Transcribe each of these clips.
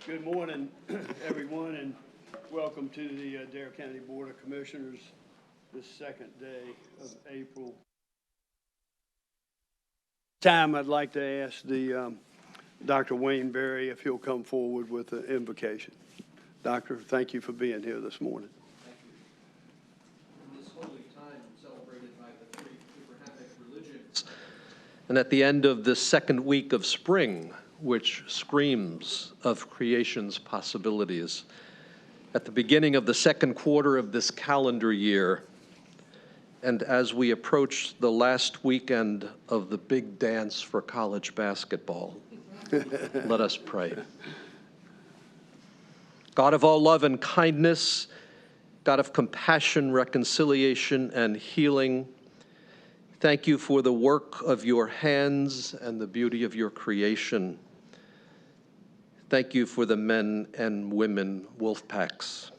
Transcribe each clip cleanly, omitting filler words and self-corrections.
Good morning, everyone, and welcome to the Dare County Board of Commissioners, the second day of April. Time I'd like to ask the Dr. Wayne Berry if he'll come forward with the invocation. Doctor, thank you for being here this morning. Thank you. In this holy time celebrated by the three Abrahamic religions, and at the end of this second week of spring, which screams of creation's possibilities, at the beginning of the second quarter of this calendar year, and as we approach the last weekend of the big dance for college basketball, let us pray. God of all love and kindness, God of compassion, reconciliation, and healing, thank you for the work of your hands and the beauty of your creation. Thank you for the men and women wolf packs.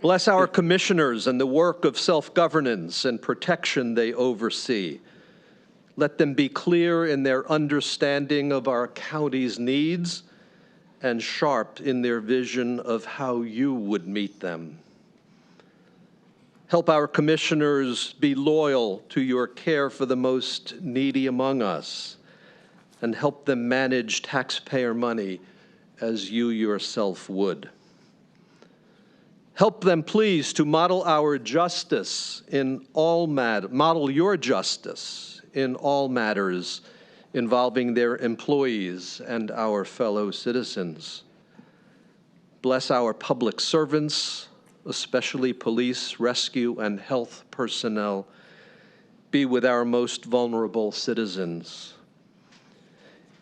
Bless our commissioners and the work of self-governance and protection they oversee. Let them be clear in their understanding of our county's needs and sharp in their vision of how you would meet them. Help our commissioners be loyal to your care for the most needy among us, and help them manage taxpayer money as you yourself would. Help them, please, to model our justice in all model your justice in all matters involving their employees and our fellow citizens. Bless our public servants, especially police, rescue, and health personnel. Be with our most vulnerable citizens.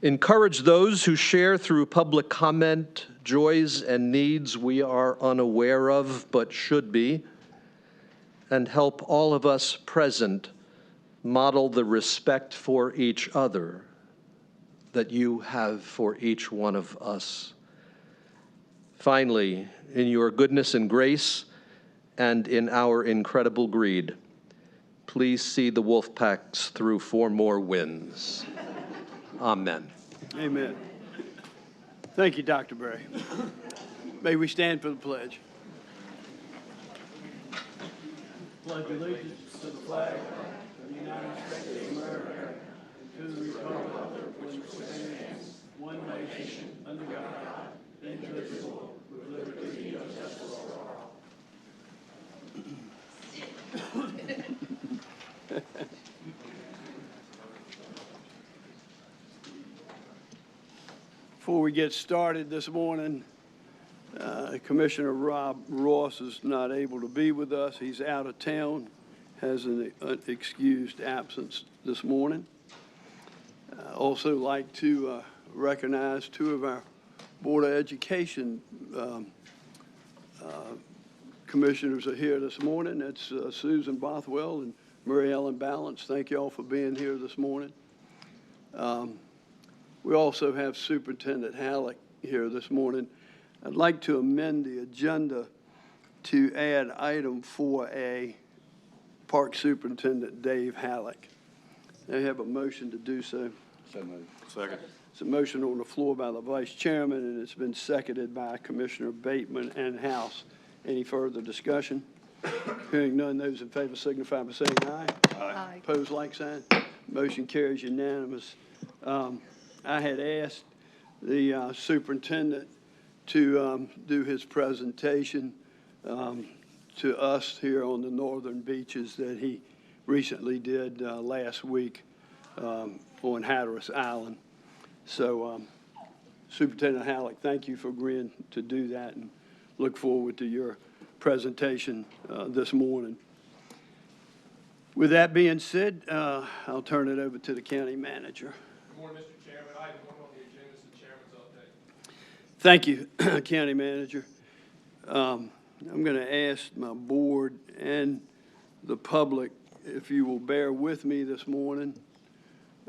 Encourage those who share through public comment joys and needs we are unaware of but should be, and help all of us present model the respect for each other that you have for each one of us. Finally, in your goodness and grace and in our incredible greed, please see the wolf packs through 4 more wins. Amen. Amen. Thank you, Dr. Berry. May we stand for the pledge. Pledge allegiance to the flag of the United States of America and to the republic which stands one nation under God, indivisible, with liberty and justice for all. Before we get started this morning, Commissioner Rob Ross is not able to be with us. He's out of town, has an excused absence this morning. I also like to recognize 2 of our Board of Education commissioners are here this morning. That's Susan Bothwell and Mary Ellen Balance. Thank you all for being here this morning. We also have Superintendent Hallac here this morning. I'd like to amend the agenda to add item 4A, Park Superintendent Dave Hallac. I have a motion to do so. So moved. Second. It's a motion on the floor by the Vice Chairman, and it's been seconded by Commissioner Bateman and House. Any further discussion? Hearing none, those in favor signify by saying aye. Aye. Opposed, like sign. Motion carries unanimous. I had asked the superintendent to do his presentation to us here on the northern beaches that he recently did last week on Hatteras Island. So Superintendent Hallac, thank you for agreeing to do that, and look forward to your presentation this morning. With that being said, I'll turn it over to the county manager. Good morning, Mr. Chairman. Item 1 on the agenda is the chairman's update. Thank you, County Manager. I'm going to ask my board and the public if you will bear with me this morning.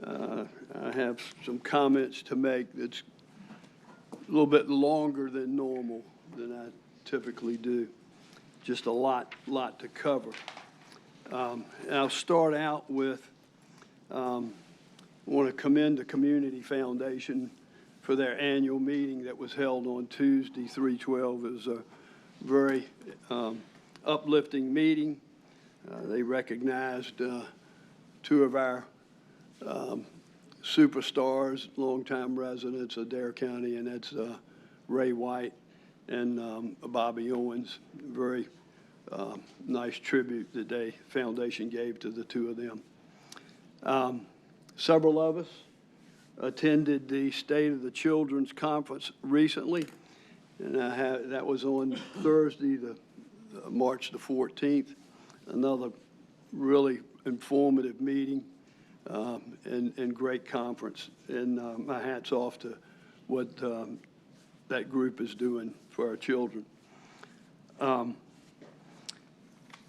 I have some comments to make that's a little bit longer than normal than I typically do. Just a lot to cover. And I'll start out with I want to commend the Community Foundation for their annual meeting that was held on Tuesday, 3/12. It was a very uplifting meeting. They recognized two of our superstars, longtime residents of Dare County, and that's Ray White and Bobby Owens. Very nice tribute that the foundation gave to the two of them. Several of us attended the State of the Children's Conference recently, and that was on Thursday, March the 14th. Another really informative meeting and great conference. And my hat's off to what that group is doing for our children.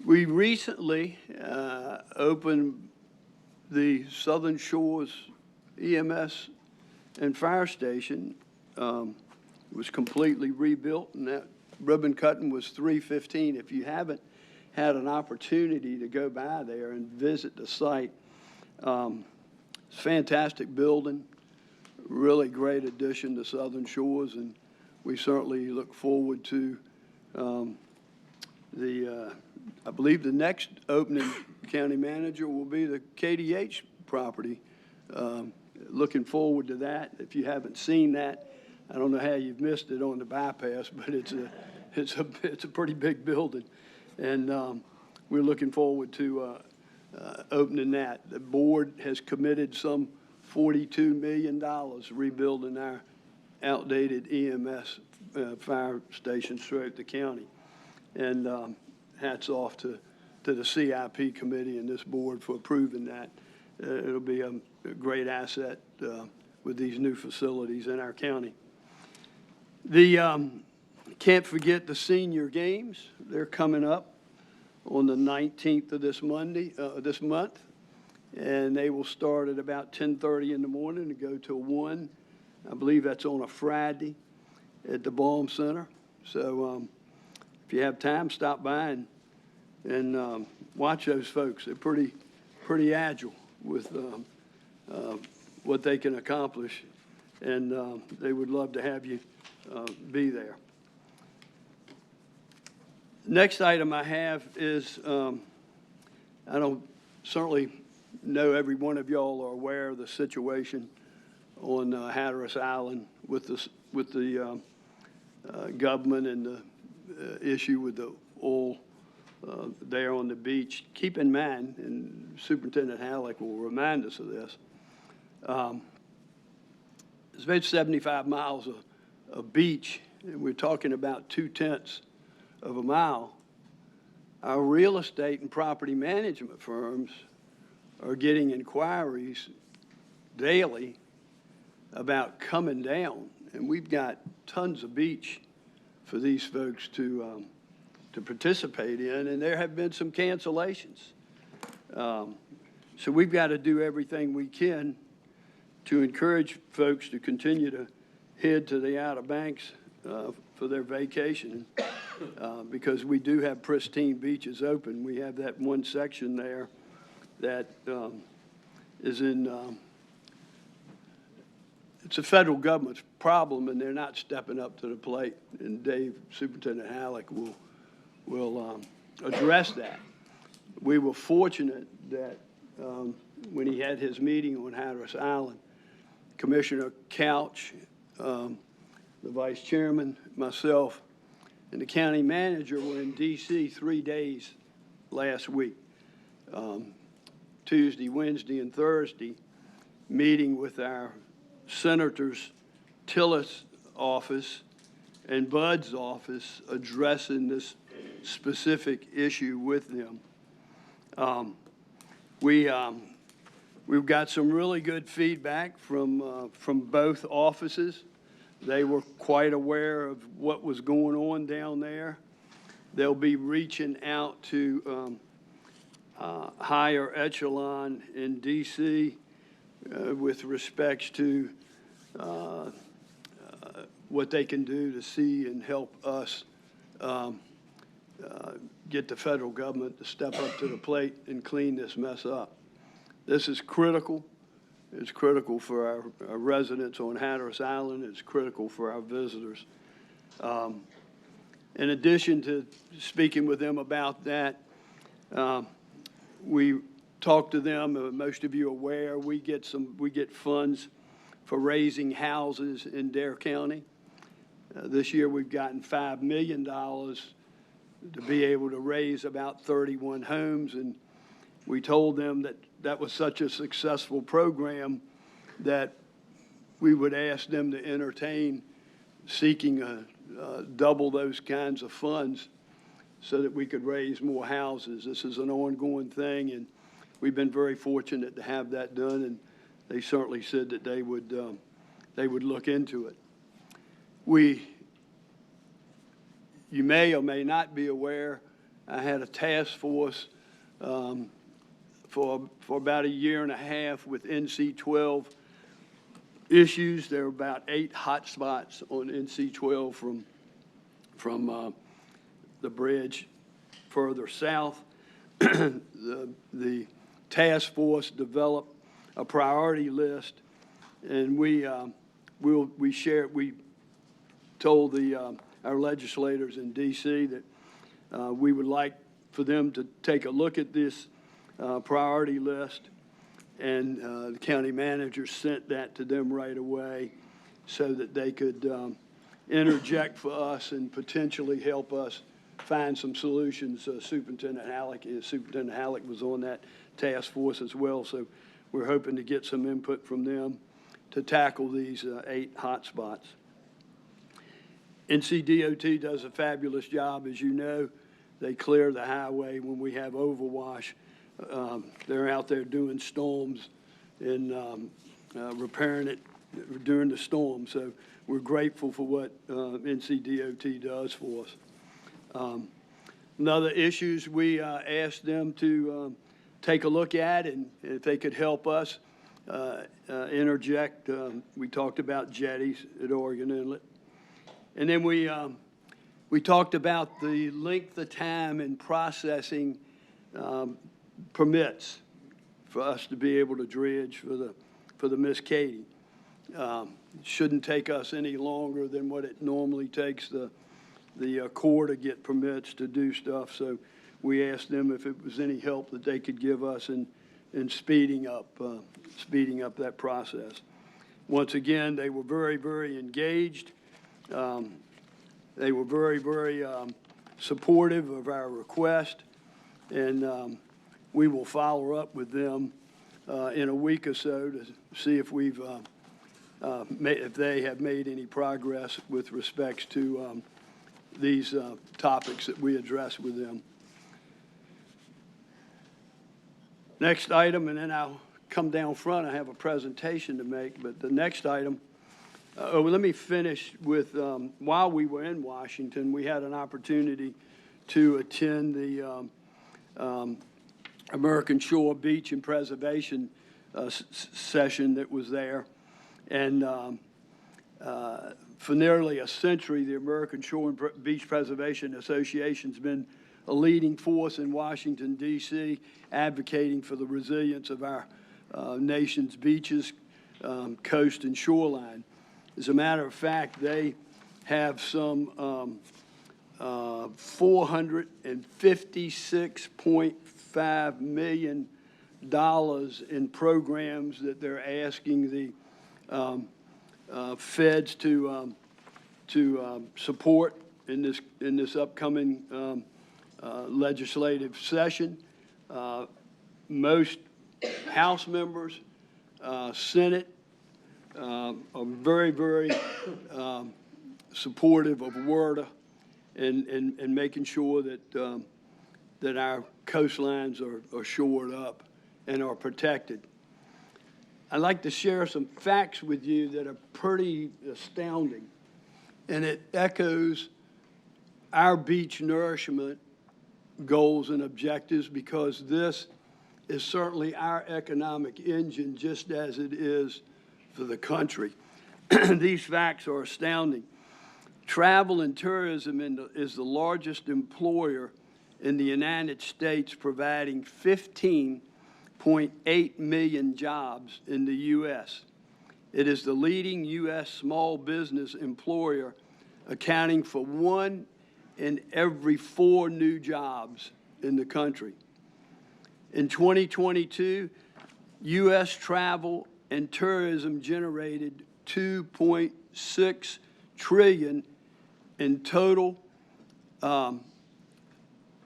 We recently opened the Southern Shores EMS and fire station. It was completely rebuilt, and that ribbon cutting was 3/15. If you haven't had an opportunity to go by there and visit the site, it's a fantastic building, really great addition to Southern Shores, and we certainly look forward to I believe the next opening county manager will be the KDH property. Looking forward to that. If you haven't seen that, I don't know how you've missed it on the bypass, but it's a pretty big building, and we're looking forward to opening that. The board has committed some $42 million rebuilding our outdated EMS fire station throughout the county, and hats off to the CIP committee and this board for approving that. It'll be a great asset with these new facilities in our county. Can't forget the senior games. They're coming up on the 19th of this month, and they will start at about 10:30 in the morning and go till 1. I believe that's on a Friday at the Baum Center. So if you have time, stop by and watch those folks. They're pretty agile with what they can accomplish, and they would love to have you be there. Next item I have is, I don't certainly know every one of y'all are aware of the situation on Hatteras Island with the government and the issue with the oil there on the beach. Keep in mind, and Superintendent Hallac will remind us of this, it's about 75 miles of beach, and we're talking about 0.2 of a mile. Our real estate and property management firms are getting inquiries daily about coming down, and we've got tons of beach for these folks to participate in, and there have been some cancellations. So we've got to do everything we can to encourage folks to continue to head to the Outer Banks for their vacation, because we do have pristine beaches open. We have that one section there that is in, it's a federal government's problem, and they're not stepping up to the plate, and Superintendent Hallac will address that. We were fortunate that when he had his meeting on Hatteras Island, Commissioner Couch, the vice chairman, myself, and the county manager were in D.C. 3 days last week, Tuesday, Wednesday, and Thursday, meeting with our senators Tillis' office and Bud's office, addressing this specific issue with them. We've got some really good feedback from both offices. They were quite aware of what was going on down there. They'll be reaching out to higher echelon in D.C. With respects to what they can do to see and help us get the federal government to step up to the plate and clean this mess up. This is critical It's critical for our residents on Hatteras Island. It's critical for our visitors. In addition to speaking with them about that, we talked to them. Most of you are aware we get funds for raising houses in Dare County. This year we've gotten $5 million to be able to raise about 31 homes, and we told them that that was such a successful program that we would ask them to entertain seeking double those kinds of funds so that we could raise more houses. This is an ongoing thing, and we've been very fortunate to have that done, and they certainly said that they would look into it. You may or may not be aware, I had a task force for about a year and a half with NC-12 issues. There are about 8 hot spots on NC-12 from the bridge further south. The task force developed a priority list, and we told our legislators in D.C. that we would like for them to take a look at this priority list, and the county manager sent that to them right away so that they could interject for us and potentially help us find some solutions. Superintendent Hallac was on that task force as well, so we're hoping to get some input from them to tackle these 8 hot spots. NCDOT does a fabulous job, as you know. They clear the highway when we have overwash. They're out there doing storms and repairing it during the storm. So we're grateful for what NCDOT does for us. Another issues we asked them to take a look at, and if they could help us interject. We talked about jetties at Oregon Inlet. And then we talked about the length of time in processing permits for us to be able to dredge for the Miss Katie. Shouldn't take us any longer than what it normally takes the Corps to get permits to do stuff. So we asked them if it was any help that they could give us in speeding up that process. Once again, they were very, very engaged. They were very, very supportive of our request, and we will follow up with them in a week or so to see if if they have made any progress with respects to these topics that we address with them. Next item, and then I'll come down front. I have a presentation to make, but the next item. Let me finish with, while we were in Washington, we had an opportunity to attend the American Shore Beach and Preservation session that was there. And for nearly a century, the American Shore and Beach Preservation Association has been a leading force in Washington, D.C., advocating for the resilience of our nation's beaches, coast, and shoreline. As a matter of fact, they have some $456.5 million in programs that they're asking the feds to support in this upcoming legislative session. Most House members, Senate, are very, very supportive of WRDA and making sure that that our coastlines are shored up and are protected. I'd like to share some facts with you that are pretty astounding, and it echoes our beach nourishment goals and objectives, because this is certainly our economic engine, just as it is for the country. These facts are astounding. Travel and tourism is the largest employer in the United States, providing 15 1.8 million jobs in the U.S. It is the leading U.S. small business employer, accounting for 1 in every 4 new jobs in the country. In 2022, U.S. travel and tourism generated $2.6 trillion in total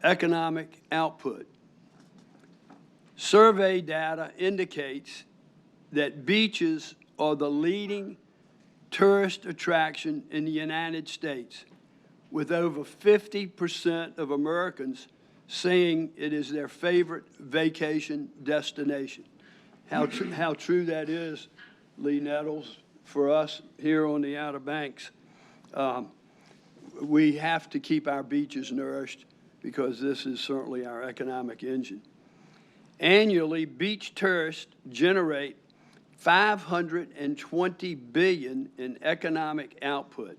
economic output. Survey data indicates that beaches are the leading tourist attraction in the United States, with over 50% of Americans saying it is their favorite vacation destination. How true that is, Lee Nettles, for us here on the Outer Banks. We have to keep our beaches nourished because this is certainly our economic engine. Annually, beach tourists generate $520 billion in economic output,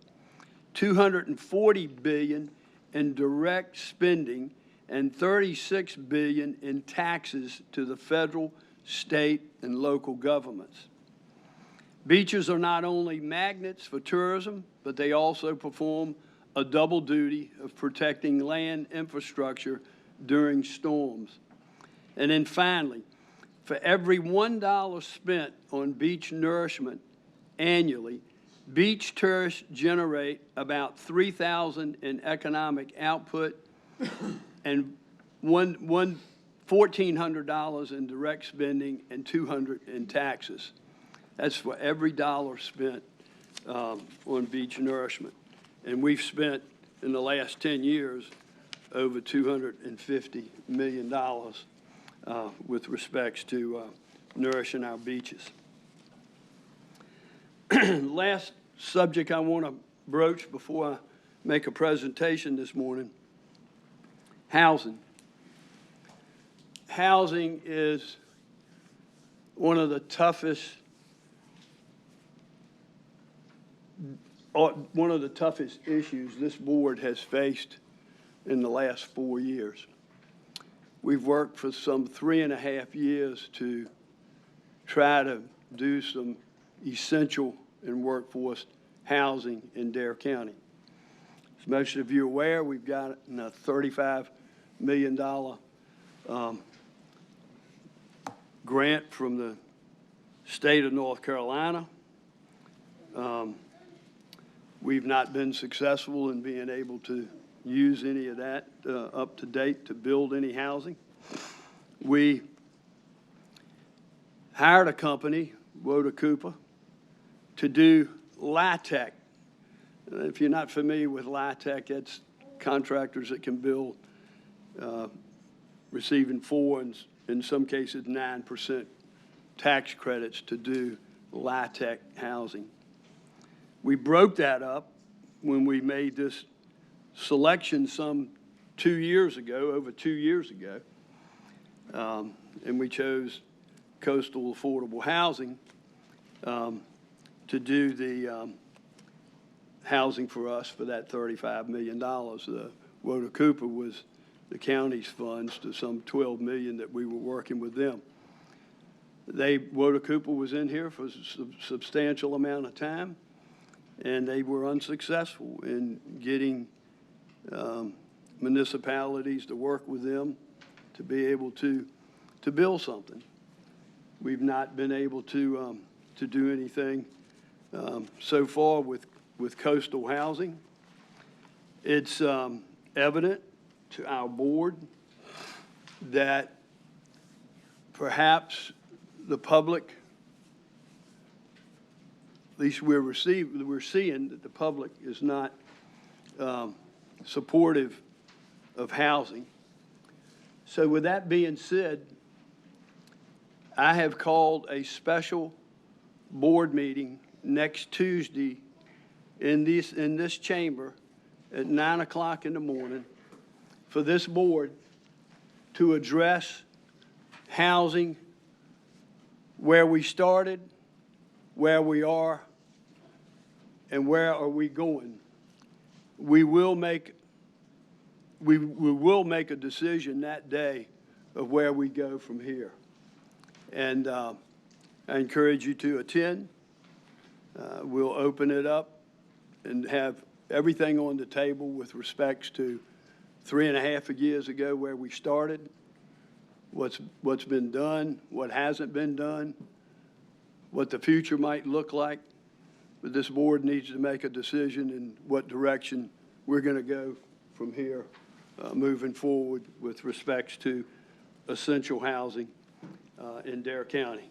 $240 billion in direct spending, and $36 billion in taxes to the federal, state, and local governments. Beaches are not only magnets for tourism, but they also perform a double duty of protecting land infrastructure during storms. And then finally, for every $1 spent on beach nourishment annually, beach tourists generate about $3,000 in economic output and $1,400 in direct spending and $200 in taxes. That's for every dollar spent on beach nourishment. And we've spent, in the last 10 years, over $250 million with respects to nourishing our beaches. Last subject I want to broach before I make a presentation this morning, housing. Housing is one of the toughest issues this board has faced in the last 4 years. We've worked for some 3.5 years to try to do some essential and workforce housing in Dare County. As most of you are aware, we've got a $35 million grant from the state of North Carolina. We've not been successful in being able to use any of that up to date to build any housing. We hired a company, Cooper, to do LIHTC. If you're not familiar with LIHTC, it's contractors that can build receiving 4 and in some cases 9% tax credits to do LIHTC housing. We broke that up when we made this selection some 2 years ago, over 2 years ago, and we chose coastal affordable housing to do the housing for us for that $35 million. Cooper was the county's funds to some $12 million that we were working with them. Cooper was in here for a substantial amount of time, and they were unsuccessful in getting municipalities to work with them to be able to build something. We've not been able to do anything so far with coastal housing. It's evident to our board that perhaps the public, at least we're seeing that the public is not supportive of housing. So with that being said, I have called a special board meeting next Tuesday in this chamber at 9 o'clock in the morning for this board to address housing, where we started, where we are, and where are we going. We will make a decision that day of where we go from here. And I encourage you to attend. We'll open it up and have everything on the table with respects to 3.5 years ago where we started, what's been done, what hasn't been done, what the future might look like. But this board needs to make a decision in what direction we're going to go from here moving forward with respects to essential housing in Dare County.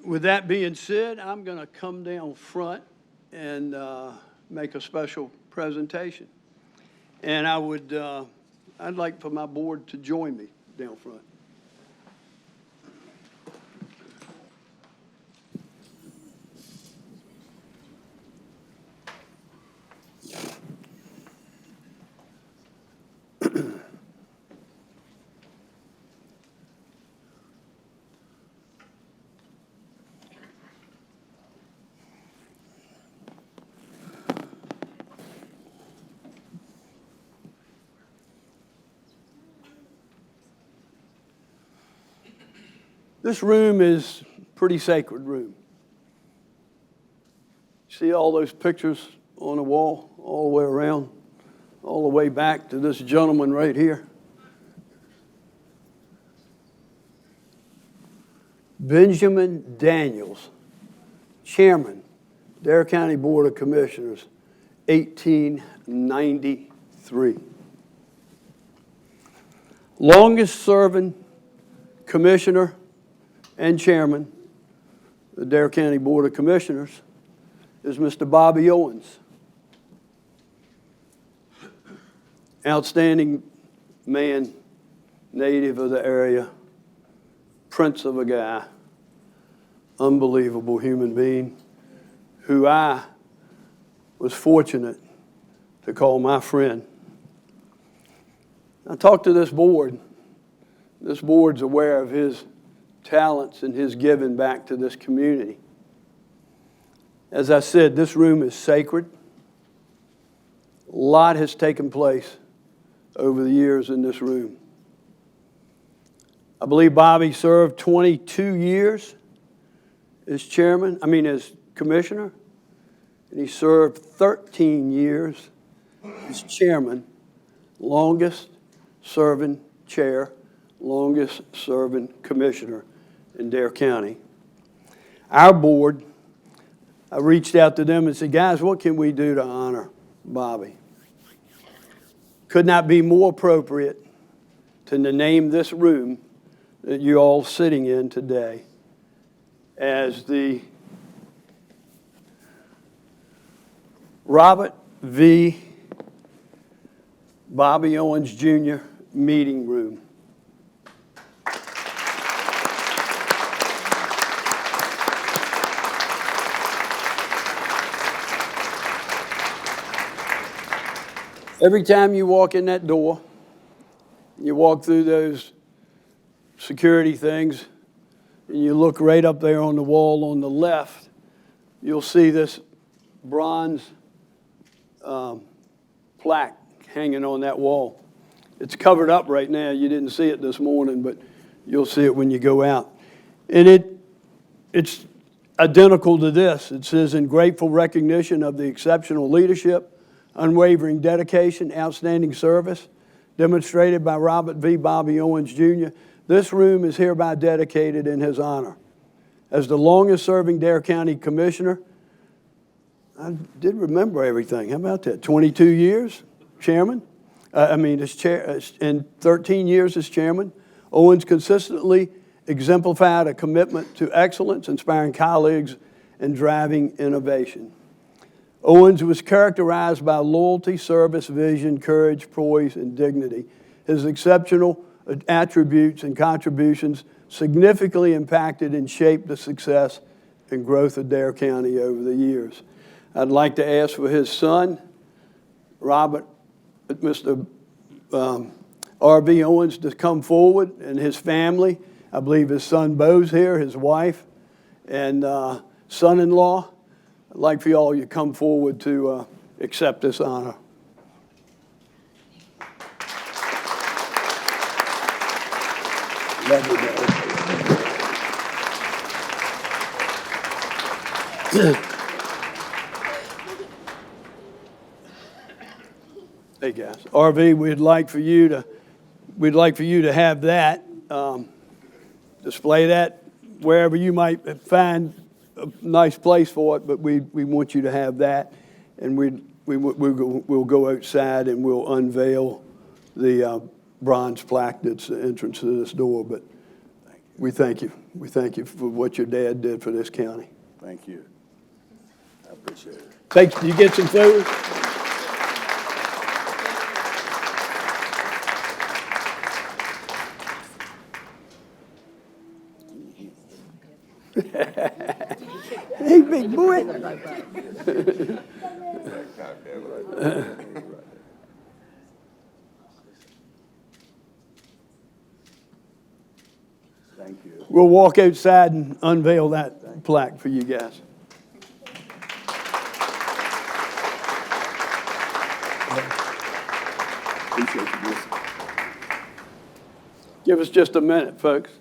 With that being said, I'm going to come down front and make a special presentation. And I'd like for my board to join me down front. This room is a pretty sacred room. See all those pictures on the wall all the way around, all the way back to this gentleman right here. Benjamin Daniels, Chairman, Dare County Board of Commissioners, 1893. Longest serving commissioner and chairman of the Dare County Board of Commissioners is Mr. Bobby Owens. Outstanding man, native of the area, prince of a guy, unbelievable human being who I was fortunate to call my friend. I talked to this board. This board's aware of his talents and his giving back to this community. As I said, this room is sacred. A lot has taken place over the years in this room. I believe Bobby served 22 years as as commissioner, and he served 13 years as chairman, longest serving chair, longest serving commissioner in Dare County. Our board, I reached out to them and said, guys, what can we do to honor Bobby? Could not be more appropriate than to name this room that you're all sitting in today as the Robert V. Bobby Owens Jr. Meeting Room. Every time you walk in that door, you walk through those security things, and you look right up there on the wall on the left, you'll see this bronze plaque hanging on that wall. It's covered up right now. You didn't see it this morning, but you'll see it when you go out. And it's identical to this. It says, in grateful recognition of the exceptional leadership, unwavering dedication, outstanding service demonstrated by Robert V. Bobby Owens Jr., this room is hereby dedicated in his honor. As the longest-serving Dare County Commissioner, I did remember everything. How about that? 22 years, chairman. As chair, and 13 years as chairman. Owens consistently exemplified a commitment to excellence, inspiring colleagues and driving innovation. Owens was characterized by loyalty, service, vision, courage, poise, and dignity. His exceptional attributes and contributions significantly impacted and shaped the success and growth of Dare County over the years. I'd like to ask for his son, Mr. R.V. Owens, to come forward, and his family. I believe his son Bo's here, his wife, and son-in-law. I'd like for you all to come forward to accept this honor. Let me know. Hey guys, RV, we'd like for you to have that, display that wherever you might find a nice place for it. But we want you to have that, and we'll go outside and we'll unveil the bronze plaque that's the entrance to this door. But we thank you. We thank you for what your dad did for this county. Thank you. I appreciate it. Thanks. You get some food? Hey, big boy. Thank you. We'll walk outside and unveil that plaque for you guys. Appreciate you. Give us just a minute, folks.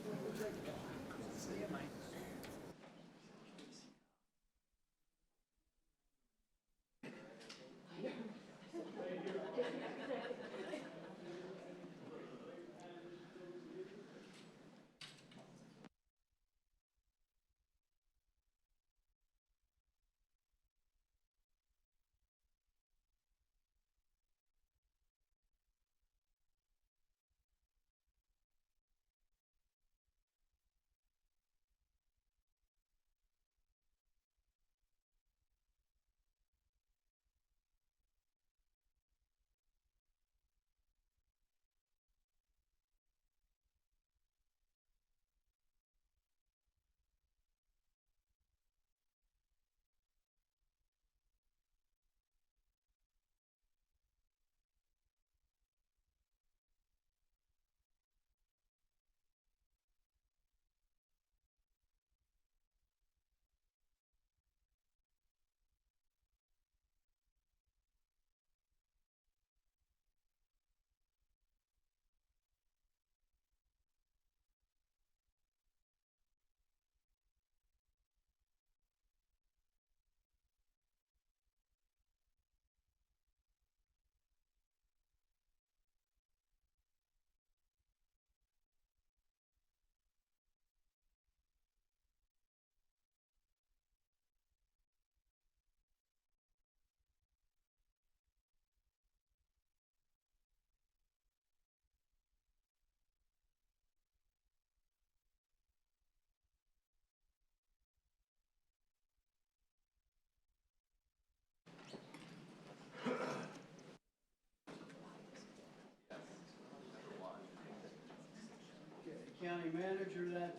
County Manager, that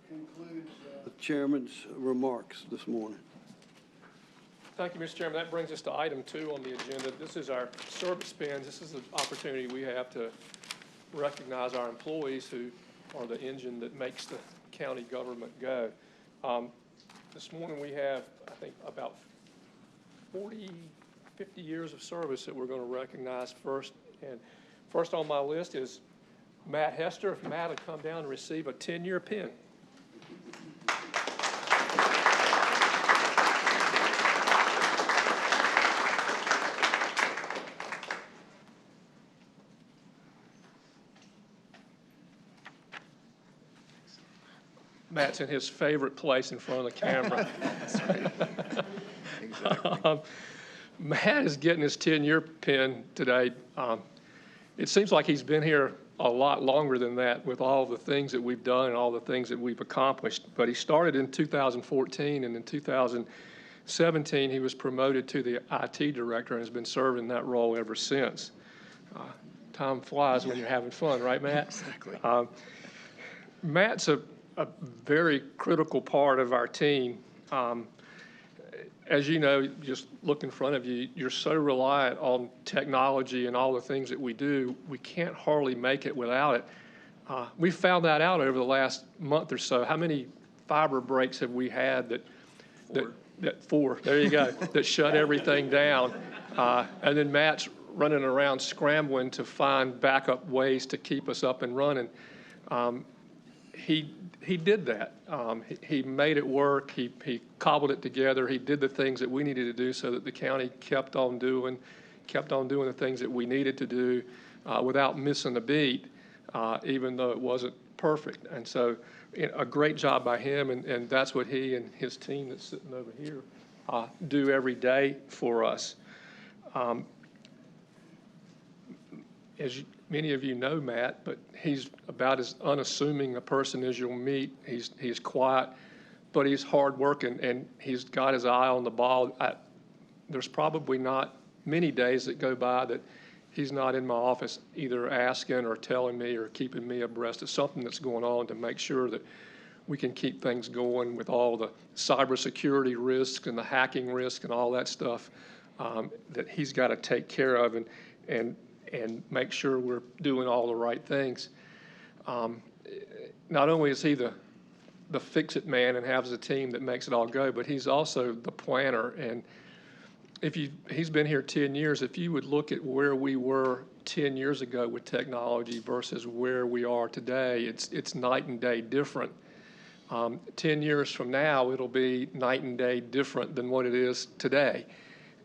concludes the Chairman's remarks this morning. Thank you, Mr. Chairman. That brings us to item 2 on the agenda. This is our service spends. This is an opportunity we have to recognize our employees who are the engine that makes the county government go. This morning we have, I think, about 50 years of service that we're going to recognize first. And first on my list is Matt Hester. If Matt would come down and receive a 10-year pin. Matt's in his favorite place in front of the camera. Exactly. Matt is getting his 10-year pin today. It seems like he's been here a lot longer than that with all the things that we've done and all the things that we've accomplished. But he started in 2014, and in 2017 he was promoted to the IT director and has been serving that role ever since. Time flies when you're having fun, right, Matt? Exactly. Matt's a very critical part of our team. As you know, just look in front of you, you're so reliant on technology and all the things that we do, we can't hardly make it without it. We found that out over the last month or so. How many fiber breaks have we had four, there you go, that shut everything down. And then Matt's running around scrambling to find backup ways to keep us up and running. he did that. He made it work. He cobbled it together. He did the things that we needed to do so that the county kept on doing the things that we needed to do without missing a beat, even though it wasn't perfect. And so a great job by him, and that's what he and his team that's sitting over here do every day for us. As many of you know Matt, but he's about as unassuming a person as you'll meet. He's quiet, but he's hardworking, and he's got his eye on the ball. There's probably not many days that go by that he's not in my office either asking or telling me or keeping me abreast of something that's going on to make sure that we can keep things going with all the cybersecurity risks and the hacking risk and all that stuff that he's got to take care of and make sure we're doing all the right things. Not only is he the fix-it man and has a team that makes it all go, but he's also the planner. And he's been here 10 years. If you would look at where we were 10 years ago with technology versus where we are today, it's night and day different. 10 years from now, it'll be night and day different than what it is today.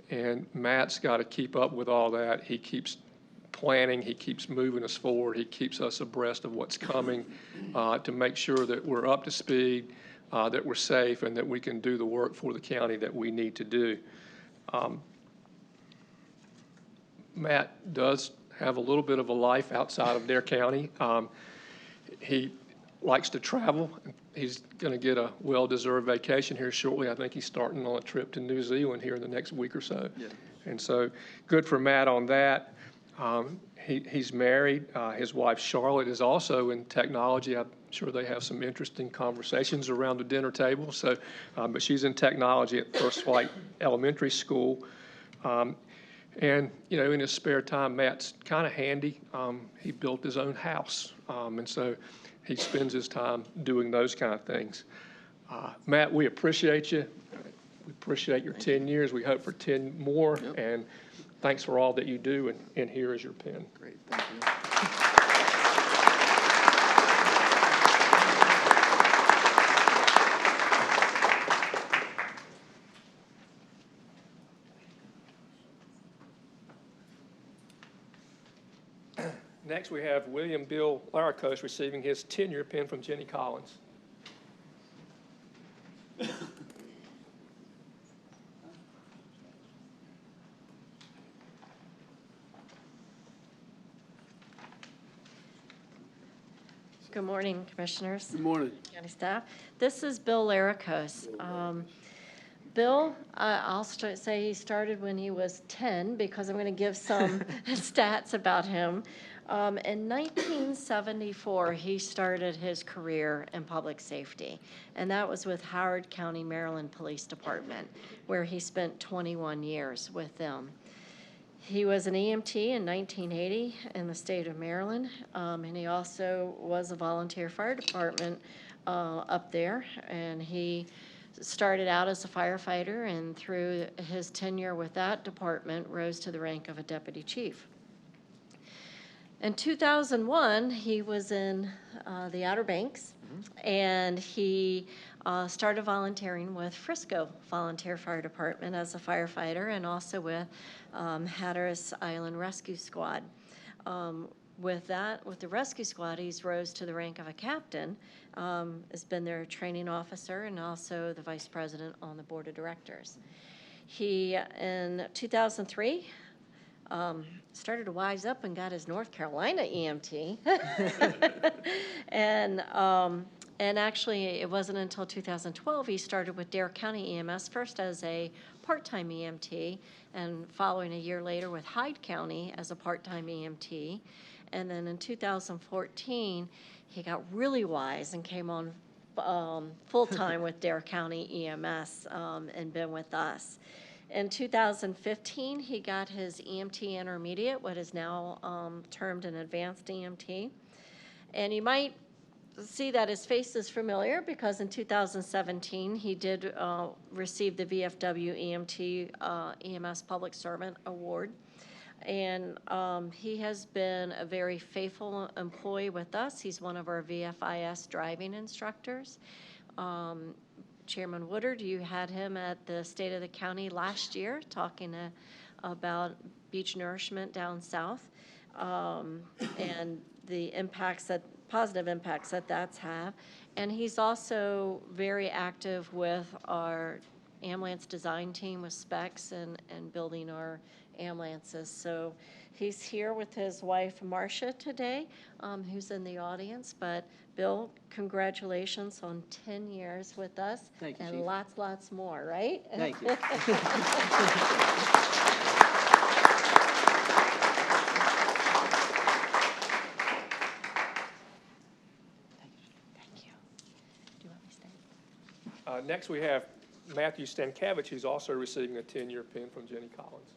And Matt's got to keep up with all that. He keeps planning, he keeps moving us forward, he keeps us abreast of what's coming to make sure that we're up to speed, that we're safe, and that we can do the work for the county that we need to do. Matt does have a little bit of a life outside of Dare County. He likes to travel. He's going to get a well-deserved vacation here shortly. I think he's starting on a trip to New Zealand here in the next week or so. Yeah. And so good for Matt on that. He's married. His wife, Charlotte, is also in technology. I'm sure they have some interesting conversations around the dinner table. So, but she's in technology at First Flight Elementary School. And, you know, in his spare time, Matt's kind of handy. He built his own house. And so he spends his time doing those kind of things. Matt, we appreciate you. We appreciate your 10 years. We hope for 10 more. Yep. And thanks for all that you do, and here is your pen. Great, thank you. Next, we have William Bill Laricos receiving his tenure pin from Jenny Collins. Good morning, Commissioners. Good morning. County staff. This is Bill Laricos. Bill, I'll say he started when he was 10 because I'm going to give some stats about him. In 1974, he started his career in public safety, and that was with Howard County, Maryland Police Department, where he spent 21 years with them. He was an EMT in 1980 in the state of Maryland, and he also was a volunteer fire department up there, and he started out as a firefighter, and through his tenure with that department rose to the rank of a deputy chief. In 2001, he was in the Outer Banks, and he started volunteering with Frisco Volunteer Fire Department as a firefighter, and also with Hatteras Island Rescue Squad. With the rescue squad, he's rose to the rank of a captain, has been their training officer, and also the vice president on the board of directors. He, in 2003, started to wise up and got his North Carolina EMT. And actually, it wasn't until 2012 he started with Dare County EMS, first as a part-time EMT, and following a year later with Hyde County as a part-time EMT. And then in 2014, he got really wise and came on full-time with Dare County EMS and been with us. In 2015, he got his EMT intermediate, what is now termed an advanced EMT. And you might see that his face is familiar because in 2017, he did receive the VFW EMT EMS Public Servant Award. And he has been a very faithful employee with us. He's one of our VFIS driving instructors. Chairman Woodard, you had him at the State of the County last year talking about beach nourishment down south, and the positive impacts that that's had. And he's also very active with our ambulance design team with specs and building our ambulances. So he's here with his wife, Marcia, today, who's in the audience. But Bill, congratulations on 10 years with us. Thank you, and Chief. lots more, right? Thank you. Thank you. Do you want me to stay? Next, we have Matthew Stankevich, who's also receiving a 10-year pin from Jenny Collins.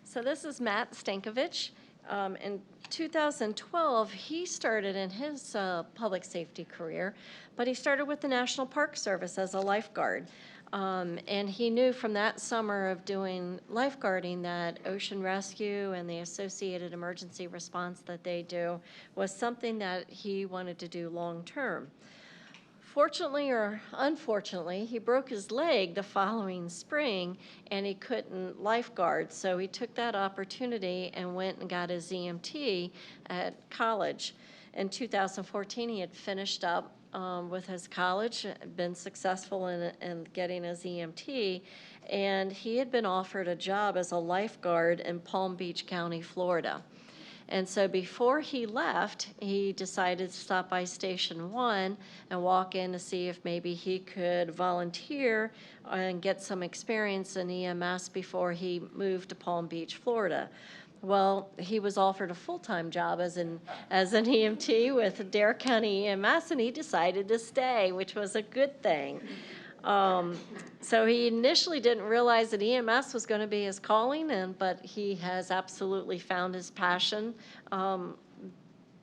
So this is Matt Stankovich. In 2012, he started in his public safety career, but he started with the National Park Service as a lifeguard. And he knew from that summer of doing lifeguarding that ocean rescue and the associated emergency response that they do was something that he wanted to do long term. Fortunately or unfortunately, he broke his leg the following spring and he couldn't lifeguard. So he took that opportunity and went and got his EMT at college. In 2014, he had finished up with his college, been successful in getting his EMT, and he had been offered a job as a lifeguard in Palm Beach County, Florida. And so before he left, he decided to stop by Station 1 and walk in to see if maybe he could volunteer and get some experience in EMS before he moved to Palm Beach, Florida. Well, he was offered a full-time job as an EMT with Dare County EMS, and he decided to stay, which was a good thing. So he initially didn't realize that EMS was going to be his calling, but he has absolutely found his passion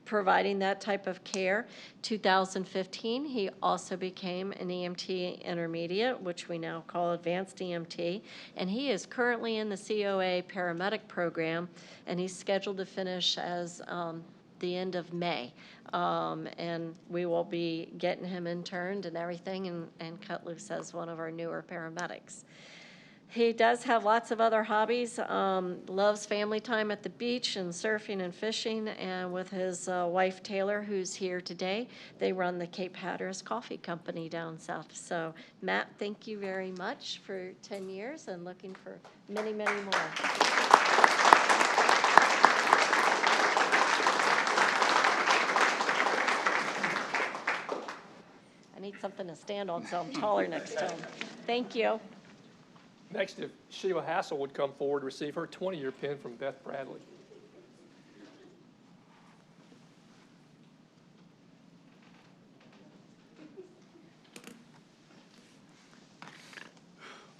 providing that type of care. 2015, he also became an EMT intermediate, which we now call advanced EMT, and he is currently in the COA paramedic program, and he's scheduled to finish as the end of May. And we will be getting him interned and everything and cut loose as one of our newer paramedics. He does have lots of other hobbies, loves family time at the beach and surfing and fishing, and with his wife Taylor, who's here today, they run the Cape Hatteras Coffee Company down south. So Matt, thank you very much for 10 years and looking for many, many more. I need something to stand on so I'm taller next to him. Thank you. Next, if Sheila Hassel would come forward to receive her 20-year pin from Beth Bradley.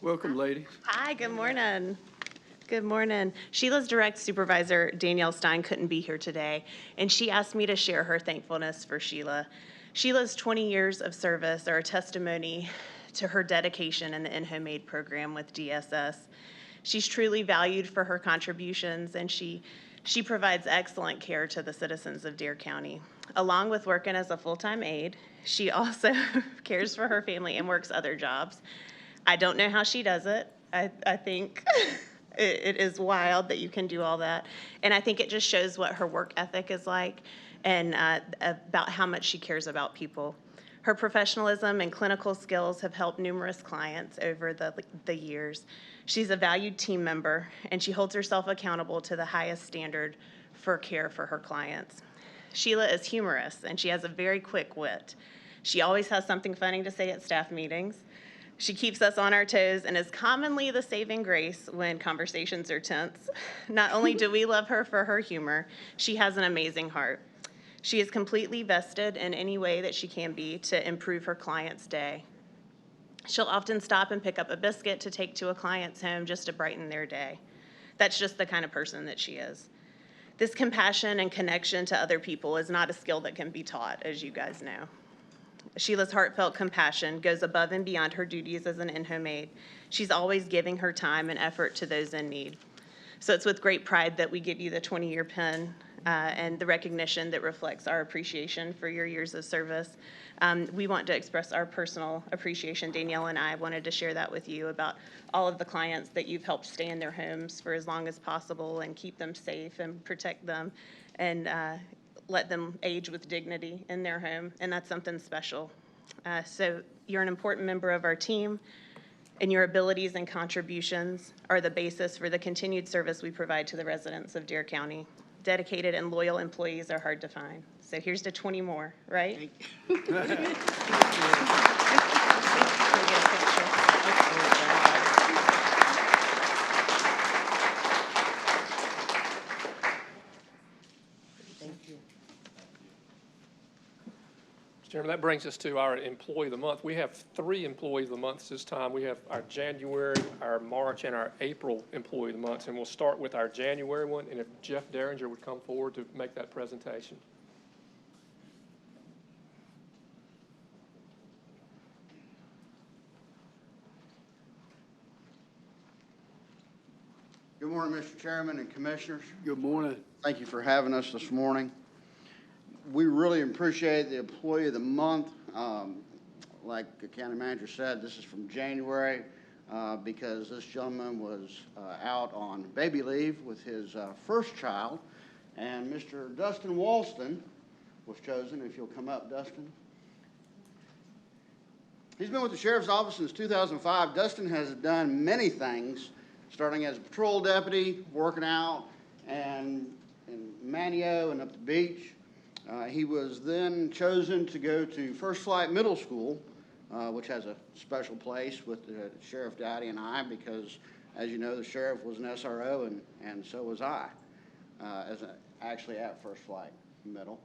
Welcome, ladies. Hi, good morning. Good morning. Sheila's direct supervisor, Danielle Stein, couldn't be here today, and she asked me to share her thankfulness for Sheila. Sheila's 20 years of service are a testimony to her dedication in the In-Home Aid program with DSS. She's truly valued for her contributions, and she provides excellent care to the citizens of Dare County. Along with working as a full-time aide, she also cares for her family and works other jobs. I don't know how she does it. I think it is wild that you can do all that. And I think it just shows what her work ethic is like and about how much she cares about people. Her professionalism and clinical skills have helped numerous clients over the years. She's a valued team member, and she holds herself accountable to the highest standard for care for her clients. Sheila is humorous, and she has a very quick wit. She always has something funny to say at staff meetings. She keeps us on our toes and is commonly the saving grace when conversations are tense. Not only do we love her for her humor, she has an amazing heart. She is completely vested in any way that she can be to improve her client's day. She'll often stop and pick up a biscuit to take to a client's home just to brighten their day. That's just the kind of person that she is. This compassion and connection to other people is not a skill that can be taught, as you guys know. Sheila's heartfelt compassion goes above and beyond her duties as an in-home aide. She's always giving her time and effort to those in need. So it's with great pride that we give you the 20-year pin and the recognition that reflects our appreciation for your years of service. We want to express our personal appreciation. Danielle and I wanted to share that with you about all of the clients that you've helped stay in their homes for as long as possible and keep them safe and protect them and let them age with dignity in their home, and that's something special. So you're an important member of our team, and your abilities and contributions are the basis for the continued service we provide to the residents of Dare County. Dedicated and loyal employees are hard to find. So here's to 20 more, right? Mr. Chairman, that brings us to our Employee of the Month. We have 3 Employees of the Month this time. We have our January, our March, and our April Employee of the Month. And we'll start with our January one, and if Jeff Derringer would come forward to make that presentation. Good morning, Mr. Chairman and Commissioners. Good morning. Thank you for having us this morning. We really appreciate the Employee of the Month. Like the County Manager said, this is from January because this gentleman was out on baby leave with his first child, and Mr. Dustin Walston was chosen. If you'll come up, Dustin. He's been with the Sheriff's Office since 2005. Dustin has done many things, starting as a patrol deputy, working out, and in Manio and up the beach. He was then chosen to go to First Flight Middle School, which has a special place with Sheriff Dowdy and I, because, as you know, the sheriff was an SRO, and so was I, actually at First Flight Middle.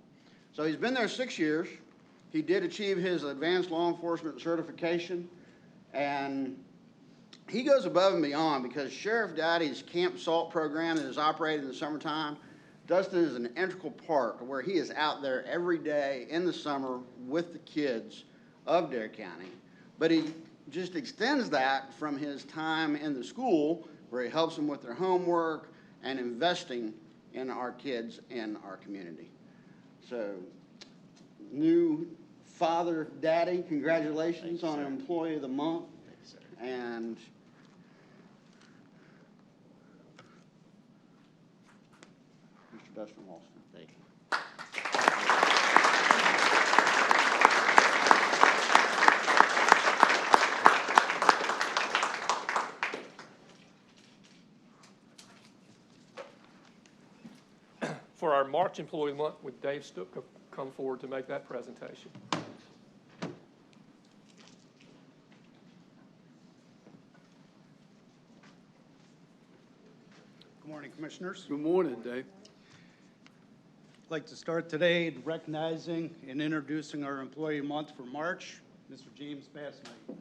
So he's been there 6 years. He did achieve his advanced law enforcement certification, and he goes above and beyond because Sheriff Dowdy's Camp Salt program that is operated in the summertime, Dustin is an integral part where he is out there every day in the summer with the kids of Dare County. But he just extends that from his time in the school where he helps them with their homework and investing in our kids in our community. So, new father, daddy, congratulations on Employee of the Month. Thanks, sir. And Mr. Dustin Walston. Thank you. For our March Employee of the Month, would Dave Stuka come forward to make that presentation? Good morning, Commissioners. Good morning, Dave. I'd like to start today recognizing and introducing our Employee Month for March, Mr. James Bassnight.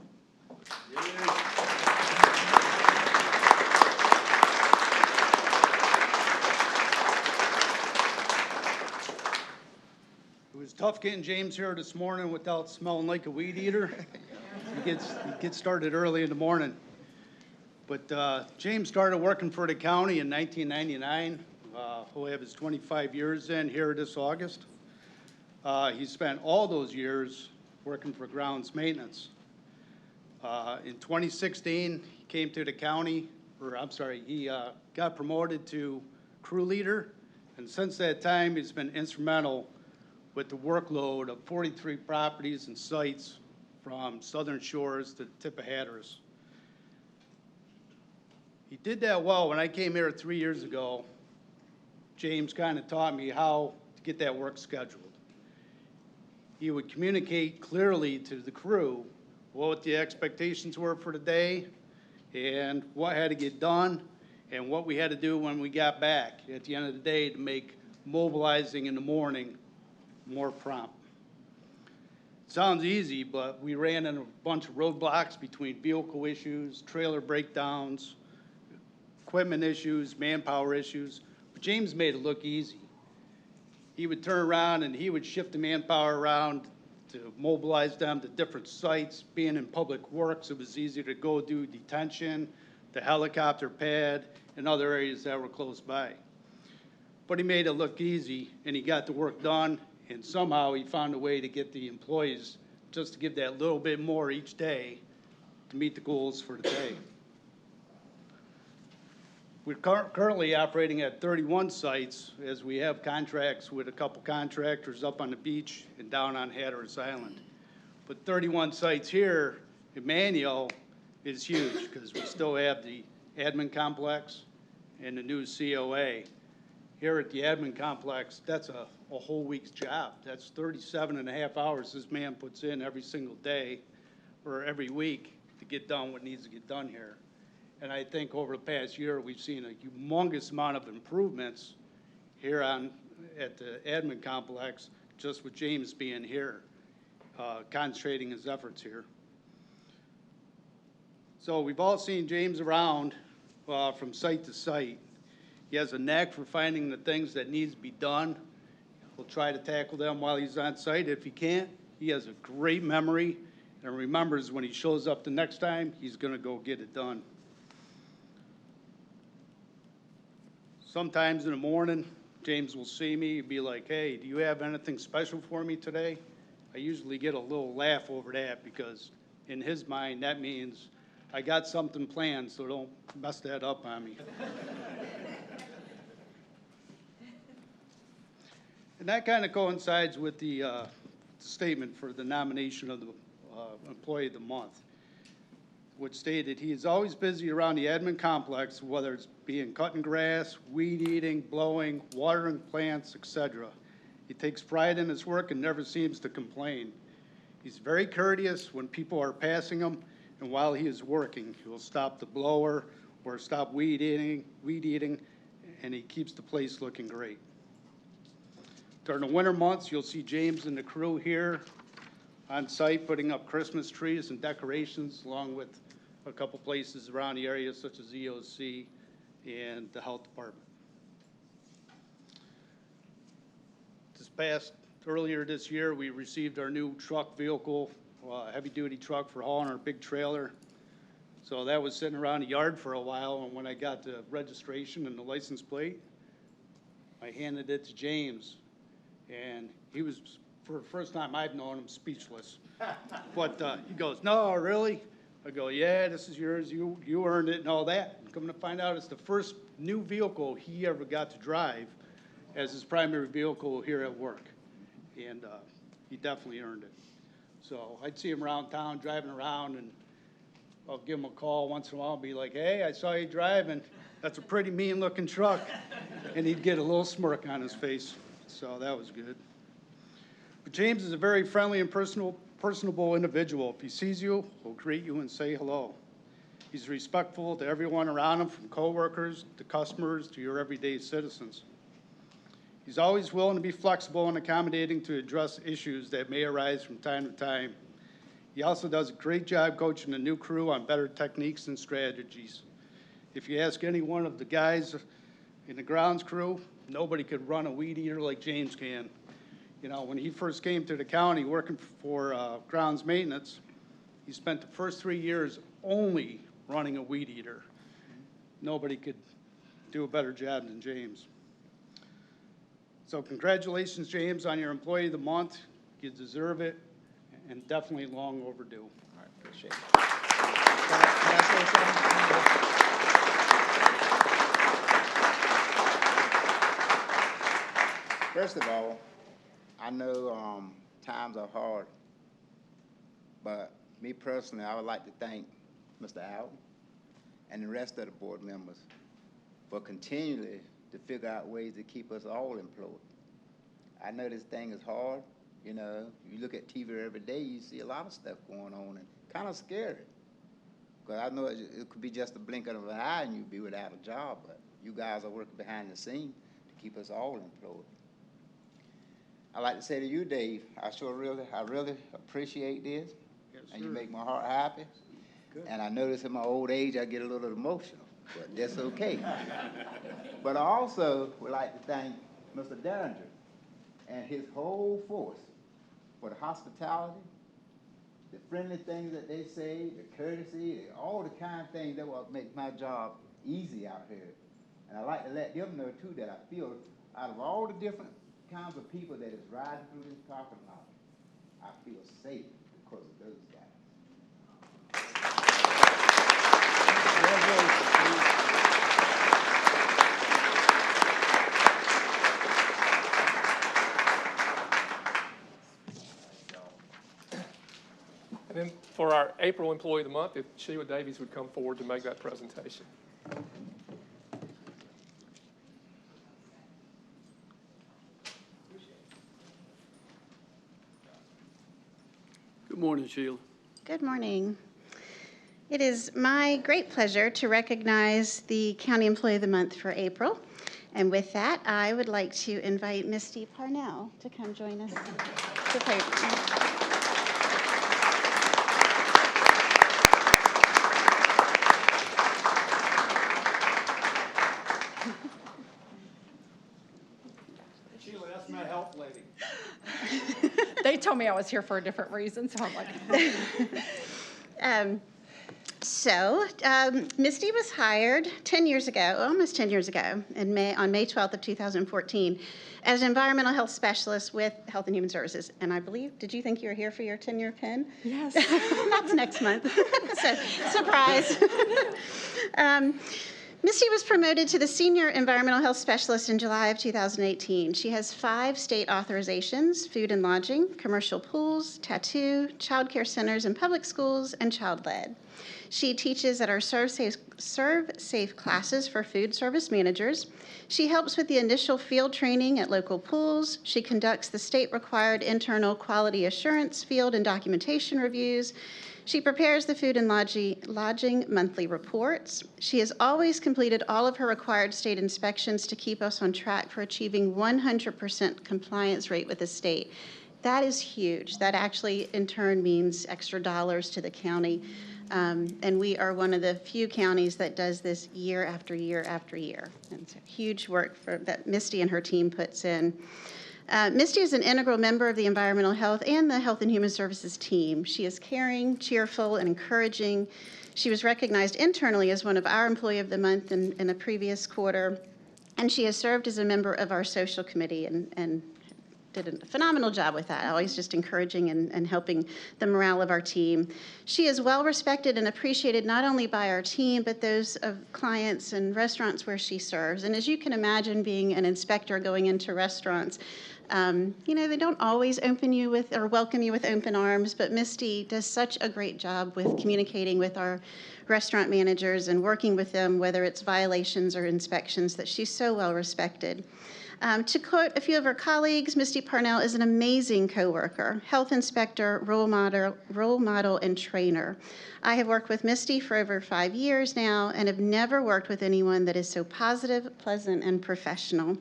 It was tough getting James here this morning without smelling like a weed eater. He gets started early in the morning. But James started working for the county in 1999. He'll have his 25 years in here this August. He spent all those years working for grounds maintenance. In 2016, he came to the county, he got promoted to crew leader. And since that time, he's been instrumental with the workload of 43 properties and sites from Southern Shores to the tip of Hatteras. He did that well. When I came here 3 years ago, James kind of taught me how to get that work scheduled. He would communicate clearly to the crew what the expectations were for the day and what had to get done and what we had to do when we got back at the end of the day to make mobilizing in the morning more prompt. Sounds easy, but we ran into a bunch of roadblocks between vehicle issues, trailer breakdowns, equipment issues, manpower issues. But James made it look easy. He would turn around and he would shift the manpower around to mobilize them to different sites. Being in public works, it was easy to go do detention, the helicopter pad, and other areas that were close by. But he made it look easy, and he got the work done, and somehow he found a way to get the employees just to give that little bit more each day to meet the goals for the day. We're currently operating at 31 sites, as we have contracts with a couple contractors up on the beach and down on Hatteras Island. But 31 sites here in Manio is huge, because we still have the admin complex and the new COA. Here at the admin complex, that's a whole week's job. That's 37 and a half hours this man puts in every single day or every week to get done what needs to get done here. And I think over the past year, we've seen a humongous amount of improvements here at the admin complex, just with James being here, concentrating his efforts here. So we've all seen James around from site to site. He has a knack for finding the things that needs to be done. He'll try to tackle them while he's on site. If he can't, he has a great memory and remembers when he shows up the next time, he's gonna go get it done. Sometimes in the morning, James will see me and be like, hey, do you have anything special for me today? I usually get a little laugh over that, because in his mind, that means I got something planned, so don't mess that up on me. And that kind of coincides with the statement for the nomination of the Employee of the Month, which stated he is always busy around the admin complex, whether it's being cutting grass, weed eating, blowing, watering plants, etc. He takes pride in his work and never seems to complain. He's very courteous when people are passing him, and while he is working, he will stop the blower or stop weed eating, and he keeps the place looking great. During the winter months, you'll see James and the crew here on site putting up Christmas trees and decorations, along with a couple places around the area, such as EOC and the health department. Earlier this year, we received our new truck vehicle, heavy-duty truck for hauling our big trailer. So that was sitting around the yard for a while, and when I got the registration and the license plate, I handed it to James, and he was, for the first time I've known him, speechless. But he goes, no, really? I go, yeah, this is yours, you earned it and all that. And coming to find out, it's the first new vehicle he ever got to drive as his primary vehicle here at work. And he definitely earned it. So I'd see him around town, driving around, and I'll give him a call once in a while and be like, hey, I saw you driving. That's a pretty mean-looking truck. And he'd get a little smirk on his face. So that was good. But James is a very friendly and personable individual. If he sees you, he'll greet you and say hello. He's respectful to everyone around him, from coworkers to customers to your everyday citizens. He's always willing to be flexible and accommodating to address issues that may arise from time to time. He also does a great job coaching the new crew on better techniques and strategies. If you ask any one of the guys in the grounds crew, nobody could run a weed eater like James can. You know, when he first came to the county working for grounds maintenance, he spent the first 3 years only running a weed eater. Nobody could do a better job than James. So congratulations, James, on your Employee of the Month. You deserve it, and definitely long overdue. All right, appreciate it. Can I say something? First of all, I know times are hard, but me personally, I would like to thank Mr. Allen and the rest of the board members for continually to figure out ways to keep us all employed. I know this thing is hard. You know, you look at TV every day, you see a lot of stuff going on, and kind of scary. Because I know it could be just a blink of an eye and you'd be without a job, but you guys are working behind the scene to keep us all employed. I'd like to say to you, Dave, I really appreciate this, Yes, and sir. you make my heart happy. Good. And I notice in my old age, I get a little emotional. but that's okay. But I also would like to thank Mr. Derringer and his whole force for the hospitality, the friendly things that they say, the courtesy, all the kind of things that will make my job easy out here. And I like to let them know too that I feel out of all the different kinds of people that is riding through this parking lot, I feel safe because of those guys. Congratulations, please. And then for our April Employee of the Month, if Sheila Davies would come forward to make that presentation. Good morning, Sheila. Good morning. It is my great pleasure to recognize the County Employee of the Month for April. And with that, I would like to invite Misty Parnell to come join us. To podium. Sheila, that's my health lady. They told me I was here for a different reason, so I'm like. Misty was hired 10 years ago, almost 10 years ago, on May 12th of 2014, as an environmental health specialist with Health and Human Services. And I believe, did you think you were here for your 10-year pin? Yes. That's next month. So, surprise. Misty was promoted to the Senior Environmental Health Specialist in July of 2018. She has 5 state authorizations: food and lodging, commercial pools, tattoo, child care centers and public schools, and child-led. She teaches at our Serve Safe classes for food service managers. She helps with the initial field training at local pools. She conducts the state-required internal quality assurance field and documentation reviews. She prepares the food and lodging monthly reports. She has always completed all of her required state inspections to keep us on track for achieving 100% compliance rate with the state. That is huge. That actually, in turn, means extra dollars to the county. And we are one of the few counties that does this year after year after year. And so huge work that Misty and her team puts in. Misty is an integral member of the Environmental Health and the Health and Human Services team. She is caring, cheerful, and encouraging. She was recognized internally as one of our Employee of the Month in a previous quarter, and she has served as a member of our social committee and did a phenomenal job with that, always just encouraging and helping the morale of our team. She is well respected and appreciated not only by our team, but those of clients and restaurants where she serves. And as you can imagine, being an inspector going into restaurants, they don't always welcome you with open arms, but Misty does such a great job with communicating with our restaurant managers and working with them, whether it's violations or inspections, that she's so well respected. To quote a few of her colleagues, Misty Parnell is an amazing coworker, health inspector, role model, and trainer. I have worked with Misty for over 5 years now and have never worked with anyone that is so positive, pleasant, and professional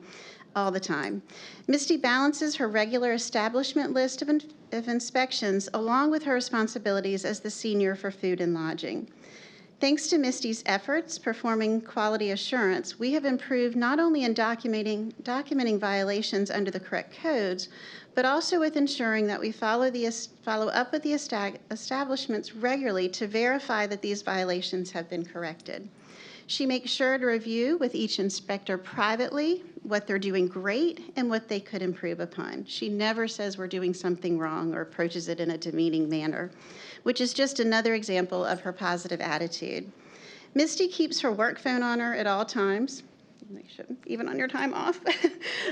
all the time. Misty balances her regular establishment list of inspections along with her responsibilities as the senior for food and lodging. Thanks to Misty's efforts performing quality assurance, we have improved not only in documenting violations under the correct codes, but also with ensuring that we follow up with the establishments regularly to verify that these violations have been corrected. She makes sure to review with each inspector privately what they're doing great and what they could improve upon. She never says we're doing something wrong or approaches it in a demeaning manner, which is just another example of her positive attitude. Misty keeps her work phone on her at all times, even on your time off,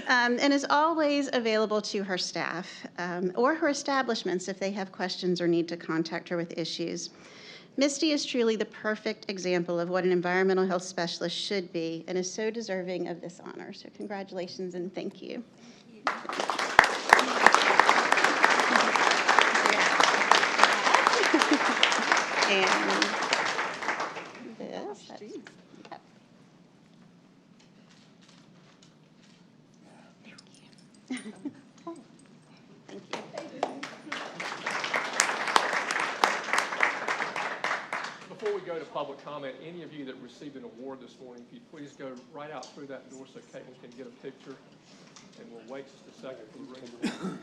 and is always available to her staff or her establishments if they have questions or need to contact her with issues. Misty is truly the perfect example of what an environmental health specialist should be and is so deserving of this honor. So congratulations and thank you. And this. before we go to public comment, any of you that received an award this morning, if you'd please go right out through that door so Caitlin can get a picture. And we'll wait just a second for the ring.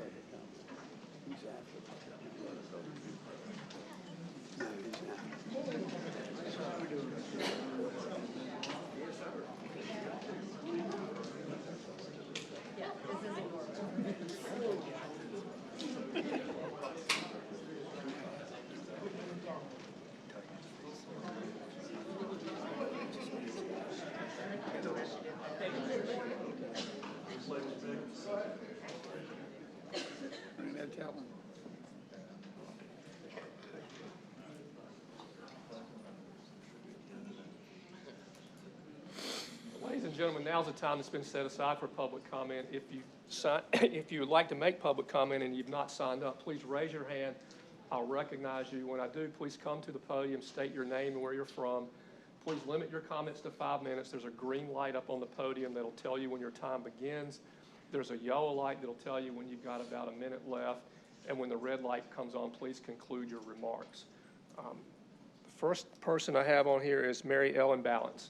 Ladies and gentlemen, now's the time that's been set aside for public comment. If you would like to make public comment and you've not signed up, please raise your hand. I'll recognize you. When I do, please come to the podium, state your name and where you're from. Please limit your comments to 5 minutes. There's a green light up on the podium that'll tell you when your time begins. There's a yellow light that'll tell you when you've got about a minute left. And when the red light comes on, please conclude your remarks. The first person I have on here is Mary Ellen Ballance.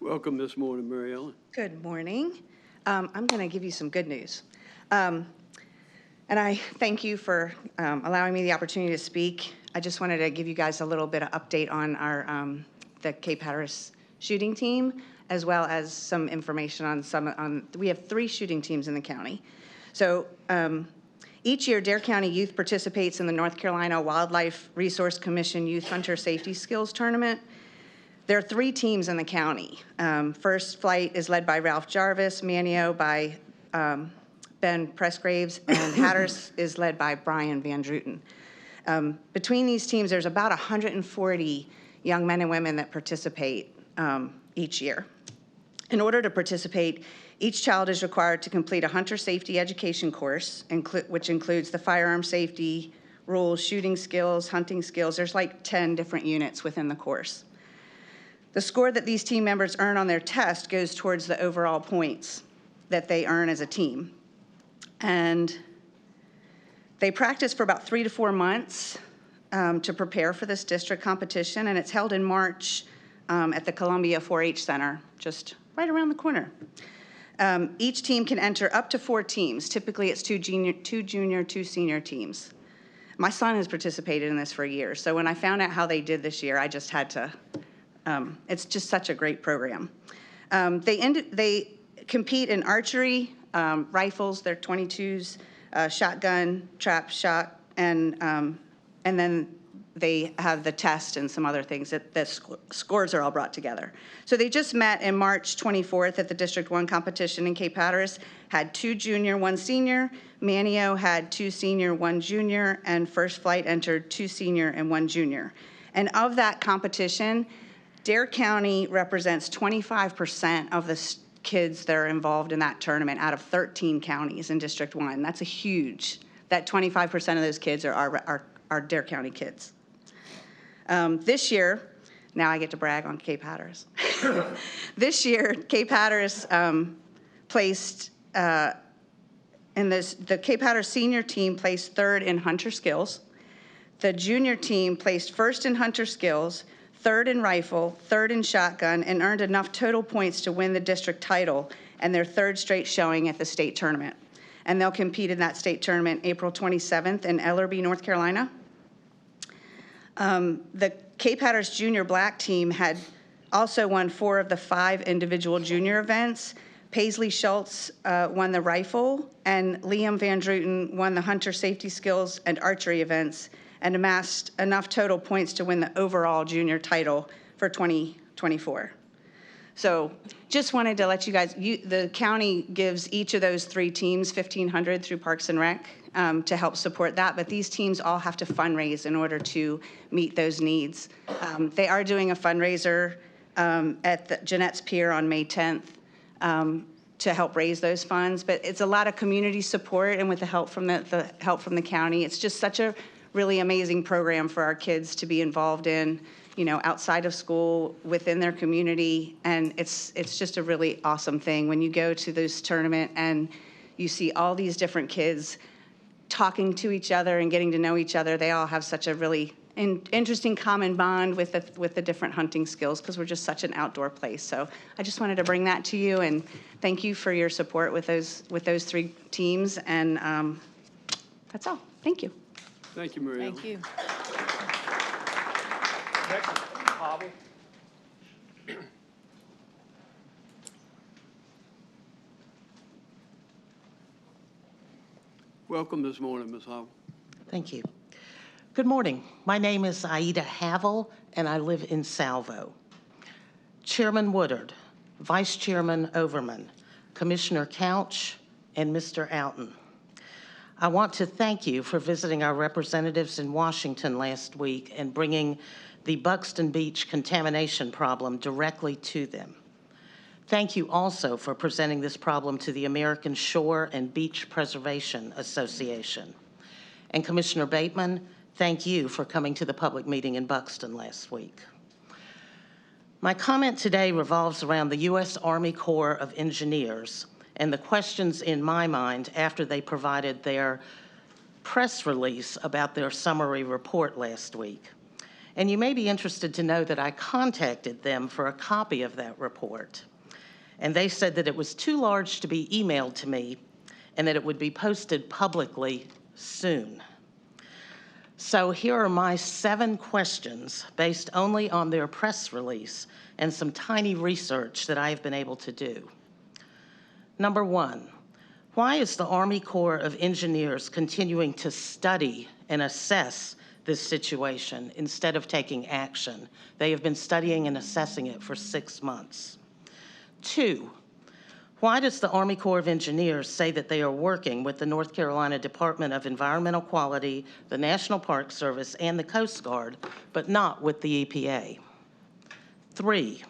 Welcome this morning, Mary Ellen. Good morning. I'm going to give you some good news. And I thank you for allowing me the opportunity to speak. I just wanted to give you guys a little bit of update on our the Cape Hatteras shooting team, as well as some information on we have 3 shooting teams in the county. So each year, Dare County Youth participates in the North Carolina Wildlife Resource Commission Youth Hunter Safety Skills Tournament. There are 3 teams in the county. First Flight is led by Ralph Jarvis, Manio by Ben Pressgraves, and Hatteras is led by Brian Van Druten. Between these teams, there's about 140 young men and women that participate each year. In order to participate, each child is required to complete a hunter safety education course, which includes the firearm safety, rules, shooting skills, hunting skills. There's like 10 different units within the course. The score that these team members earn on their test goes towards the overall points that they earn as a team. And they practice for about 3 to 4 months to prepare for this district competition, and it's held in March at the Columbia 4-H Center, just right around the corner. Each team can enter up to 4 teams. Typically, it's 2 junior, 2 senior teams. My son has participated in this for years, so when I found out how they did this year, I just had to. It's just such a great program. They compete in archery, rifles, they're 22s, shotgun, trap shot, and then they have the test and some other things that the scores are all brought together. So they just met in March 24th at the District 1 competition in Cape Hatteras, had 2 junior, 1 senior. Manio had 2 senior, 1 junior, and First Flight entered 2 senior and 1 junior. And of that competition, Dare County represents 25% of the kids that are involved in that tournament out of 13 counties in District 1. That's a huge, that 25% of those kids are our Dare County kids. This year, now I get to brag on Cape Hatteras. This year, Cape Hatteras placed, the Cape Hatteras senior team placed 3rd in hunter skills. The junior team placed 1st in hunter skills, 3rd in rifle, 3rd in shotgun, and earned enough total points to win the district title and their 3rd straight showing at the state tournament. And they'll compete in that state tournament April 27th in Ellerbe, North Carolina. The Cape Hatteras junior black team had also won 4 of the 5 individual junior events. Paisley Schultz won the rifle, and Liam Van Druten won the hunter safety skills and archery events, and amassed enough total points to win the overall junior title for 2024. So just wanted to let you guys, the county gives each of those 3 teams $1,500 through Parks and Rec to help support that, but these teams all have to fundraise in order to meet those needs. They are doing a fundraiser at the Jeanette's Pier on May 10th to help raise those funds, but it's a lot of community support, and with the help from the help from the county, it's just such a really amazing program for our kids to be involved in, you know, outside of school, within their community, and it's just a really awesome thing when you go to this tournament and you see all these different kids talking to each other and getting to know each other. They all have such a really interesting common bond with the different hunting skills because we're just such an outdoor place. So I just wanted to bring that to you and thank you for your support with those three teams. And that's all. Thank you. Thank you, Maria. Thank you. Next is Hobble. Welcome this morning, Ms. Howell. Thank you. Good morning. My name is Aida Havel, and I live in Salvo. Chairman Woodard, Vice Chairman Overman, Commissioner Couch, and Mr. Outen. I want to thank you for visiting our representatives in Washington last week and bringing the Buxton Beach contamination problem directly to them. Thank you also for presenting this problem to the American Shore and Beach Preservation Association. And Commissioner Bateman, thank you for coming to the public meeting in Buxton last week. My comment today revolves around the U.S. Army Corps of Engineers and the questions in my mind after they provided their press release about their summary report last week. And you may be interested to know that I contacted them for a copy of that report. And they said that it was too large to be emailed to me and that it would be posted publicly soon. So here are my 7 questions based only on their press release and some tiny research that I have been able to do. Number 1, why is the Army Corps of Engineers continuing to study and assess this situation instead of taking action? They have been studying and assessing it for 6 months. 2, why does the Army Corps of Engineers say that they are working with the North Carolina Department of Environmental Quality, the National Park Service, and the Coast Guard, but not with the EPA? 3,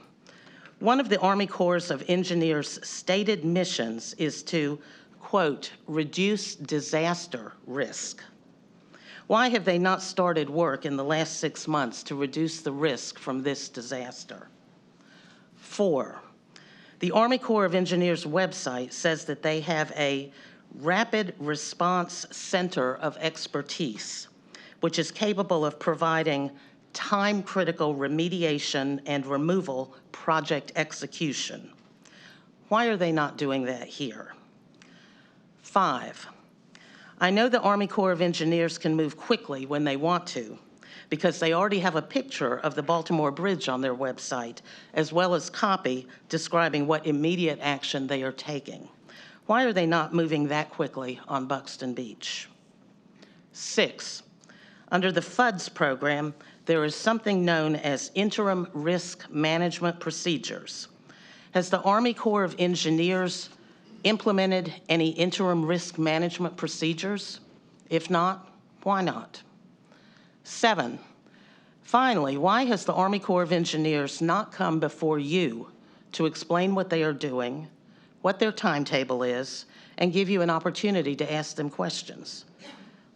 one of the Army Corps of Engineers' stated missions is to, quote, reduce disaster risk. Why have they not started work in the last 6 months to reduce the risk from this disaster? 4, the Army Corps of Engineers website says that they have a Rapid Response Center of Expertise, which is capable of providing time-critical remediation and removal project execution. Why are they not doing that here? 5, I know the Army Corps of Engineers can move quickly when they want to, because they already have a picture of the Baltimore Bridge on their website, as well as copy describing what immediate action they are taking. Why are they not moving that quickly on Buxton Beach? 6, under the FUDS program, there is something known as interim risk management procedures. Has the Army Corps of Engineers implemented any interim risk management procedures? If not, why not? 7, finally, why has the Army Corps of Engineers not come before you to explain what they are doing, what their timetable is, and give you an opportunity to ask them questions?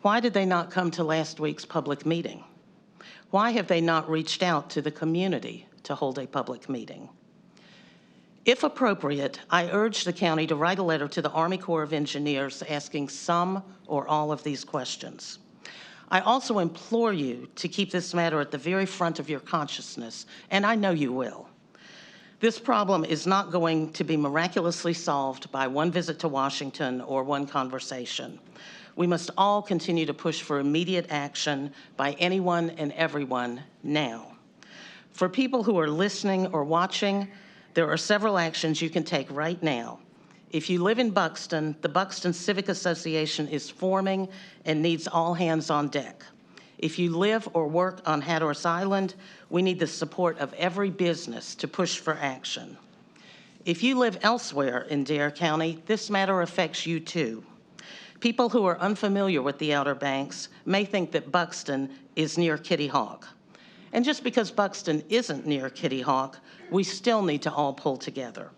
Why did they not come to last week's public meeting? Why have they not reached out to the community to hold a public meeting? If appropriate, I urge the county to write a letter to the Army Corps of Engineers asking some or all of these questions. I also implore you to keep this matter at the very front of your consciousness, and I know you will. This problem is not going to be miraculously solved by one visit to Washington or one conversation. We must all continue to push for immediate action by anyone and everyone now. For people who are listening or watching, there are several actions you can take right now. If you live in Buxton, the Buxton Civic Association is forming and needs all hands on deck. If you live or work on Hatteras Island, we need the support of every business to push for action. If you live elsewhere in Dare County, this matter affects you too. People who are unfamiliar with the Outer Banks may think that Buxton is near Kitty Hawk. And just because Buxton isn't near Kitty Hawk, we still need to all pull together.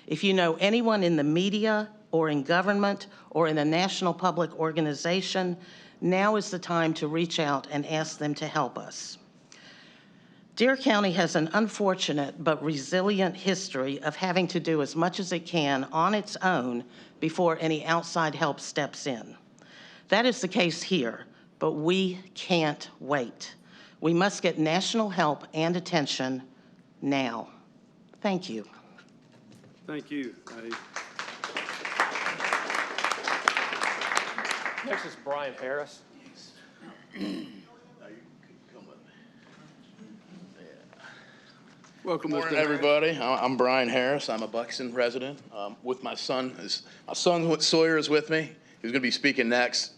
If you know anyone in the media or in government or in a national public organization, now is the time to reach out and ask them to help us. Dare County has an unfortunate but resilient history of having to do as much as it can on its own before any outside help steps in. That is the case here, but we can't wait. We must get national help and attention now. Thank you. Thank you. Next is Brian Harris. Welcome, Good Mr. morning, Harris. everybody. I'm Brian Harris. I'm a Buxton resident with my son. My son Sawyer is with me. He's going to be speaking next.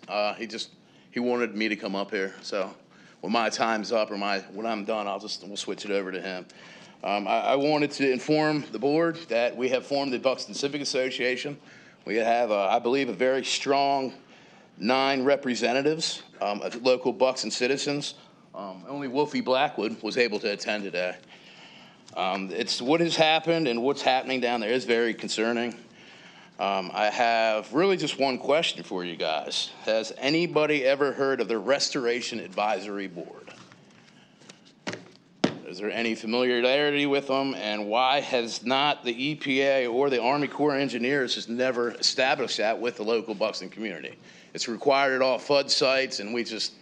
He wanted me to come up here. So when my time's up or when I'm done, we'll switch it over to him. I wanted to inform the board that we have formed the Buxton Civic Association. We have, I believe, a very strong 9 representatives of local Buxton citizens. Only Wolfie Blackwood was able to attend today. It's what has happened and what's happening down there is very concerning. I have really just one question for you guys. Has anybody ever heard of the Restoration Advisory Board? Is there any familiarity with them, and why has not the EPA or the Army Corps of Engineers has never established that with the local Buxton community? It's required at all FUD sites, and we just,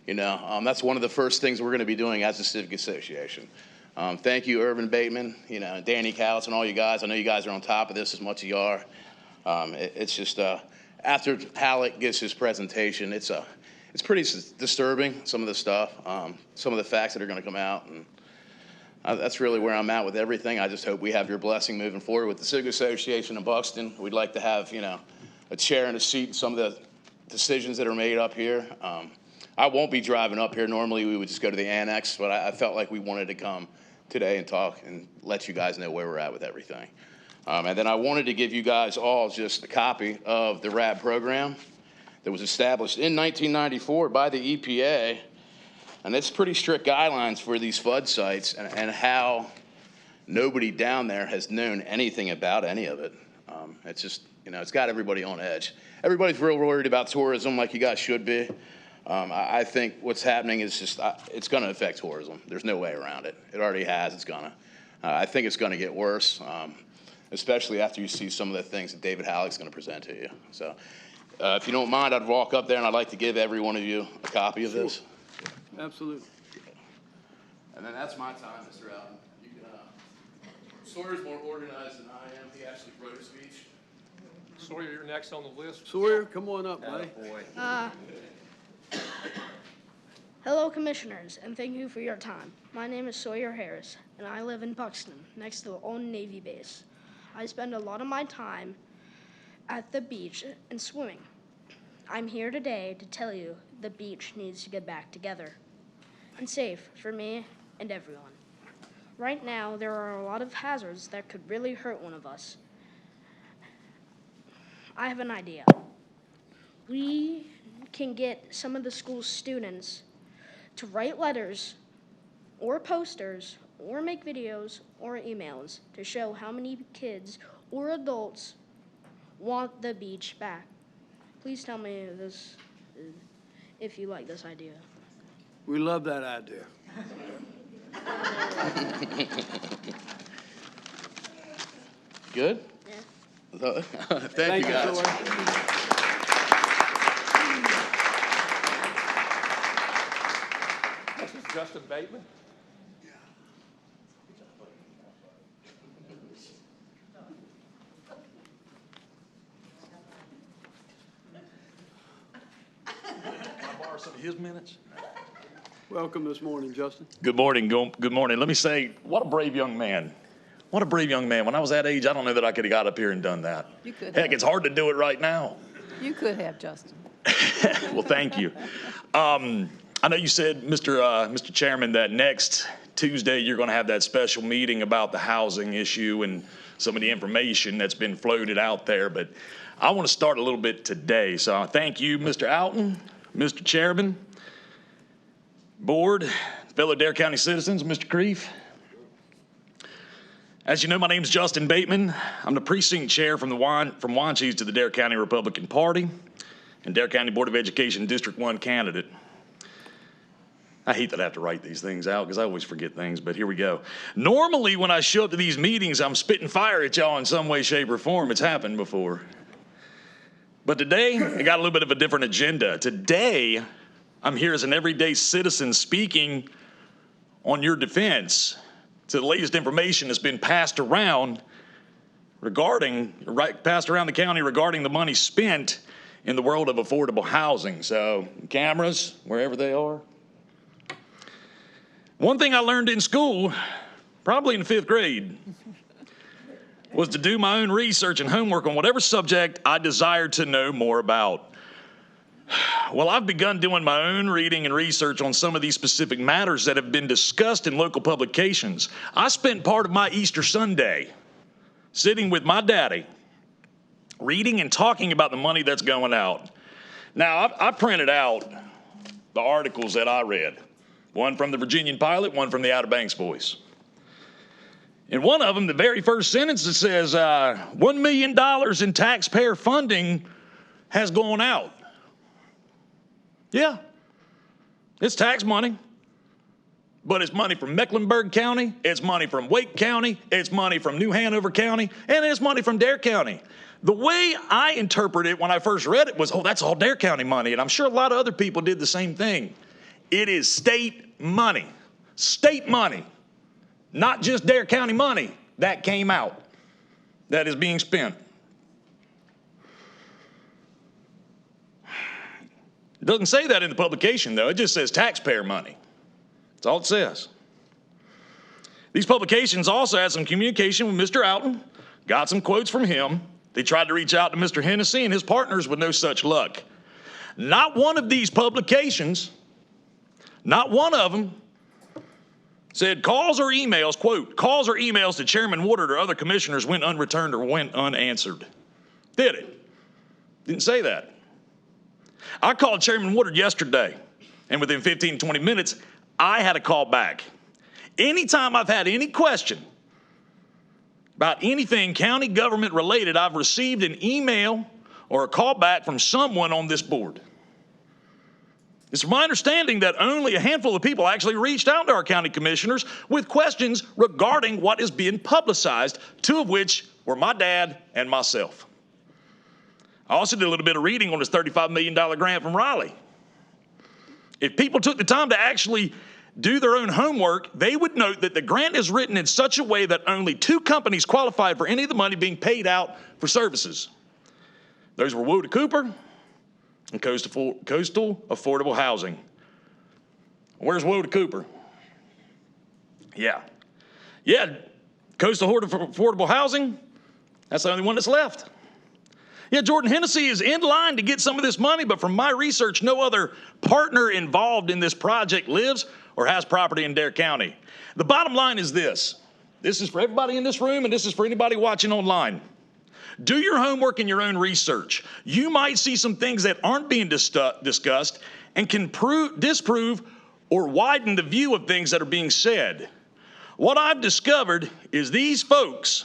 that's one of the first things we're going to be doing as a civic association. Thank you, Irvin Bateman, Danny Cowles, and all you guys. I know you guys are on top of this as much as you are. It's just after Hallac gives his presentation, it's pretty disturbing, some of the stuff, some of the facts that are going to come out, and that's really where I'm at with everything. I just hope we have your blessing moving forward with the Civic Association of Buxton. We'd like to have a chair and a seat in some of the decisions that are made up here. I won't be driving up here. Normally we would just go to the annex, but I felt like we wanted to come today and talk and let you guys know where we're at with everything. And then I wanted to give you guys all just a copy of the RAB program that was established in 1994 by the EPA. And it's pretty strict guidelines for these FUD sites and how nobody down there has known anything about any of it. It's just, it's got everybody on edge. Everybody's real worried about tourism, like you guys should be. I think what's happening is just, it's going to affect tourism. There's no way around it. It already has. It's going to. I think it's going to get worse, especially after you see some of the things that David Hallac's going to present to you. So if you don't mind, I'd walk up there, and I'd like to give every one of you a copy of this. Absolutely. And then that's my time, Mr. Allen. You can, Sawyer's more organized than I am. He actually wrote a speech. Sawyer, you're next on the list. Sawyer, come on up, buddy. Hello, Commissioners, and thank you for your time. My name is Sawyer Harris, and I live in Buxton, next to the old Navy base. I spend a lot of my time at the beach and swimming. I'm here today to tell you the beach needs to get back together and safe for me and everyone. Right now, there are a lot of hazards that could really hurt one of us. I have an idea. We can get some of the school students to write letters or posters or make videos or emails to show how many kids or adults want the beach back. Please tell me this if you like this idea. We love that idea. Good? Yeah. Thank you, guys. Next is Justin Bateman. Some of his minutes. Welcome this morning, Justin. Good morning. Good morning. Let me say, what a brave young man. What a brave young man. When I was that age, I don't know that I could have got up here and done that. You could Heck, have. it's hard to do it right now. You could have, Justin. Well, thank you. I know you said, Mr. Chairman, that next Tuesday you're going to have that special meeting about the housing issue and some of the information that's been floated out there. But I want to start a little bit today. So thank you, Mr. Alton, Mr. Chairman, Board, fellow Dare County citizens, Mr. Creef. As you know, my name is Justin Bateman. I'm the precinct chair from Wanchese to the Dare County Republican Party and Dare County Board of Education District 1 candidate. I hate that I have to write these things out because I always forget things, but here we go. Normally, when I show up to these meetings, I'm spitting fire at y'all in some way, shape, or form. It's happened before. But today, I got a little bit of a different agenda. Today, I'm here as an everyday citizen speaking on your defense to the latest information that's been passed around the county regarding the money spent in the world of affordable housing. So, cameras, wherever they are. One thing I learned in school, probably in the 5th grade, was to do my own research and homework on whatever subject I desired to know more about. Well, I've begun doing my own reading and research on some of these specific matters that have been discussed in local publications. I spent part of my Easter Sunday sitting with my daddy, reading and talking about the money that's going out. Now, I printed out the articles that I read. One from the Virginian Pilot, one from the Outer Banks Voice. In one of them, the very first sentence, it says, $1 million in taxpayer funding has gone out. Yeah, it's tax money, but it's money from Mecklenburg County, it's money from Wake County, it's money from New Hanover County, and it's money from Dare County. The way I interpreted it when I first read it was, oh, that's all Dare County money, and I'm sure a lot of other people did the same thing. It is state money, not just Dare County money that came out, that is being spent. It doesn't say that in the publication, though. It just says taxpayer money. That's all it says. These publications also had some communication with Mr. Alton, got some quotes from him. They tried to reach out to Mr. Hennessy and his partners with no such luck. Not one of these publications, not one of them, said calls or emails, quote, calls or emails to Chairman Woodard or other commissioners went unreturned or went unanswered. Did it? Didn't say that. I called Chairman Woodard yesterday, and within 15, 20 minutes, I had a call back. Anytime I've had any question about anything county government related, I've received an email or a call back from someone on this board. It's my understanding that only a handful of people actually reached out to our county commissioners with questions regarding what is being publicized, 2 of which were my dad and myself. I also did a little bit of reading on this $35 million grant from Raleigh. If people took the time to actually do their own homework, they would note that the grant is written in such a way that only 2 companies qualified for any of the money being paid out for services. Those were Woda Cooper and Coastal Affordable Housing. Where's Woda Cooper? Yeah, Coastal Affordable Housing, that's the only one that's left. Yeah, Jordan Hennessy is in line to get some of this money, but from my research, no other partner involved in this project lives or has property in Dare County. The bottom line is this. This is for everybody in this room, and this is for anybody watching online. Do your homework and your own research. You might see some things that aren't being discussed and can disprove or widen the view of things that are being said. What I've discovered is these folks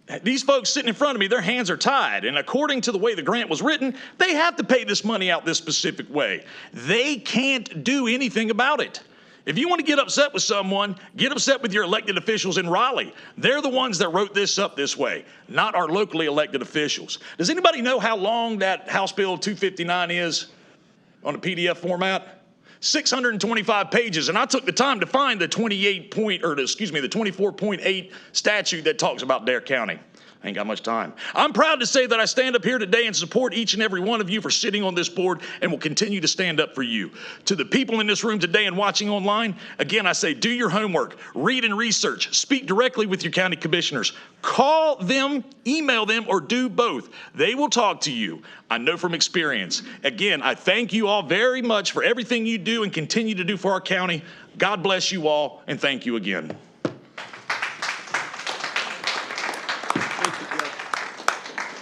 sitting in front of me, their hands are tied. And according to the way the grant was written, they have to pay this money out this specific way. They can't do anything about it. If you want to get upset with someone, get upset with your elected officials in Raleigh. They're the ones that wrote this up this way, not our locally elected officials. Does anybody know how long that House Bill 259 is on a PDF format? 625 pages, and I took the time to find the 24.8 statute that talks about Dare County. I ain't got much time. I'm proud to say that I stand up here today and support each and every one of you for sitting on this board and will continue to stand up for you. To the people in this room today and watching online, again, I say do your homework, read and research, speak directly with your county commissioners, call them, email them, or do both. They will talk to you. I know from experience. Again, I thank you all very much for everything you do and continue to do for our county. God bless you all, and thank you again.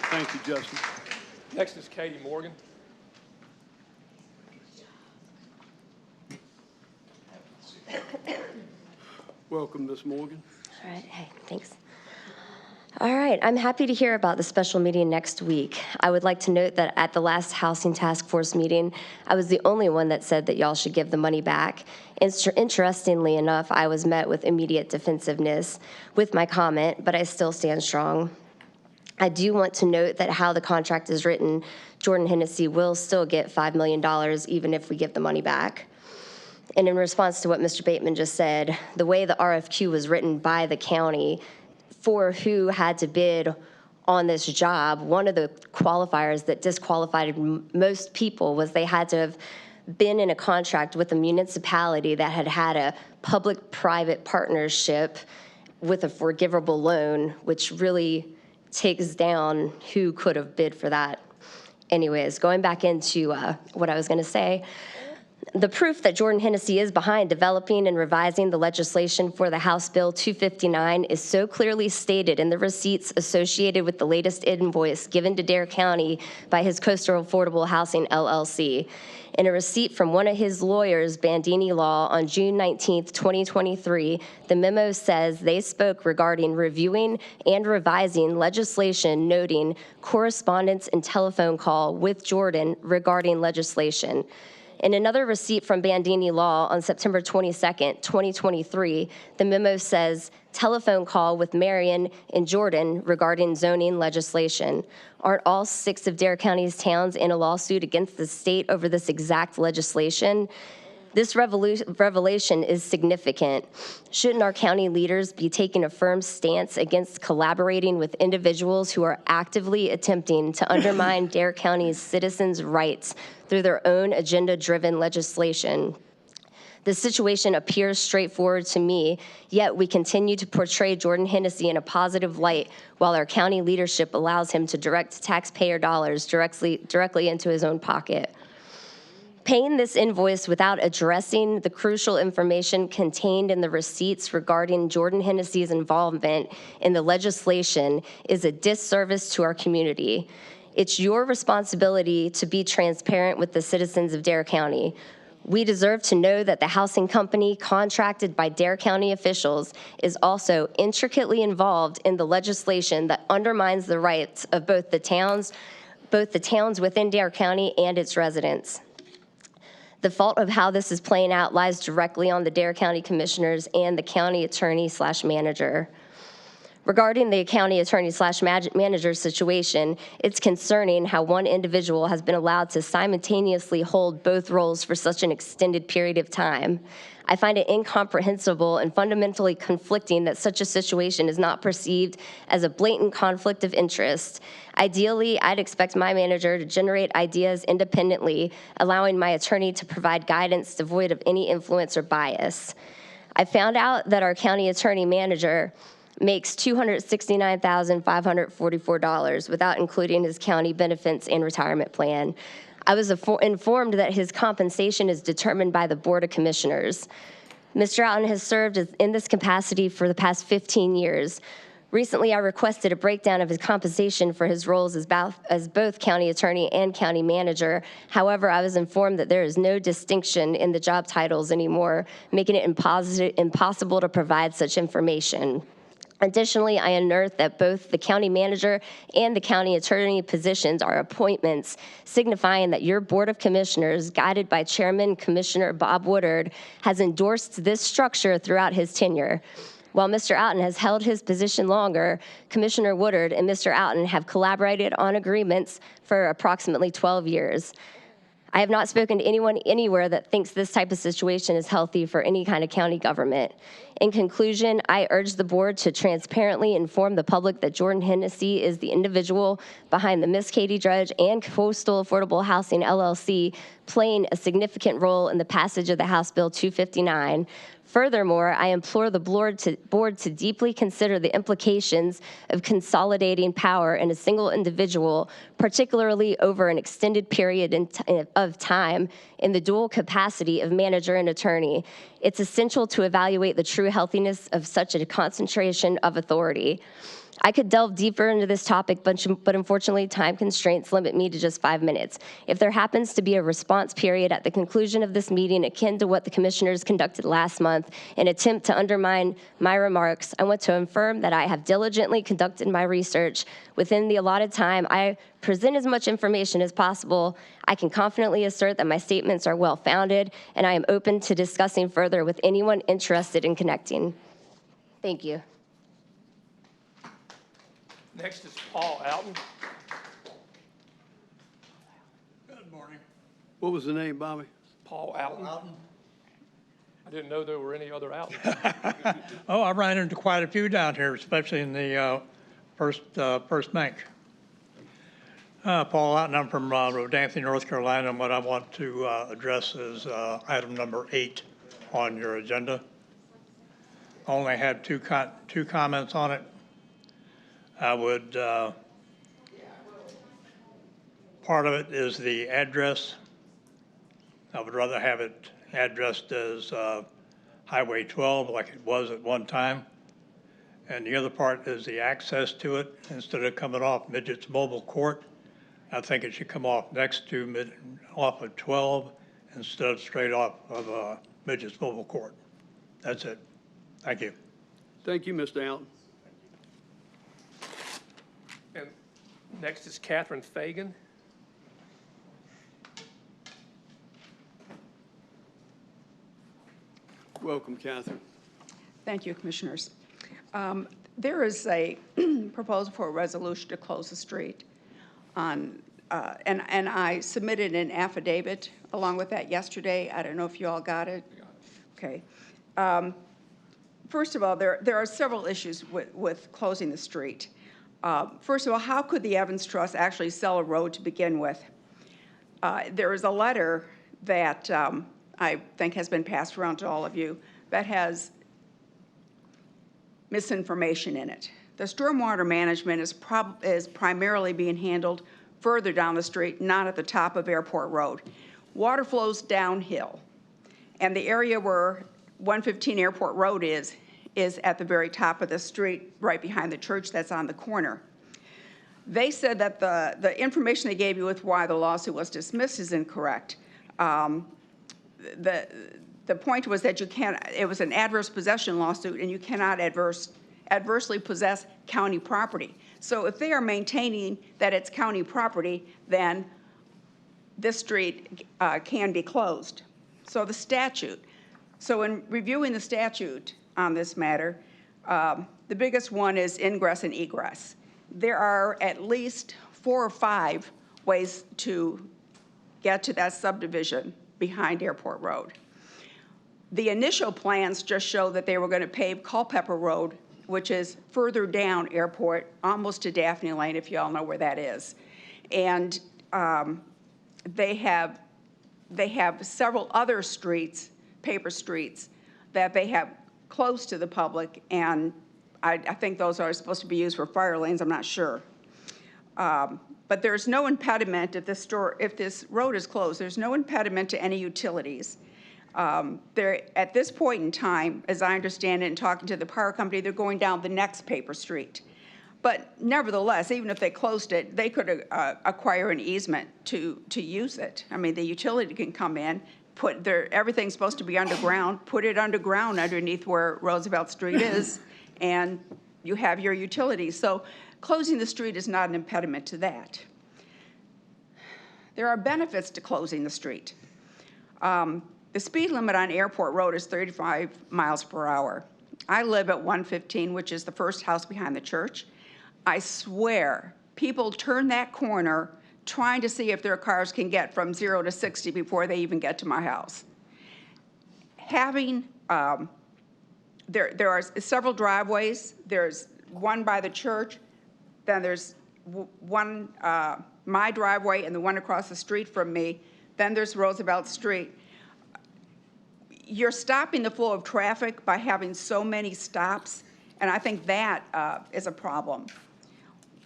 Thank you, Justin. Next is Katie Morgan. Welcome, Ms. Morgan. All right, hey, thanks. All right, I'm happy to hear about the special meeting next week. I would like to note that at the last Housing Task Force meeting, I was the only one that said that y'all should give the money back. Interestingly enough, I was met with immediate defensiveness with my comment, but I still stand strong. I do want to note that how the contract is written, Jordan Hennessy will still get $5 million even if we give the money back. And in response to what Mr. Bateman just said, the way the RFQ was written by the county for who had to bid on this job, one of the qualifiers that disqualified most people was they had to have been in a contract with a municipality that had had a public-private partnership with a forgivable loan, which really takes down who could have bid for that. Anyways, going back into what I was going to say, the proof that Jordan Hennessy is behind developing and revising the legislation for the House Bill 259 is so clearly stated in the receipts associated with the latest invoice given to Dare County by his Coastal Affordable Housing LLC. In a receipt from one of his lawyers, Bandini Law, on June 19, 2023, the memo says they spoke regarding reviewing and revising legislation, noting correspondence and telephone call with Jordan regarding legislation. In another receipt from Bandini Law on September 22nd, 2023, the memo says telephone call with Marion and Jordan regarding zoning legislation. Aren't all 6 of Dare County's towns in a lawsuit against the state over this exact legislation? This revelation is significant. Shouldn't our county leaders be taking a firm stance against collaborating with individuals who are actively attempting to undermine Dare County's citizens' rights through their own agenda-driven legislation? The situation appears straightforward to me, yet we continue to portray Jordan Hennessy in a positive light while our county leadership allows him to direct taxpayer dollars directly into his own pocket. Paying this invoice without addressing the crucial information contained in the receipts regarding Jordan Hennessy's involvement in the legislation is a disservice to our community. It's your responsibility to be transparent with the citizens of Dare County. We deserve to know that the housing company contracted by Dare County officials is also intricately involved in the legislation that undermines the rights of both the towns within Dare County and its residents. The fault of how this is playing out lies directly on the Dare County Commissioners and the county attorney/manager. Regarding the county attorney/manager situation, it's concerning how one individual has been allowed to simultaneously hold both roles for such an extended period of time. I find it incomprehensible and fundamentally conflicting that such a situation is not perceived as a blatant conflict of interest. Ideally, I'd expect my manager to generate ideas independently, allowing my attorney to provide guidance devoid of any influence or bias. I found out that our county attorney manager makes $269,544 without including his county benefits and retirement plan. I was informed that his compensation is determined by the Board of Commissioners. Mr. Outen has served in this capacity for the past 15 years. Recently, I requested a breakdown of his compensation for his roles as both county attorney and county manager. However, I was informed that there is no distinction in the job titles anymore, making it impossible to provide such information. Additionally, I unearthed that both the county manager and the county attorney positions are appointments, signifying that your Board of Commissioners, guided by Chairman Commissioner Bob Woodard, has endorsed this structure throughout his tenure. While Mr. Outen has held his position longer, Commissioner Woodard and Mr. Outen have collaborated on agreements for approximately 12 years. I have not spoken to anyone anywhere that thinks this type of situation is healthy for any kind of county government. In conclusion, I urge the board to transparently inform the public that Jordan Hennessy is the individual behind the Miss Katie Drudge and Coastal Affordable Housing LLC playing a significant role in the passage of the House Bill 259. Furthermore, I implore the board to deeply consider the implications of consolidating power in a single individual, particularly over an extended period of time in the dual capacity of manager and attorney. It's essential to evaluate the true healthiness of such a concentration of authority. I could delve deeper into this topic, but unfortunately, time constraints limit me to just 5 minutes. If there happens to be a response period at the conclusion of this meeting akin to what the commissioners conducted last month, in an attempt to undermine my remarks, I want to affirm that I have diligently conducted my research. Within the allotted time, I present as much information as possible. I can confidently assert that my statements are well-founded, and I am open to discussing further with anyone interested in connecting. Thank you. Next is Paul Alton. Good morning. What was the name, Bobby? Paul Alton. I didn't know there were any other Altons. Oh, I ran into quite a few down here, especially in the First Bank. Paul Alton, I'm from Rodanthe, North Carolina, and what I want to address is item number 8 on your agenda. I only had two comments on it. I would, part of it is the address. I would rather have it addressed as Highway 12 like it was at one time. And the other part is the access to it. Instead of coming off Midget's Mobile Court, I think it should come off next to off of 12 instead of straight off of Midget's Mobile Court. That's it. Thank you. Thank you, Mr. Allen. And next is Catherine Fagan. Welcome, Catherine. Thank you, Commissioners. There is a proposal for a resolution to close the street on, and I submitted an affidavit along with that yesterday. I don't know if you all got it. Okay. First of all, there are several issues with closing the street. First of all, how could the Evans Trust actually sell a road to begin with? There is a letter that I think has been passed around to all of you that has misinformation in it. The stormwater management is primarily being handled further down the street, not at the top of Airport Road. Water flows downhill, and the area where 115 Airport Road is at the very top of the street, right behind the church that's on the corner. They said that the information they gave you with why the lawsuit was dismissed is incorrect. The point was that it was an adverse possession lawsuit, and you cannot adversely possess county property. So if they are maintaining that it's county property, then this street can be closed. So the statute. So in reviewing the statute on this matter, the biggest one is ingress and egress. There are at least 4 or 5 ways to get to that subdivision behind Airport Road. The initial plans just show that they were going to pave Culpeper Road, which is further down Airport, almost to Daphne Lane, if you all know where that is. And they have several other streets, paper streets, that they have close to the public, and I think those are supposed to be used for fire lanes. I'm not sure. But there's no impediment if this road is closed. There's no impediment to any utilities. At this point in time, as I understand it, and talking to the power company, they're going down the next paper street. But nevertheless, even if they closed it, they could acquire an easement to use it. I mean, the utility can come in, everything's supposed to be underground, put it underground underneath where Roosevelt Street is, and you have your utilities. So closing the street is not an impediment to that. There are benefits to closing the street. The speed limit on Airport Road is 35 miles per hour. I live at 115, which is the first house behind the church. I swear, people turn that corner trying to see if their cars can get from 0 to 60 before they even get to my house. There are several driveways. There's one by the church, then there's one, my driveway, and the one across the street from me. Then there's Roosevelt Street. You're stopping the flow of traffic by having so many stops, and I think that is a problem.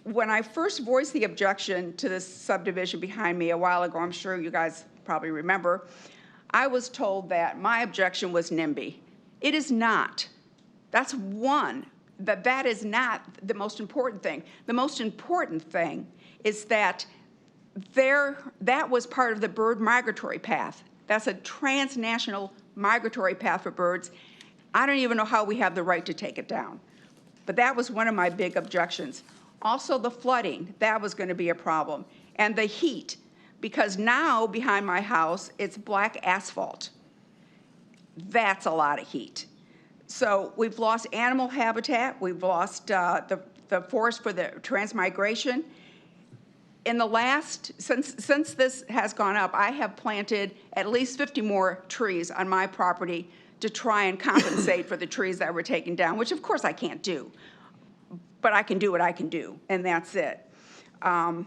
When I first voiced the objection to this subdivision behind me a while ago, I'm sure you guys probably remember, I was told that my objection was NIMBY. It is not. That's one. That is not the most important thing. The most important thing is that that was part of the bird migratory path. That's a transnational migratory path for birds. I don't even know how we have the right to take it down. But that was one of my big objections. Also the flooding, that was going to be a problem. And the heat, because now behind my house, it's black asphalt. That's a lot of heat. So we've lost animal habitat, we've lost the the forest for the transmigration. In the last, since this has gone up, I have planted at least 50 more trees on my property to try and compensate for the trees that were taken down, which of course I can't do. But I can do what I can do, and that's it. The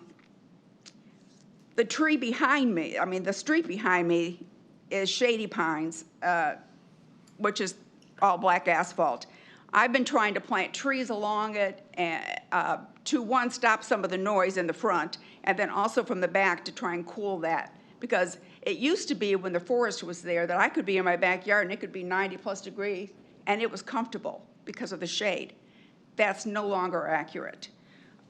tree behind me, the street behind me is Shady Pines, which is all black asphalt. I've been trying to plant trees along it to, one, stop some of the noise in the front, and then also from the back to try and cool that. Because it used to be when the forest was there that I could be in my backyard and it could be 90+ degrees, and it was comfortable because of the shade. That's no longer accurate.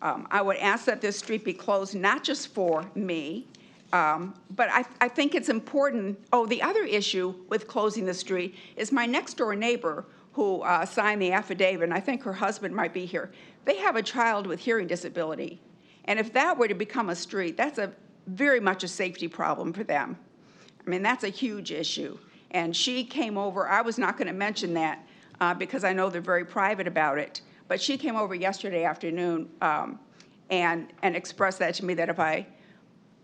I would ask that this street be closed, not just for me, but I think it's important. Oh, the other issue with closing the street is my next door neighbor who signed the affidavit, and I think her husband might be here. They have a child with hearing disability. And if that were to become a street, that's very much a safety problem for them. That's a huge issue. And she came over. I was not going to mention that because I know they're very private about it. But she came over yesterday afternoon and expressed that to me, that if I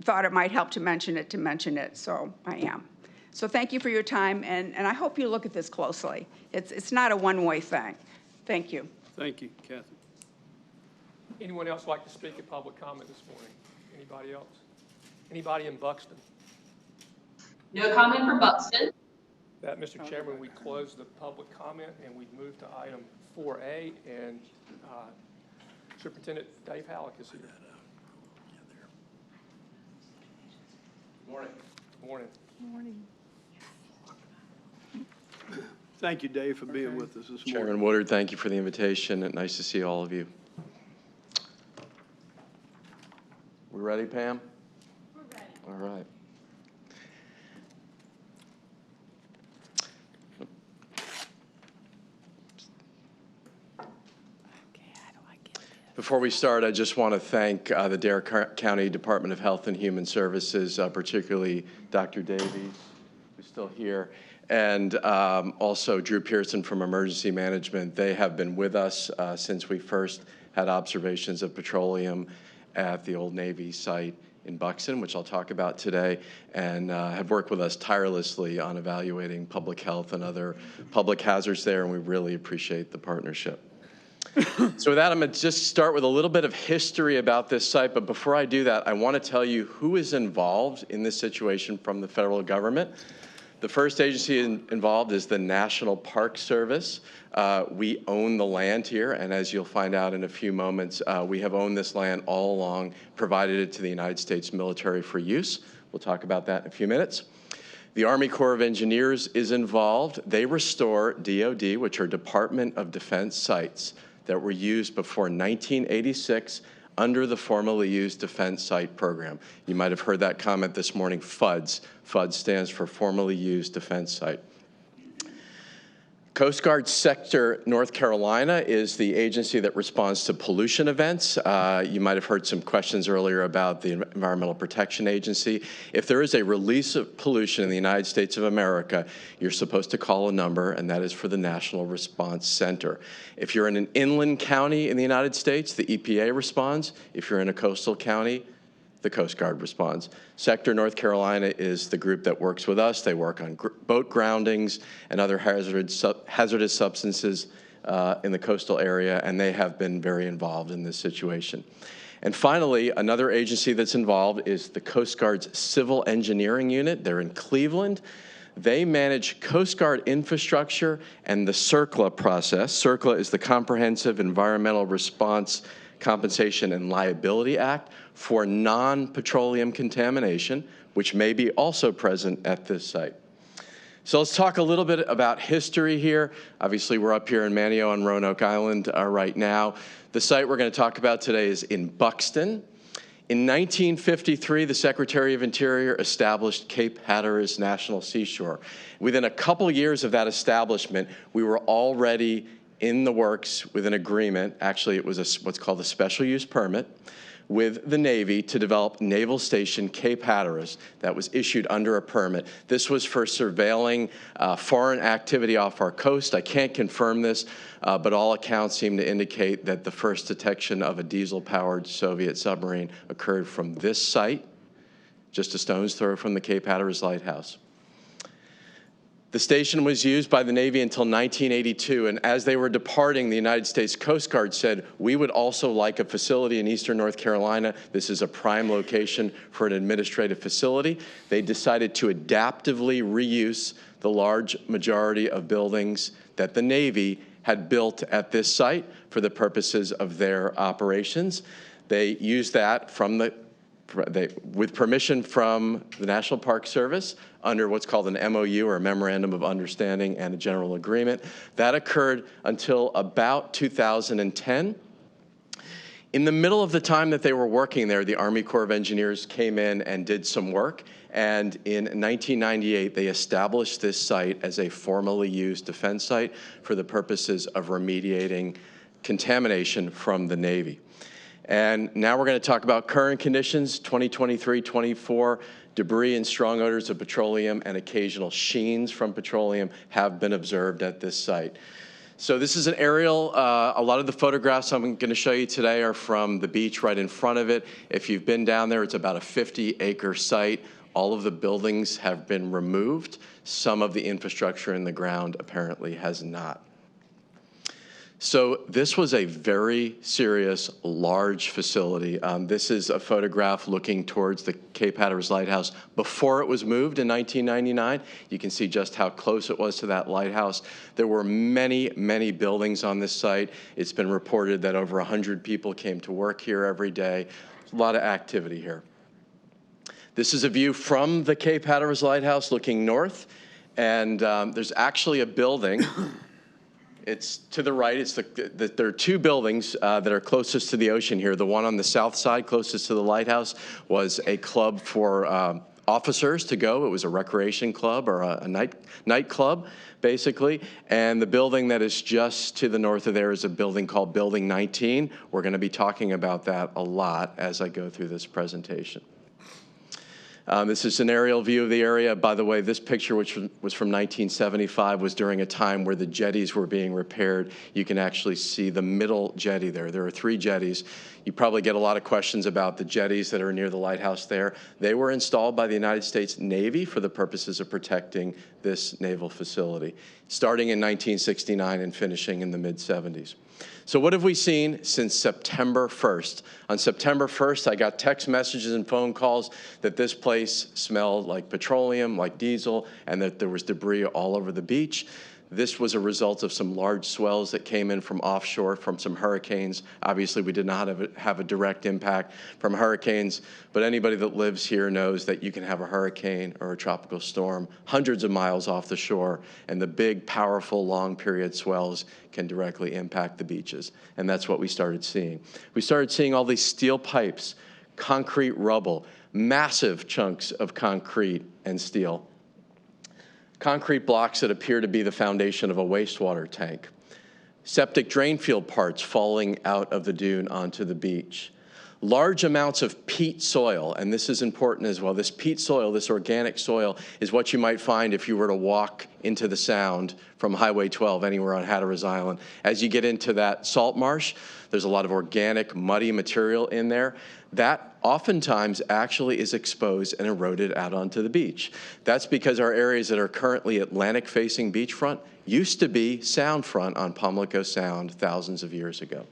thought it might help to mention it, so I am. So thank you for your time, and I hope you look at this closely. It's not a one-way thing. Thank you. Thank you, Kathy. Anyone else like to speak at public comment this morning? Anybody else? Anybody in Buxton? No comment for Buxton. That, Mr. Chairman, we close the public comment and we move to item 4A, and Superintendent Dave Hallac is here. Good morning. Good morning. Good morning. Thank you, Dave, for being with us this morning. Chairman Woodard, thank you for the invitation, and nice to see all of you. We ready, Pam? We're ready. All right. Before we start, I just want to thank the Dare County Department of Health and Human Services, particularly Dr. Davies, who's still here, and also Drew Pearson from Emergency Management. They have been with us since we first had observations of petroleum at the Old Navy site in Buxton, which I'll talk about today, and have worked with us tirelessly on evaluating public health and other public hazards there, and we really appreciate the partnership. So with that, I'm going to just start with a little bit of history about this site, but before I do that, I want to tell you who is involved in this situation from the federal government. The first agency involved is the National Park Service. We own the land here, and as you'll find out in a few moments, we have owned this land all along, provided it to the United States military for use. We'll talk about that in a few minutes. The Army Corps of Engineers is involved. They restore DOD, which are Department of Defense sites that were used before 1986 under the formerly used Defense Site Program. You might have heard that comment this morning, FUDS. FUDS stands for Formerly Used Defense Site. Coast Guard Sector North Carolina is the agency that responds to pollution events. You might have heard some questions earlier about the Environmental Protection Agency. If there is a release of pollution in the United States of America, you're supposed to call a number, and that is for the National Response Center. If you're in an inland county in the United States, the EPA responds. If you're in a coastal county, the Coast Guard responds. Sector North Carolina is the group that works with us. They work on boat groundings and other hazardous substances in the coastal area, and they have been very involved in this situation. And finally, another agency that's involved is the Coast Guard's Civil Engineering Unit. They're in Cleveland. They manage Coast Guard infrastructure and the CERCLA process. CERCLA is the Comprehensive Environmental Response Compensation and Liability Act for non-petroleum contamination, which may be also present at this site. So let's talk a little bit about history here. Obviously, we're up here in Manio on Roanoke Island right now. The site we're going to talk about today is in Buxton. In 1953, the Secretary of Interior established Cape Hatteras National Seashore. Within a couple years of that establishment, we were already in the works with an agreement. Actually, it was what's called a special use permit with the Navy to develop Naval Station Cape Hatteras that was issued under a permit. This was for surveilling foreign activity off our coast. I can't confirm this, but all accounts seem to indicate that the first detection of a diesel-powered Soviet submarine occurred from this site, just a stone's throw from the Cape Hatteras Lighthouse. The station was used by the Navy until 1982, and as they were departing, the United States Coast Guard said, we would also like a facility in eastern North Carolina. This is a prime location for an administrative facility. They decided to adaptively reuse the large majority of buildings that the Navy had built at this site for the purposes of their operations. They used that with permission from the National Park Service under what's called an MOU, or a Memorandum of Understanding and a General Agreement. That occurred until about 2010. In the middle of the time that they were working there, the Army Corps of Engineers came in and did some work, and in 1998, they established this site as a formally used defense site for the purposes of remediating contamination from the Navy. And now we're going to talk about current conditions, 2023-24. Debris and strong odors of petroleum and occasional sheens from petroleum have been observed at this site. So this is an aerial. A lot of the photographs I'm going to show you today are from the beach right in front of it. If you've been down there, it's about a 50-acre site. All of the buildings have been removed. Some of the infrastructure in the ground apparently has not. So this was a very serious, large facility. This is a photograph looking towards the Cape Hatteras Lighthouse before it was moved in 1999. You can see just how close it was to that lighthouse. There were many, many buildings on this site. It's been reported that over 100 people came to work here every day. A lot of activity here. This is a view from the Cape Hatteras Lighthouse looking north, and there's actually a building. It's to the right. There are two buildings that are closest to the ocean here. The one on the south side, closest to the lighthouse, was a club for officers to go. It was a recreation club or a nightclub, basically. And the building that is just to the north of there is a building called Building 19. We're going to be talking about that a lot as I go through this presentation. This is an aerial view of the area. By the way, this picture, which was from 1975, was during a time where the jetties were being repaired. You can actually see the middle jetty there. There are 3 jetties. You probably get a lot of questions about the jetties that are near the lighthouse there. They were installed by the United States Navy for the purposes of protecting this naval facility, starting in 1969 and finishing in the mid-70s. So what have we seen since September 1st? On September 1st, I got text messages and phone calls that this place smelled like petroleum, like diesel, and that there was debris all over the beach. This was a result of some large swells that came in from offshore from some hurricanes. Obviously, we did not have a direct impact from hurricanes, but anybody that lives here knows that you can have a hurricane or a tropical storm hundreds of miles off the shore, and the big, powerful, long-period swells can directly impact the beaches, and that's what we started seeing. We started seeing all these steel pipes, concrete rubble, massive chunks of concrete and steel, concrete blocks that appear to be the foundation of a wastewater tank, septic drain field parts falling out of the dune onto the beach, large amounts of peat soil, and this is important as well. This peat soil, this organic soil, is what you might find if you were to walk into the Sound from Highway 12 anywhere on Hatteras Island. As you get into that salt marsh, there's a lot of organic, muddy material in there. That oftentimes actually is exposed and eroded out onto the beach. That's because our areas that are currently Atlantic-facing beachfront used to be Sound front on Pamlico Sound thousands of years ago.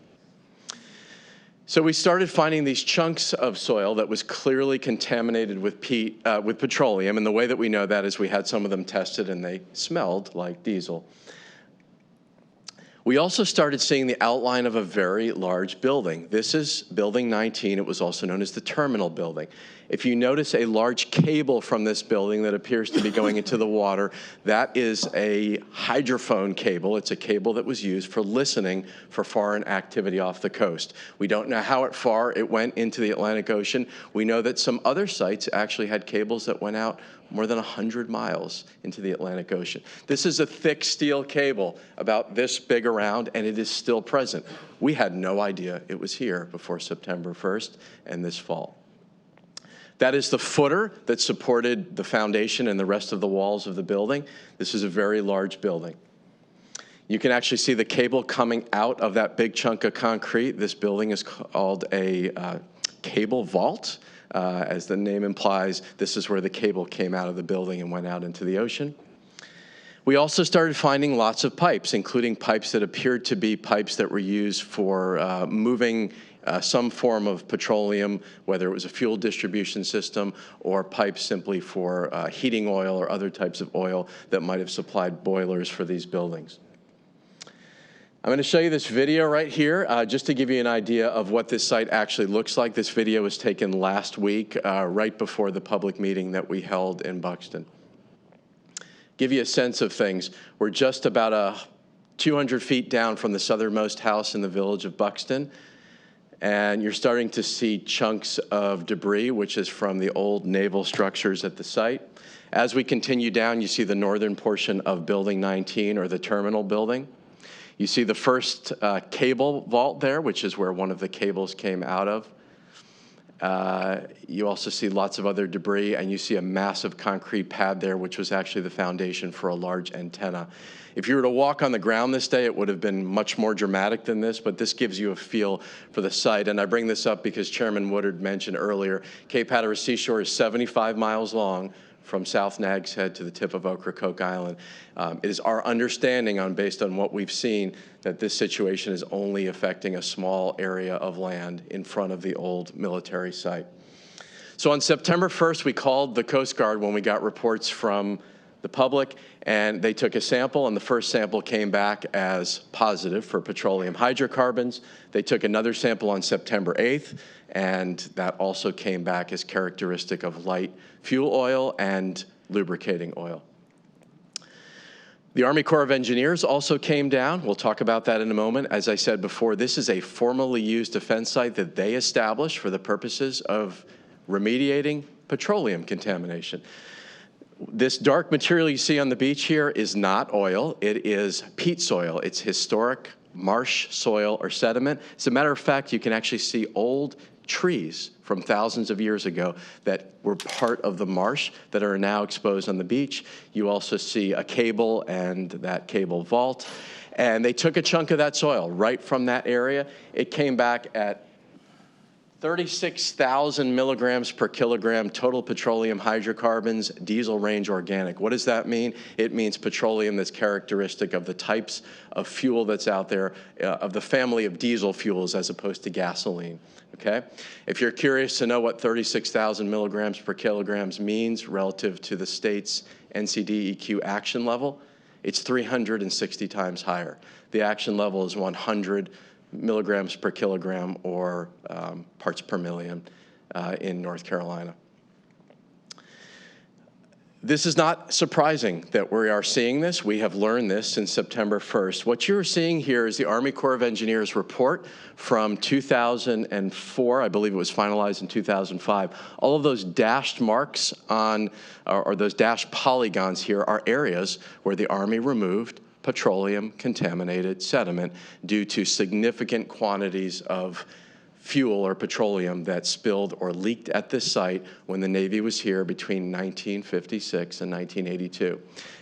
So we started finding these chunks of soil that was clearly contaminated with petroleum, and the way that we know that is we had some of them tested and they smelled like diesel. We also started seeing the outline of a very large building. This is Building 19. It was also known as the Terminal Building. If you notice a large cable from this building that appears to be going into the water, that is a hydrophone cable. It's a cable that was used for listening for foreign activity off the coast. We don't know how far it went into the Atlantic Ocean. We know that some other sites actually had cables that went out more than 100 miles into the Atlantic Ocean. This is a thick steel cable about this big around, and it is still present. We had no idea it was here before September 1st and this fall. That is the footer that supported the foundation and the rest of the walls of the building. This is a very large building. You can actually see the cable coming out of that big chunk of concrete. This building is called a cable vault. As the name implies, this is where the cable came out of the building and went out into the ocean. We also started finding lots of pipes, including pipes that appeared to be pipes that were used for moving some form of petroleum, whether it was a fuel distribution system or pipes simply for heating oil or other types of oil that might have supplied boilers for these buildings. I'm going to show you this video right here just to give you an idea of what this site actually looks like. This video was taken last week, right before the public meeting that we held in Buxton. Give you a sense of things. We're just about 200 feet down from the southernmost house in the village of Buxton. And you're starting to see chunks of debris, which is from the old naval structures at the site. As we continue down, you see the northern portion of Building 19, or the terminal building. You see the first cable vault there, which is where one of the cables came out of. You also see lots of other debris, and you see a massive concrete pad there, which was actually the foundation for a large antenna. If you were to walk on the ground this day, it would have been much more dramatic than this, but this gives you a feel for the site. And I bring this up because Chairman Woodard mentioned earlier, Cape Hatteras Seashore is 75 miles long from South Nags Head to the tip of Ocracoke Island. It is our understanding, based on what we've seen, that this situation is only affecting a small area of land in front of the old military site. So on September 1st, we called the Coast Guard when we got reports from the public, and they took a sample, and the first sample came back as positive for petroleum hydrocarbons. They took another sample on September 8th, and that also came back as characteristic of light fuel oil and lubricating oil. The Army Corps of Engineers also came down. We'll talk about that in a moment. As I said before, this is a formerly used defense site that they established for the purposes of remediating petroleum contamination. This dark material you see on the beach here is not oil. It is peat soil. It's historic marsh soil or sediment. As a matter of fact, you can actually see old trees from thousands of years ago that were part of the marsh that are now exposed on the beach. You also see a cable and that cable vault. And they took a chunk of that soil right from that area. It came back at 36,000 milligrams per kilogram total petroleum hydrocarbons, diesel range organic. What does that mean? It means petroleum that's characteristic of the types of fuel that's out there, of the family of diesel fuels as opposed to gasoline, okay? If you're curious to know what 36,000 milligrams per kilograms means relative to the state's NCDEQ action level, it's 360 times higher. The action level is 100 milligrams per kilogram, or parts per million in North Carolina. This is not surprising that we are seeing this. We have learned this since September 1st. What you're seeing here is the Army Corps of Engineers report from 2004. I believe it was finalized in 2005. All of those dashed marks on, or those dashed polygons here, are areas where the Army removed petroleum contaminated sediment due to significant quantities of fuel or petroleum that spilled or leaked at this site when the Navy was here between 1956 and 1982.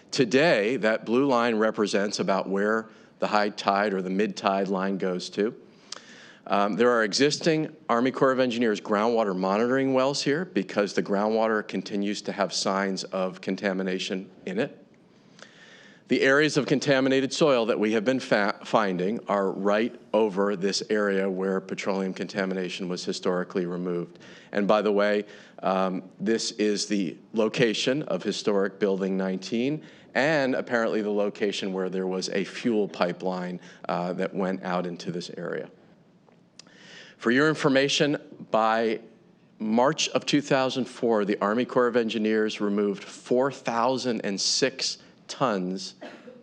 Today, that blue line represents about where the high tide or the mid-tide line goes to. There are existing Army Corps of Engineers groundwater monitoring wells here because the groundwater continues to have signs of contamination in it. The areas of contaminated soil that we have been finding are right over this area where petroleum contamination was historically removed. And by the way, this is the location of historic Building 19 and apparently the location where there was a fuel pipeline that went out into this area. For your information, by March of 2004, the Army Corps of Engineers removed 4,006 tons,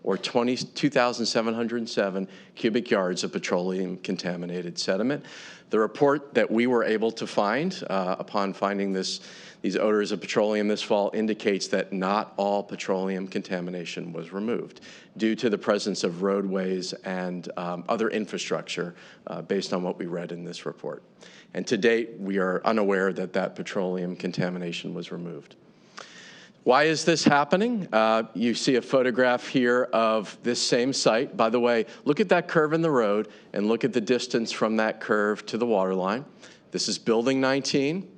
or 22,707 cubic yards of petroleum-contaminated sediment. The report that we were able to find upon finding these odors of petroleum this fall indicates that not all petroleum contamination was removed due to the presence of roadways and other infrastructure based on what we read in this report. And to date, we are unaware that that petroleum contamination was removed. Why is this happening? You see a photograph here of this same site. By the way, look at that curve in the road and look at the distance from that curve to the water line. This is Building 19.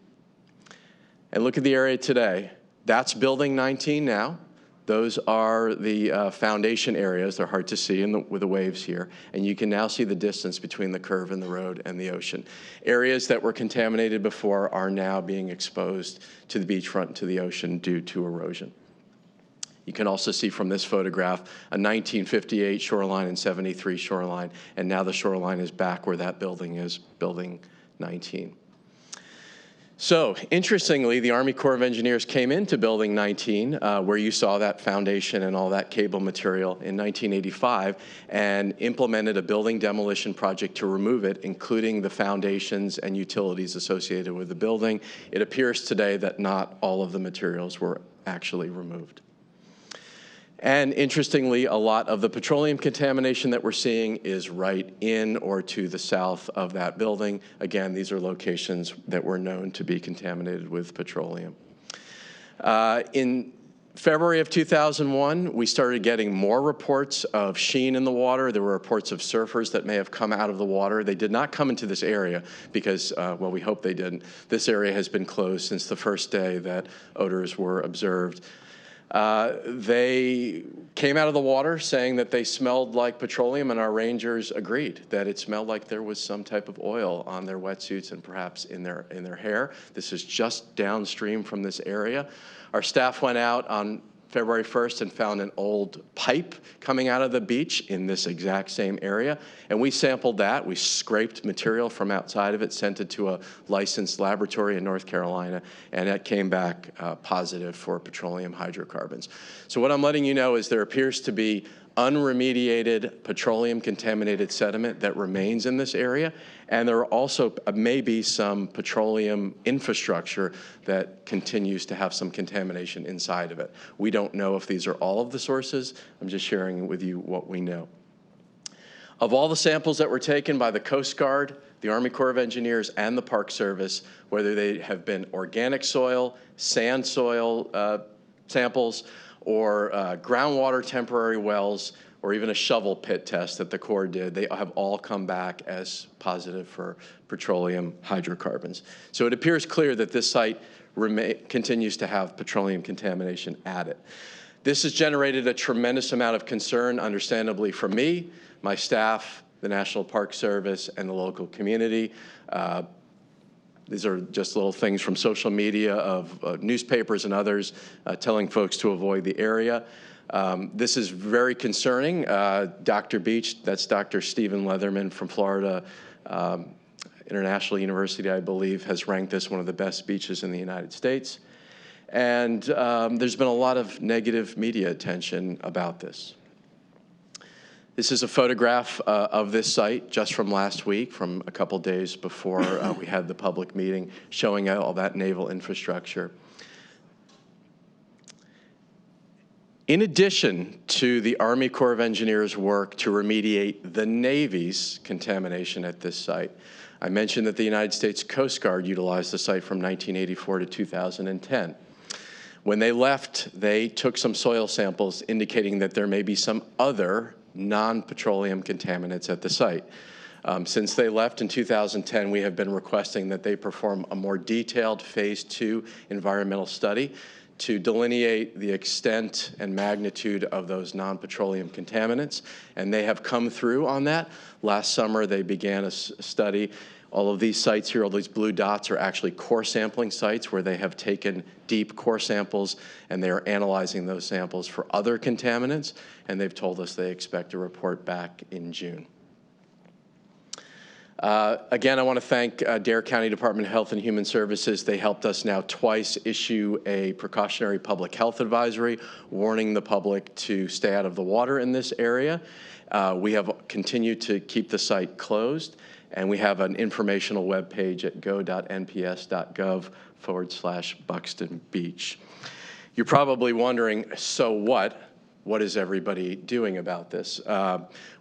And look at the area today. That's Building 19 now. Those are the foundation areas. They're hard to see with the waves here. And you can now see the distance between the curve in the road and the ocean. Areas that were contaminated before are now being exposed to the beachfront and to the ocean due to erosion. You can also see from this photograph a 1958 shoreline and 73 shoreline. And now the shoreline is back where that building is, Building 19. So, interestingly, the Army Corps of Engineers came into Building 19, where you saw that foundation and all that cable material in 1985, and implemented a building demolition project to remove it, including the foundations and utilities associated with the building. It appears today that not all of the materials were actually removed. And interestingly, a lot of the petroleum contamination that we're seeing is right in or to the south of that building. Again, these are locations that were known to be contaminated with petroleum. In February of 2001, we started getting more reports of sheen in the water. There were reports of surfers that may have come out of the water. They did not come into this area because, well, we hope they didn't. This area has been closed since the first day that odors were observed. They came out of the water saying that they smelled like petroleum, and our rangers agreed that it smelled like there was some type of oil on their wetsuits and perhaps in their hair. This is just downstream from this area. Our staff went out on February 1st and found an old pipe coming out of the beach in this exact same area. And we sampled that. We scraped material from outside of it, sent it to a licensed laboratory in North Carolina, and it came back positive for petroleum hydrocarbons. So what I'm letting you know is there appears to be unremediated petroleum-contaminated sediment that remains in this area, and there are also may be some petroleum infrastructure that continues to have some contamination inside of it. We don't know if these are all of the sources. I'm just sharing with you what we know. Of all the samples that were taken by the Coast Guard, the Army Corps of Engineers, and the Park Service, whether they have been organic soil, sand soil samples, or groundwater temporary wells, or even a shovel pit test that the Corps did, they have all come back as positive for petroleum hydrocarbons. So it appears clear that this site continues to have petroleum contamination at it. This has generated a tremendous amount of concern, understandably, from me, my staff, the National Park Service, and the local community. These are just little things from social media of newspapers and others telling folks to avoid the area. This is very concerning. Dr. Beach, that's Dr. Stephen Leatherman from Florida International University, I believe, has ranked this one of the best beaches in the United States. And there's been a lot of negative media attention about this. This is a photograph of this site just from last week, from a couple days before we had the public meeting, showing all that naval infrastructure. In addition to the Army Corps of Engineers' work to remediate the Navy's contamination at this site, I mentioned that the United States Coast Guard utilized the site from 1984 to 2010. When they left, they took some soil samples indicating that there may be some other non-petroleum contaminants at the site. Since they left in 2010, we have been requesting that they perform a more detailed Phase 2 environmental study to delineate the extent and magnitude of those non-petroleum contaminants, and they have come through on that. Last summer, they began a study. All of these sites here, all these blue dots, are actually core sampling sites where they have taken deep core samples, and they are analyzing those samples for other contaminants, and they've told us they expect a report back in June. Again, I want to thank Dare County Department of Health and Human Services. They helped us now twice issue a precautionary public health advisory warning the public to stay out of the water in this area. We have continued to keep the site closed, and we have an informational webpage at go.nps.gov/Buxton Beach. You're probably wondering, so what? What is everybody doing about this?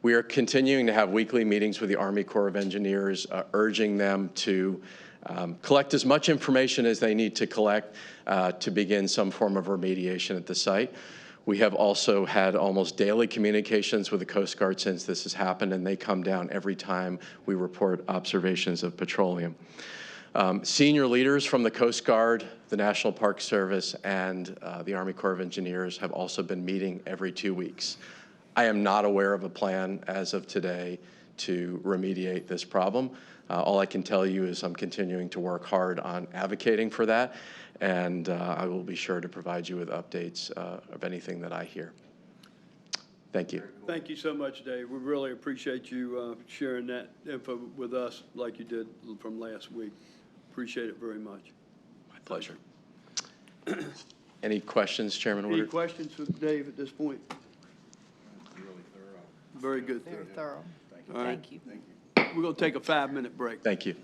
We are continuing to have weekly meetings with the Army Corps of Engineers, urging them to collect as much information as they need to collect to begin some form of remediation at the site. We have also had almost daily communications with the Coast Guard since this has happened, and they come down every time we report observations of petroleum. Senior leaders from the Coast Guard, the National Park Service, and the Army Corps of Engineers have also been meeting every 2 weeks. I am not aware of a plan as of today to remediate this problem. All I can tell you is I'm continuing to work hard on advocating for that, and I will be sure to provide you with updates of anything that I hear. Thank you. Thank you so much, Dave. We really appreciate you sharing that info with us like you did from last week. Appreciate it very much. My pleasure. Any questions, Chairman Woodard? Any questions for Dave at this point? Really thorough. Very good. Very thorough. All right. Thank you. Thank you. We're going to take a 5-minute break. Thank you.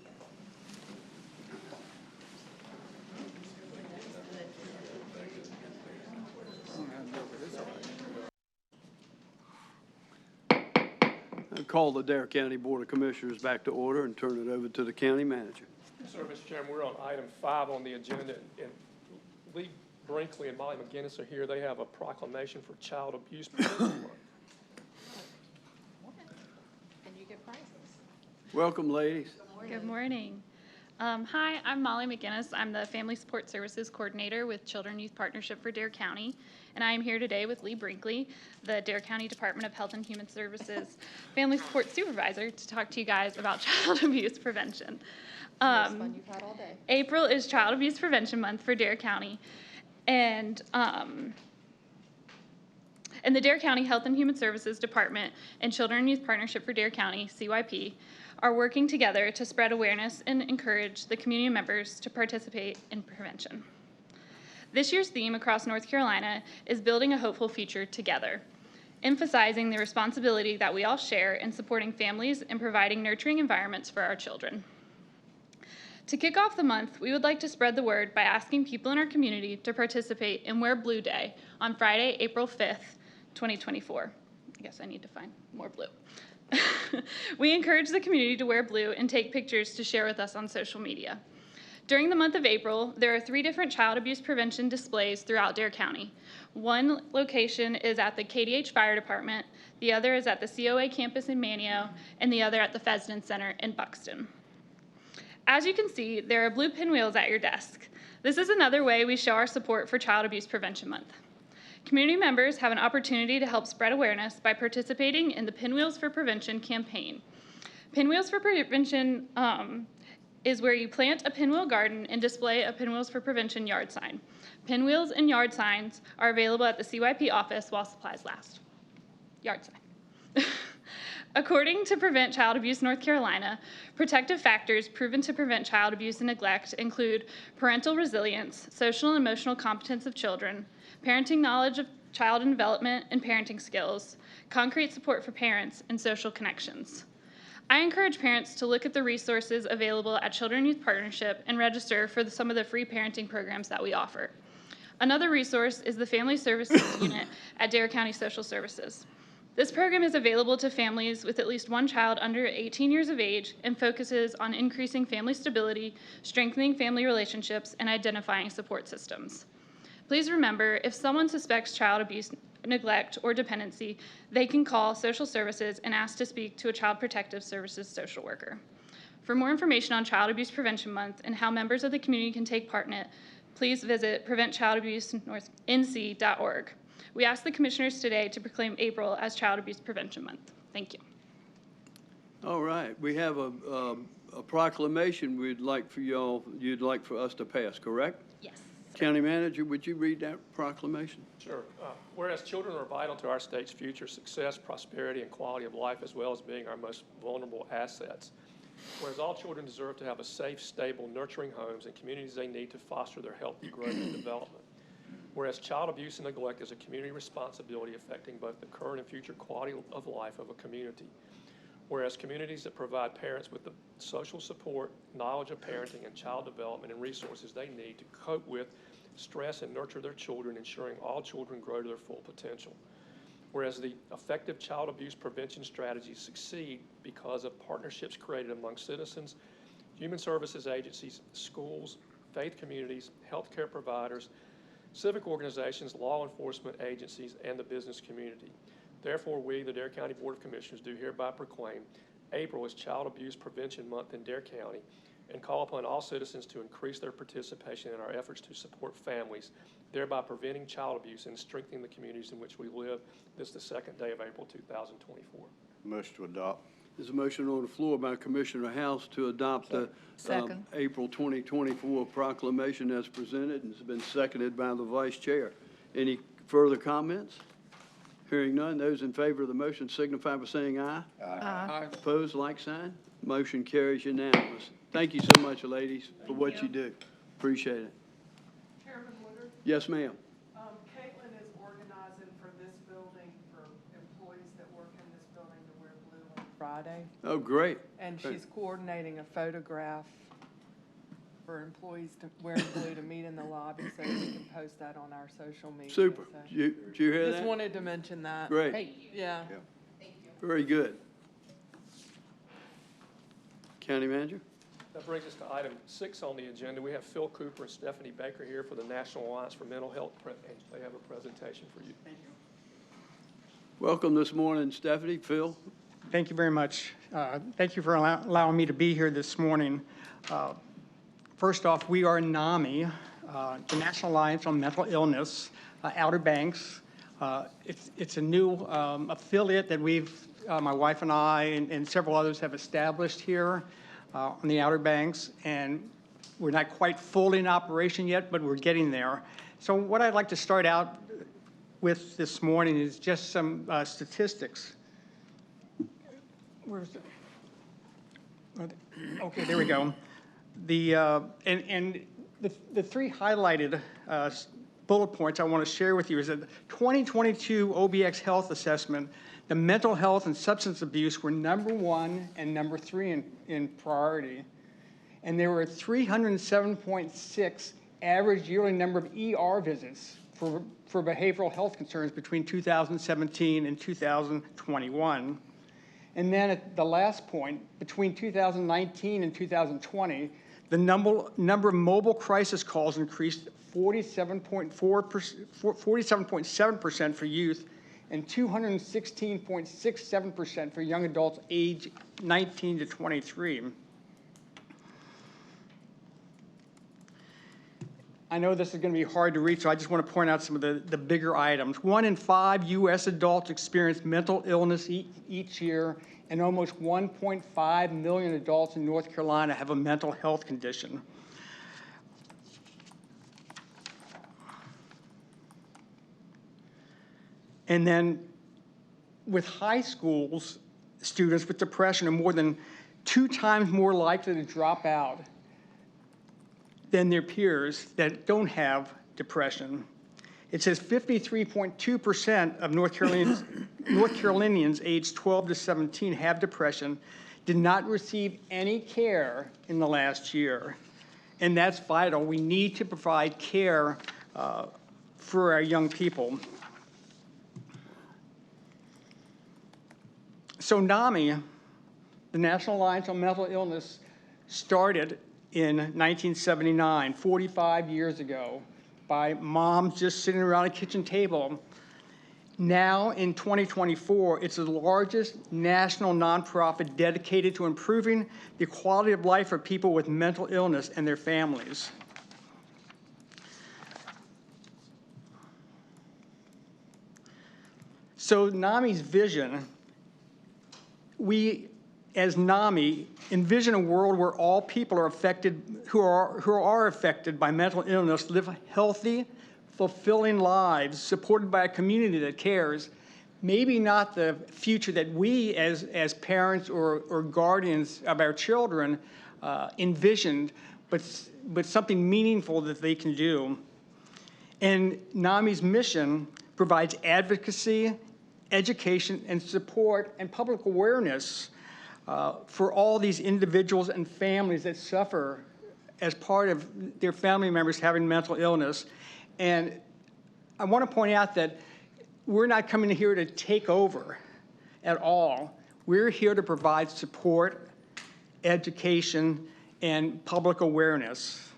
I call the Dare County Board of Commissioners back to order and turn it over to the county manager. Sir, Mr. Chairman, we're on item 5 on the agenda, and Lee Brinkley and Molly McGinnis are here. They have a proclamation for child abuse prevention month. And you get prizes. Welcome, ladies. Good morning. Hi, I'm Molly McGinnis. I'm the Family Support Services Coordinator with Children Youth Partnership for Dare County, and I am here today with Lee Brinkley, the Dare County Department of Health and Human Services Family Support Supervisor, to talk to you guys about child abuse prevention. Fun you've had all day. April is Child Abuse Prevention Month for Dare County, and the Dare County Health and Human Services Department and Children and Youth Partnership for Dare County, CYP, are working together to spread awareness and encourage the community members to participate in prevention. This year's theme across North Carolina is Building a Hopeful Future Together, emphasizing the responsibility that we all share in supporting families and providing nurturing environments for our children. To kick off the month, we would like to spread the word by asking people in our community to participate in Wear Blue Day on Friday, April 5th, 2024. I guess I need to find more blue. We encourage the community to wear blue and take pictures to share with us on social media. During the month of April, there are 3 different child abuse prevention displays throughout Dare County. One location is at the KDH Fire Department, the other is at the COA campus in Manio, and the other at the Fesden Center in Buxton. As you can see, there are blue pinwheels at your desk. This is another way we show our support for Child Abuse Prevention Month. Community members have an opportunity to help spread awareness by participating in the Pinwheels for Prevention campaign. Pinwheels for Prevention is where you plant a pinwheel garden and display a Pinwheels for Prevention yard sign. Pinwheels and yard signs are available at the CYP office while supplies last. Yard sign. According to Prevent Child Abuse North Carolina, protective factors proven to prevent child abuse and neglect include parental resilience, social and emotional competence of children, parenting knowledge of child and development and parenting skills, concrete support for parents, and social connections. I encourage parents to look at the resources available at Children Youth Partnership and register for some of the free parenting programs that we offer. Another resource is the Family Services Unit at Dare County Social Services. This program is available to families with at least one child under 18 years of age and focuses on increasing family stability, strengthening family relationships, and identifying support systems. Please remember, if someone suspects child abuse, neglect, or dependency, they can call social services and ask to speak to a Child Protective Services social worker. For more information on Child Abuse Prevention Month and how members of the community can take part in it, please visit preventchildabusenc.org. We ask the commissioners today to proclaim April as Child Abuse Prevention Month. Thank you. All right, we have a proclamation you'd like for us to pass, correct? Yes. County Manager, would you read that proclamation? Sure. Whereas children are vital to our state's future success, prosperity, and quality of life, as well as being our most vulnerable assets. Whereas all children deserve to have a safe, stable, nurturing homes and communities they need to foster their healthy growth and development. Whereas child abuse and neglect is a community responsibility affecting both the current and future quality of life of a community. Whereas communities that provide parents with the social support, knowledge of parenting, and child development and resources they need to cope with stress and nurture their children, ensuring all children grow to their full potential. Whereas the effective child abuse prevention strategies succeed because of partnerships created among citizens, human services agencies, schools, faith communities, healthcare providers, civic organizations, law enforcement agencies, and the business community. Therefore, we, the Dare County Board of Commissioners, do hereby proclaim April as Child Abuse Prevention Month in Dare County and call upon all citizens to increase their participation in our efforts to support families, thereby preventing child abuse and strengthening the communities in which we live. This is the second day of April 2024. Motion to adopt. There's a motion on the floor by Commissioner House to adopt the April 2024 proclamation as presented, and it's been seconded by the Vice Chair. Any further comments? Hearing none, those in favor of the motion signify by saying aye. Aye. Opposed, like sign. Motion carries unanimous. Thank you so much, ladies, for what you do. Appreciate it. Chairman Woodard? Yes, ma'am. Caitlin is organizing for this building for employees that work in this building to wear blue on Friday. Oh, great. And Great. she's coordinating a photograph for employees to wearing blue to meet in the lobby, so we can post that on our social media. Super. So. Did you hear that? Just wanted to mention that. Great. Yeah. Very good. County Manager? That brings us to item 6 on the agenda. We have Phil Cooper and Stephanie Baker here for the National Alliance for Mental Health, and they have a presentation for you. Thank you. Welcome this morning, Stephanie. Phil? Thank you very much. Thank you for allowing me to be here this morning. First off, we are NAMI, the National Alliance on Mental Illness, Outer Banks. It's a new affiliate that my wife and I and several others have established here on the Outer Banks, and we're not quite fully in operation yet, but we're getting there. So what I'd like to start out with this morning is just some statistics. Where's it? Okay, there we go. The three highlighted bullet points I want to share with you is that the 2022 OBX Health Assessment, the mental health and substance abuse were #1 and #3 in priority. And there were 307.6 average yearly number of ER visits for behavioral health concerns between 2017 and 2021. And then at the last point, between 2019 and 2020, the number of mobile crisis calls increased 47.7% for youth and 216.67% for young adults age 19 to 23. I know this is going to be hard to read, so I just want to point out some of the bigger items. 1 in 5 U.S. adults experience mental illness each year, and almost 1.5 million adults in North Carolina have a mental health condition. And then with high schools, students with depression are more than 2 times more likely to drop out than their peers that don't have depression. It says 53.2% of North Carolinians aged 12 to 17 have depression, did not receive any care in the last year. And that's vital. We need to provide care for our young people. So NAMI, the National Alliance on Mental Illness, started in 1979, 45 years ago, by moms just sitting around a kitchen table. Now, in 2024, it's the largest national nonprofit dedicated to improving the quality of life for people with mental illness and their families. So NAMI's vision, we as NAMI envision a world where all people are affected, who are affected by mental illness, live healthy, fulfilling lives supported by a community that cares, maybe not the future that we as parents or guardians of our children envisioned, but something meaningful that they can do. And NAMI's mission provides advocacy, education, and support and public awareness for all these individuals and families that suffer as part of their family members having mental illness. And I want to point out that we're not coming here to take over at all. We're here to provide support, education, and public awareness.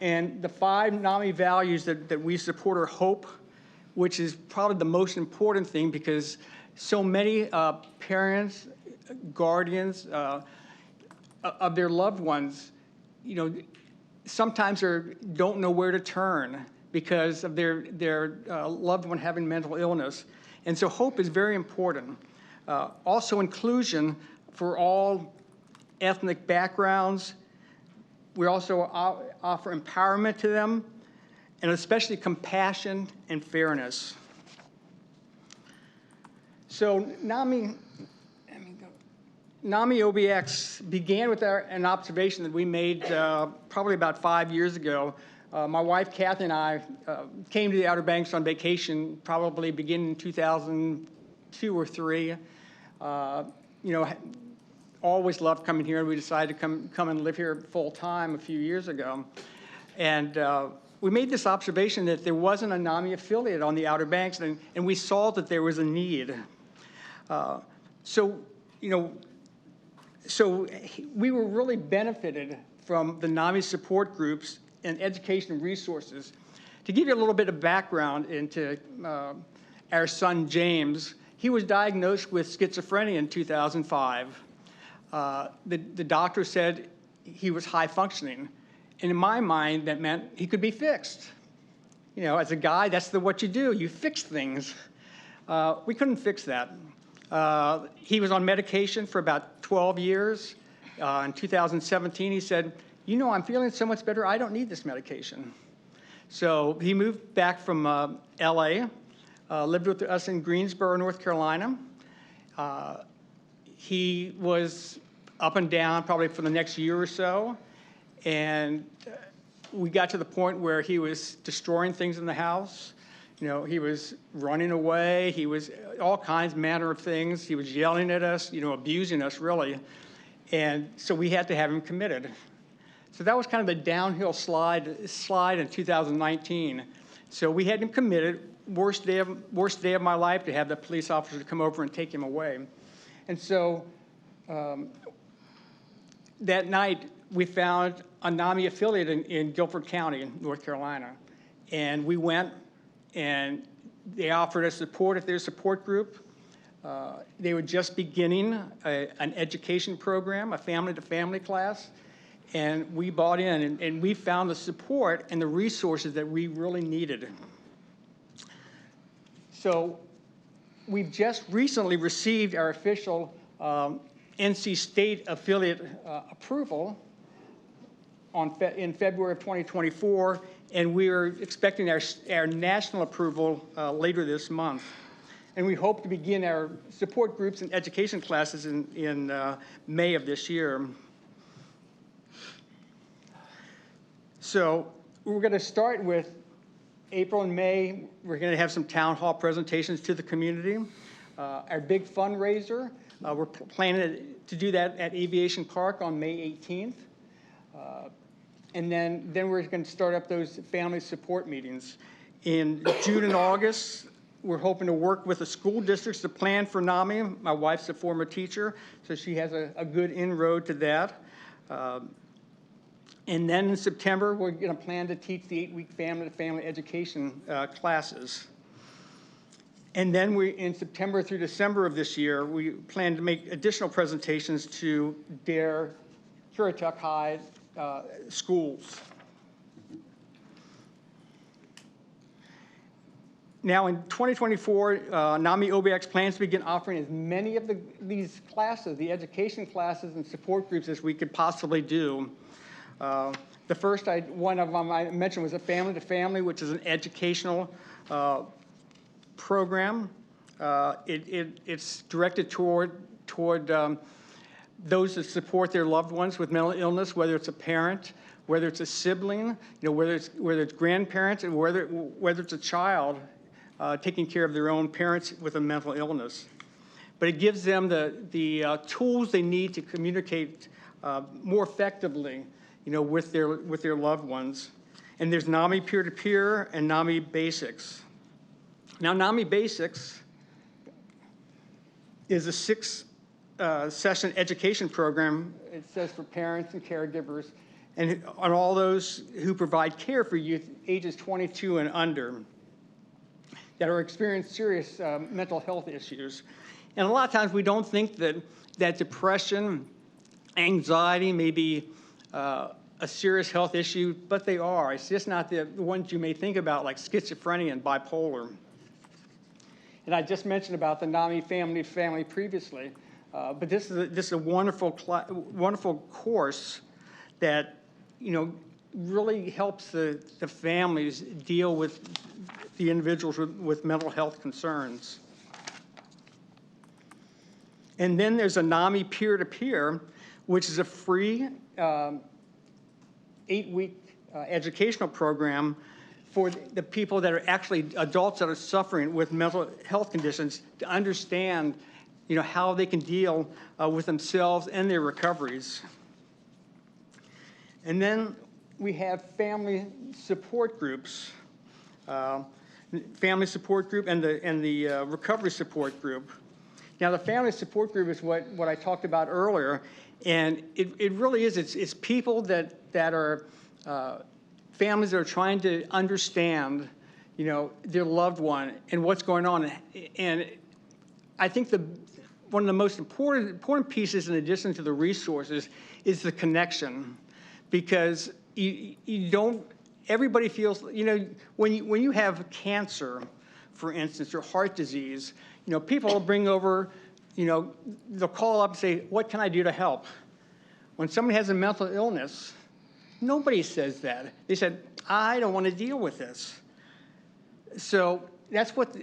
And the 5 NAMI values that we support are hope, which is probably the most important thing because so many parents, guardians of their loved ones, sometimes don't know where to turn because of their loved one having mental illness. And so hope is very important. Also inclusion for all ethnic backgrounds. We also offer empowerment to them, and especially compassion and fairness. So NAMI OBX began with an observation that we made probably about 5 years ago. My wife, Kathy, and I came to the Outer Banks on vacation probably beginning in 2002 or 3. Always loved coming here, and we decided to come and live here full time a few years ago. And we made this observation that there wasn't a NAMI affiliate on the Outer Banks, and we saw that there was a need. So we were really benefited from the NAMI support groups and education resources. To give you a little bit of background into our son, James, he was diagnosed with schizophrenia in 2005. The doctor said he was high functioning. And in my mind, that meant he could be fixed. As a guy, that's what you do. You fix things. We couldn't fix that. He was on medication for about 12 years. In 2017, he said, I'm feeling so much better, I don't need this medication. So he moved back from LA, lived with us in Greensboro, North Carolina. He was up and down probably for the next year or so. And we got to the point where he was destroying things in the house. He was running away. He was all kinds, manner of things. He was yelling at us, abusing us, really. And so we had to have him committed. So that was kind of the downhill slide in 2019. So we had him committed. Worst day of my life to have the police officer come over and take him away. And so that night we found a NAMI affiliate in Guilford County, North Carolina. And we went, and they offered us support at their support group. They were just beginning an education program, a family-to-family class. And we bought in, and we found the support and the resources that we really needed. So we've just recently received our official NC State affiliate approval in February of 2024, and we are expecting our national approval later this month. And we hope to begin our support groups and education classes in May of this year. So we're going to start with April and May. We're going to have some town hall presentations to the community. Our big fundraiser, we're planning to do that at Aviation Park on May 18th. And then we're going to start up those family support meetings. In June and August, we're hoping to work with the school districts to plan for NAMI. My wife's a former teacher, so she has a good inroad to that. And then in September, we're going to plan to teach the 8-week family-to-family education classes. And then in September through December of this year, we plan to make additional presentations to Dare, Currituck High schools. Now in 2024, NAMI OBX plans to begin offering as many of these classes, the education classes and support groups, as we could possibly do. The first one of them I mentioned was a family-to-family, which is an educational program. It's directed toward those that support their loved ones with mental illness, whether it's a parent, whether it's a sibling, whether it's grandparents, and whether it's a child taking care of their own parents with a mental illness. But it gives them the tools they need to communicate more effectively, with their loved ones. And there's NAMI peer-to-peer and NAMI basics. Now, NAMI basics is a 6-session education program, it says, for parents and caregivers, and on all those who provide care for youth ages 22 and under that are experiencing serious mental health issues. And a lot of times we don't think that depression, anxiety may be a serious health issue, but they are. It's just not the ones you may think about, like schizophrenia and bipolar. And I just mentioned about the NAMI family previously, but this is a wonderful course that really helps the families deal with the individuals with mental health concerns. And then there's a NAMI peer-to-peer, which is a free 8-week educational program for the people that are actually adults that are suffering with mental health conditions to understand, how they can deal with themselves and their recoveries. And then we have family support groups, family support group and the recovery support group. Now, the family support group is what I talked about earlier, and it really is. It's people that are families that are trying to understand, their loved one and what's going on. And I think one of the most important pieces, in addition to the resources, is the connection, because you don't. Everybody feels, when you have cancer, for instance, or heart disease, people will bring over, they'll call up and say, "What can I do to help?" When somebody has a mental illness, nobody says that. They said, "I don't want to deal with this." So that's what's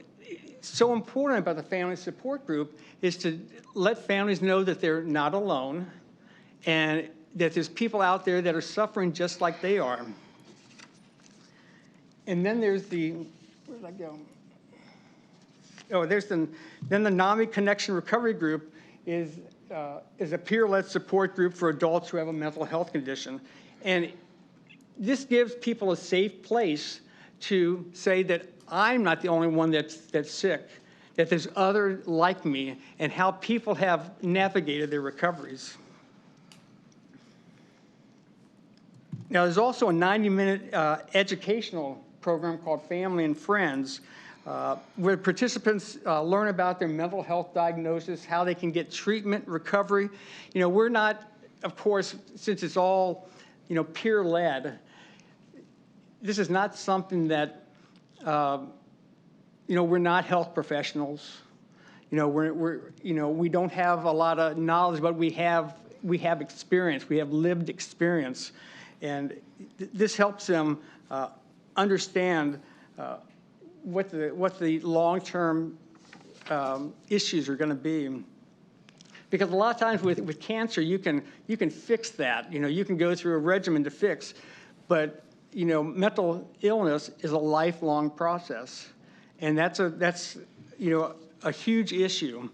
so important about the family support group, is to let families know that they're not alone and that there's people out there that are suffering just like they are. And then there's where did I go? Oh, then the NAMI Connection Recovery Group is a peer-led support group for adults who have a mental health condition. And this gives people a safe place to say that I'm not the only one that's sick, that there's others like me, and how people have navigated their recoveries. Now, there's also a 90-minute educational program called Family and Friends, where participants learn about their mental health diagnosis, how they can get treatment, recovery. We're not, of course, since it's all, peer-led, this is not something that, we're not health professionals. We don't have a lot of knowledge, but we have experience. We have lived experience. And this helps them understand what the long-term issues are going to be. Because a lot of times with cancer, you can fix that. You can go through a regimen to fix. But, mental illness is a lifelong process. And that's a huge issue.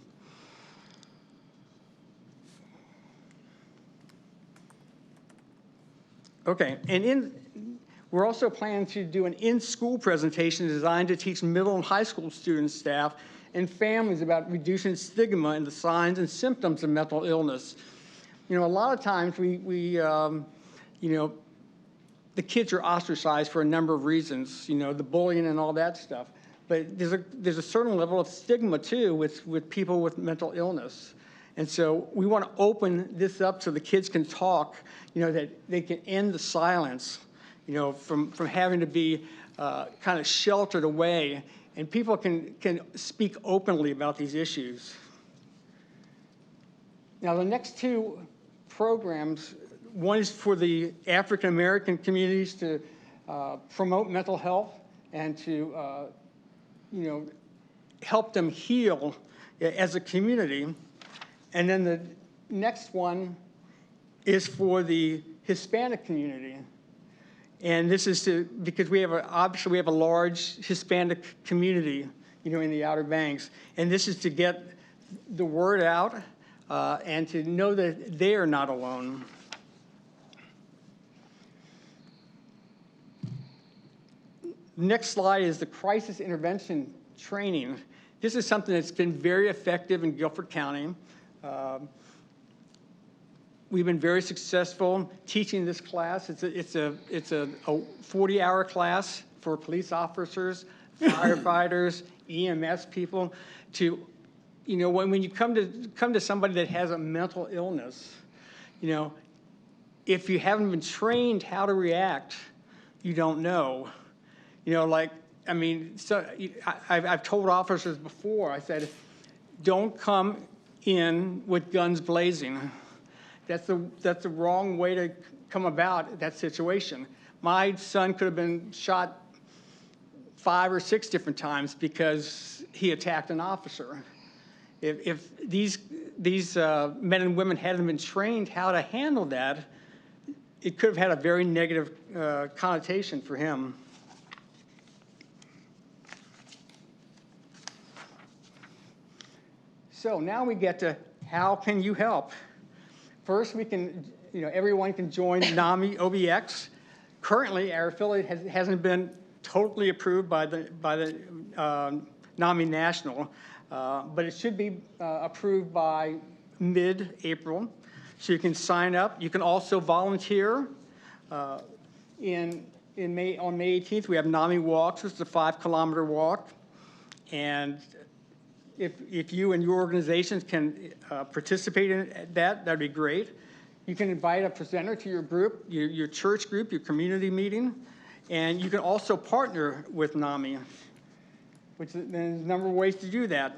Okay, and we're also planning to do an in-school presentation designed to teach middle and high school students, staff, and families about reducing stigma and the signs and symptoms of mental illness. A lot of times the kids are ostracized for a number of reasons, the bullying and all that stuff. But there's a certain level of stigma, too, with people with mental illness. And so we want to open this up so the kids can talk, that they can end the silence, from having to be kind of sheltered away, and people can speak openly about these issues. Now, the next two programs, one is for the African American communities to promote mental health and to, help them heal as a community. And then the next one is for the Hispanic community. And this is because obviously we have a large Hispanic community, in the Outer Banks. And this is to get the word out and to know that they are not alone. Next slide is the crisis intervention training. This is something that's been very effective in Guilford County. We've been very successful teaching this class. It's a 40-hour class for police officers, firefighters, EMS people to, when you come to somebody that has a mental illness, if you haven't been trained how to react, you don't know. I've told officers before, I said, don't come in with guns blazing. That's the wrong way to come about that situation. My son could have been shot 5 or 6 different times because he attacked an officer. If these men and women hadn't been trained how to handle that, it could have had a very negative connotation for him. So now we get to how can you help? First, we can, everyone can join NAMI OBX. Currently, our affiliate hasn't been totally approved by the NAMI National, but it should be approved by mid-April. So you can sign up. You can also volunteer. On May 18th, we have NAMI Walks. It's a 5-kilometer walk. And if you and your organizations can participate in that, that'd be great. You can invite a presenter to your group, your church group, your community meeting, and you can also partner with NAMI, which there's a number of ways to do that.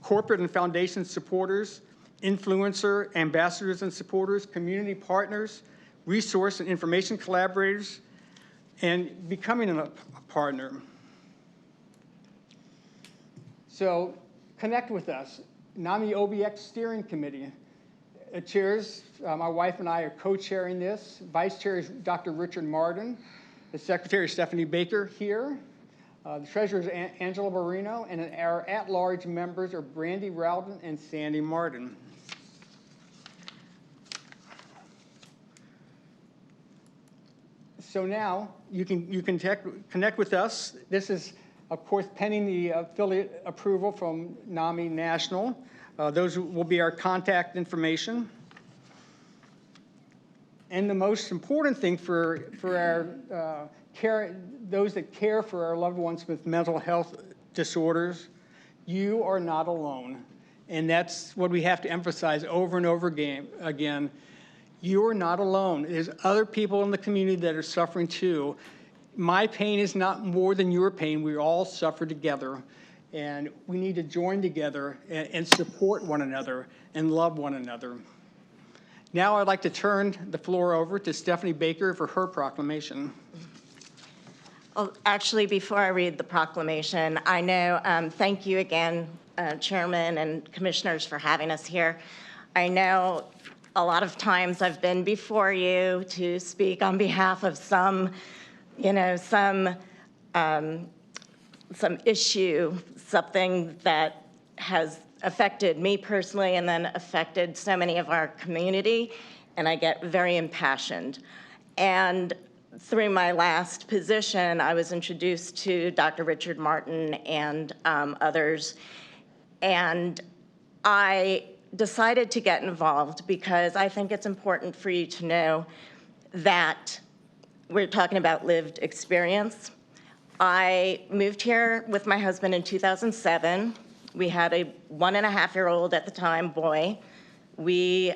Corporate and foundation supporters, influencer, ambassadors and supporters, community partners, resource and information collaborators, and becoming a partner. So connect with us. NAMI OBX Steering Committee. Chairs, my wife and I are co-chairing this. Vice Chair is Dr. Richard Martin. The Secretary is Stephanie Baker here. The Treasurer is Angela Marino, and our at-large members are Brandy Rowden and Sandy Martin. So now you can connect with us. This is, of course, pending the affiliate approval from NAMI National. Those will be our contact information. And the most important thing for our those that care for our loved ones with mental health disorders, you are not alone. And that's what we have to emphasize over and over again. You are not alone. There's other people in the community that are suffering too. My pain is not more than your pain. We all suffer together. And we need to join together and support one another and love one another. Now I'd like to turn the floor over to Stephanie Baker for her proclamation. Well, actually, before I read the proclamation, I know, thank you again, Chairman and Commissioners, for having us here. I know a lot of times I've been before you to speak on behalf of some issue, something that has affected me personally and then affected so many of our community, and I get very impassioned. And through my last position, I was introduced to Dr. Richard Martin and others, and I decided to get involved because I think it's important for you to know that we're talking about lived experience. I moved here with my husband in 2007. We had a 1.5-year-old at the time boy. I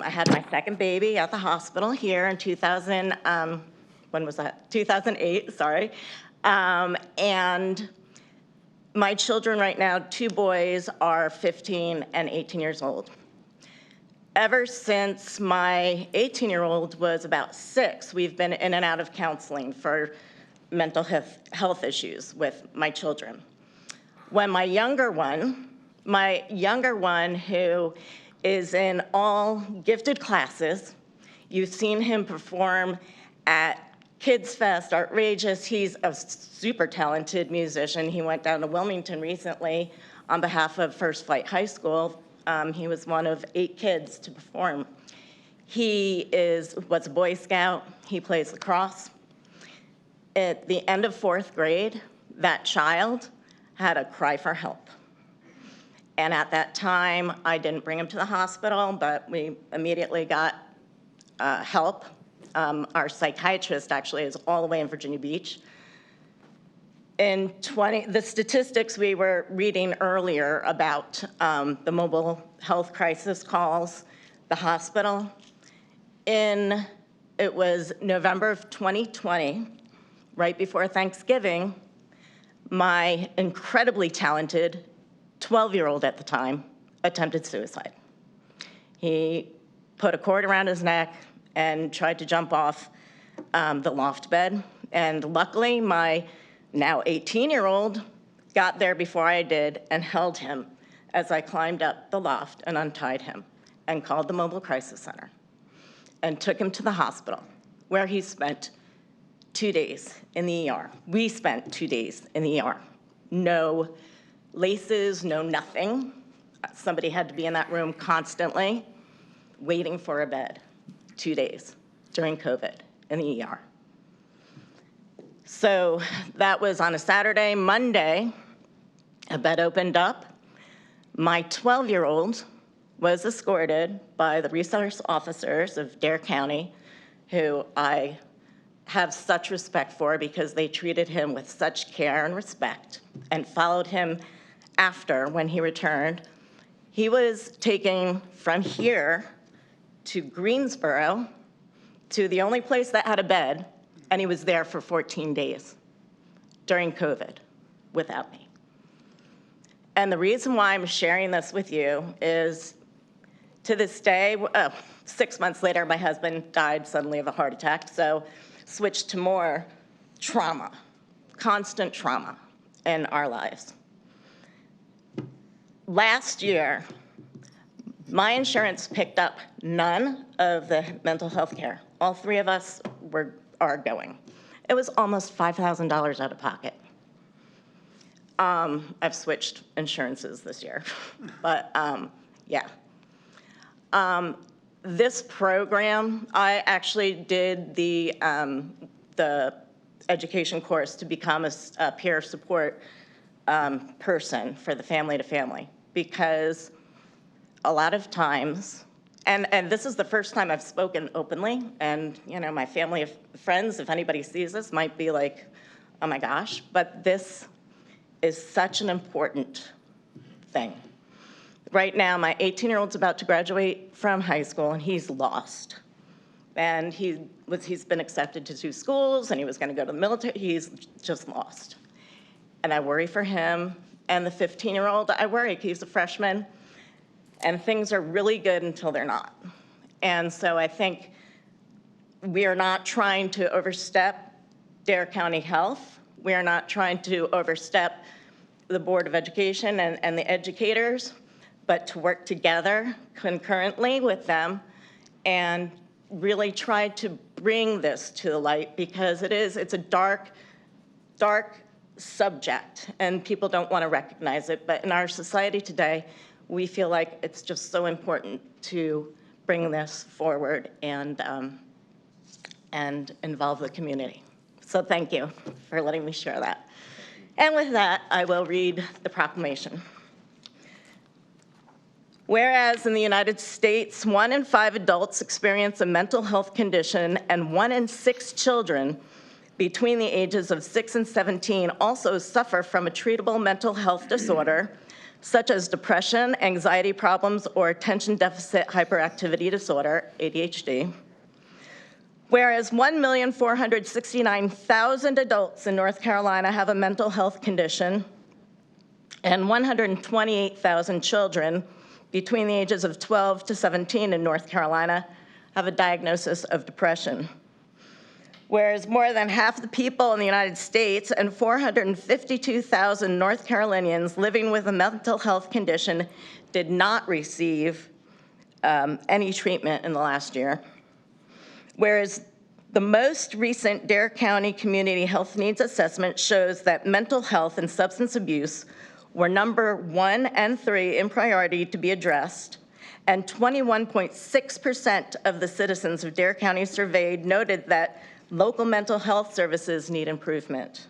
had my second baby at the hospital here in 2008, sorry. And my children right now, 2 boys, are 15 and 18 years old. Ever since my 18-year-old was about 6, we've been in and out of counseling for mental health issues with my children. When my younger one who is in all gifted classes, you've seen him perform at Kids Fest, Outrageous. He's a super talented musician. He went down to Wilmington recently on behalf of First Flight High School. He was one of 8 kids to perform. He was a Boy Scout. He plays lacrosse. At the end of 4th grade, that child had a cry for help. And at that time, I didn't bring him to the hospital, but we immediately got help. Our psychiatrist actually is all the way in Virginia Beach. The statistics we were reading earlier about the mobile health crisis calls, the hospital, it was November of 2020, right before Thanksgiving, my incredibly talented 12-year-old at the time attempted suicide. He put a cord around his neck and tried to jump off the loft bed. And luckily, my now 18-year-old got there before I did and held him as I climbed up the loft and untied him and called the Mobile Crisis Center and took him to the hospital, where he spent 2 days in the ER. We spent 2 days in the ER. No laces, no nothing. Somebody had to be in that room constantly waiting for a bed. 2 days during COVID in the ER. So that was on a Saturday. Monday, a bed opened up. My 12-year-old was escorted by the resource officers of Dare County, who I have such respect for because they treated him with such care and respect and followed him after when he returned. He was taken from here to Greensboro, to the only place that had a bed, and he was there for 14 days during COVID without me. And the reason why I'm sharing this with you is, to this day, 6 months later, my husband died suddenly of a heart attack, so switched to more trauma, constant trauma in our lives. Last year, my insurance picked up none of the mental health care. All 3 of us are going. It was almost $5,000 out of pocket. I've switched insurances this year, but yeah. This program, I actually did the education course to become a peer support person for the family to family, because a lot of times, and this is the first time I've spoken openly, and my family of friends, if anybody sees this, might be like, oh my gosh, but this is such an important thing. Right now, my 18-year-old's about to graduate from high school, and he's lost. And he's been accepted to 2 schools, and he was going to go to the military. He's just lost. And I worry for him. And the 15-year-old, I worry. He's a freshman, and things are really good until they're not. And so I think we are not trying to overstep Dare County Health. We are not trying to overstep the Board of Education and the educators, but to work together concurrently with them and really try to bring this to the light, because it's a dark subject and people don't want to recognize it. But in our society today, we feel like it's just so important to bring this forward and involve the community. So thank you for letting me share that. And with that, I will read the proclamation. Whereas in the United States, 1 in 5 adults experience a mental health condition, and 1 in 6 children between the ages of 6 and 17 also suffer from a treatable mental health disorder, such as depression, anxiety problems, or attention deficit hyperactivity disorder, ADHD. Whereas 1,469,000 adults in North Carolina have a mental health condition, and 128,000 children between the ages of 12 to 17 in North Carolina have a diagnosis of depression. Whereas more than half the people in the United States and 452,000 North Carolinians living with a mental health condition did not receive any treatment in the last year. Whereas the most recent Dare County Community Health Needs Assessment shows that mental health and substance abuse were number 1 and 3 in priority to be addressed, and 21.6% of the citizens of Dare County surveyed noted that local mental health services need improvement.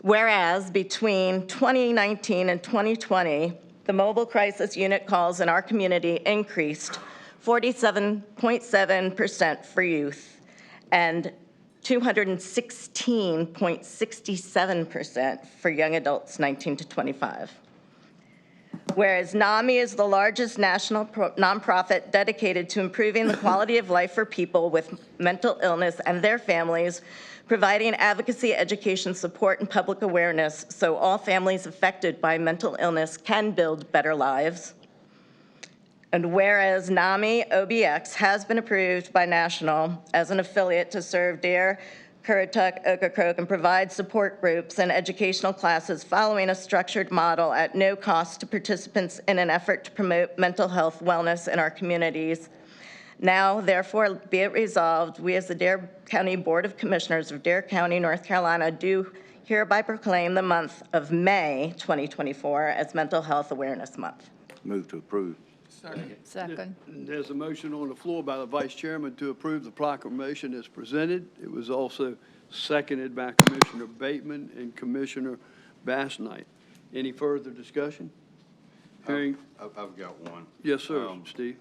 Whereas between 2019 and 2020, the mobile crisis unit calls in our community increased 47.7% for youth and 216.67% for young adults 19 to 25. Whereas NAMI is the largest national nonprofit dedicated to improving the quality of life for people with mental illness and their families, providing advocacy, education, support, and public awareness so all families affected by mental illness can build better lives. And whereas NAMI OBX has been approved by National as an affiliate to serve Dare, Currituck, Ocracoke, and provide support groups and educational classes following a structured model at no cost to participants in an effort to promote mental health wellness in our communities. Now, therefore, be it resolved, we as the Dare County Board of Commissioners of Dare County, North Carolina, do hereby proclaim the month of May 2024 as Mental Health Awareness Month. Move to approve. Second. There's a motion on the floor by the Vice Chairman to approve the proclamation as presented. It was also seconded by Commissioner Bateman and Commissioner Bass Knight. Any further discussion? Hearing. I've got one. Yes, sir, Steve.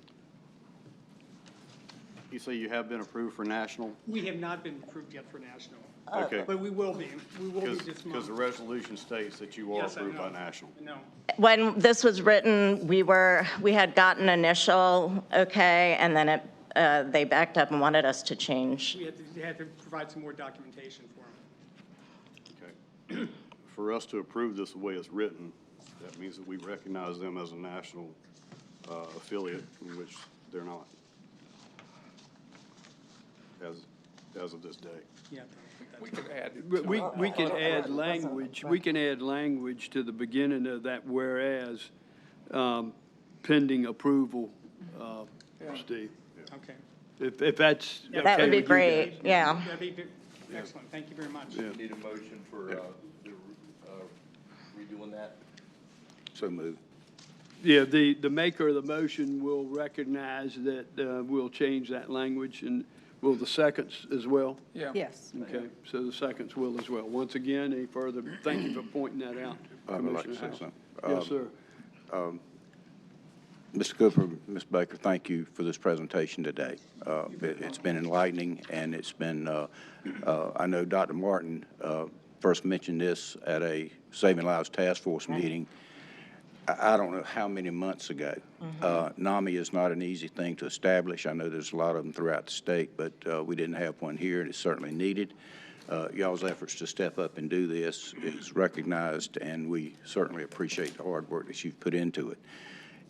You say you have been approved for national? We have not been approved yet for national. Okay. But we will be. We will be this month. Because the resolution states that you are Yes, I approved by know. national. No. When this was written, we had gotten initial okay, and then they backed up and wanted us to change. We had to provide some more documentation for them. Okay. For us to approve this the way it's written, that means that we recognize them as a national affiliate, in which they're not, as of this day. Yeah. We can add. We can add language. We can add language to the beginning of that whereas pending approval, Steve. Okay. If that's okay That would be with you great, guys. yeah. That'd be excellent. Thank you very much. Yeah. Need a motion for redoing that? So move. Yeah, the maker of the motion will recognize that we'll change that language, and will the seconds as well? Yeah. Yes. Okay, so the seconds will as well. Once again, any further, thank you for pointing that out, I would like to Commissioner say Howell. something. Yes, sir. Mr. Cooper, Ms. Baker, thank you for this presentation today. It's been enlightening, and it's been, I know Dr. Martin first mentioned this at a Saving Lives Task Force meeting, I don't know how many months ago. NAMI is not an easy thing to establish. I know there's a lot of them throughout the state, but we didn't have one here, and it's certainly needed. Y'all's efforts to step up and do this is recognized, and we certainly appreciate the hard work that you've put into it.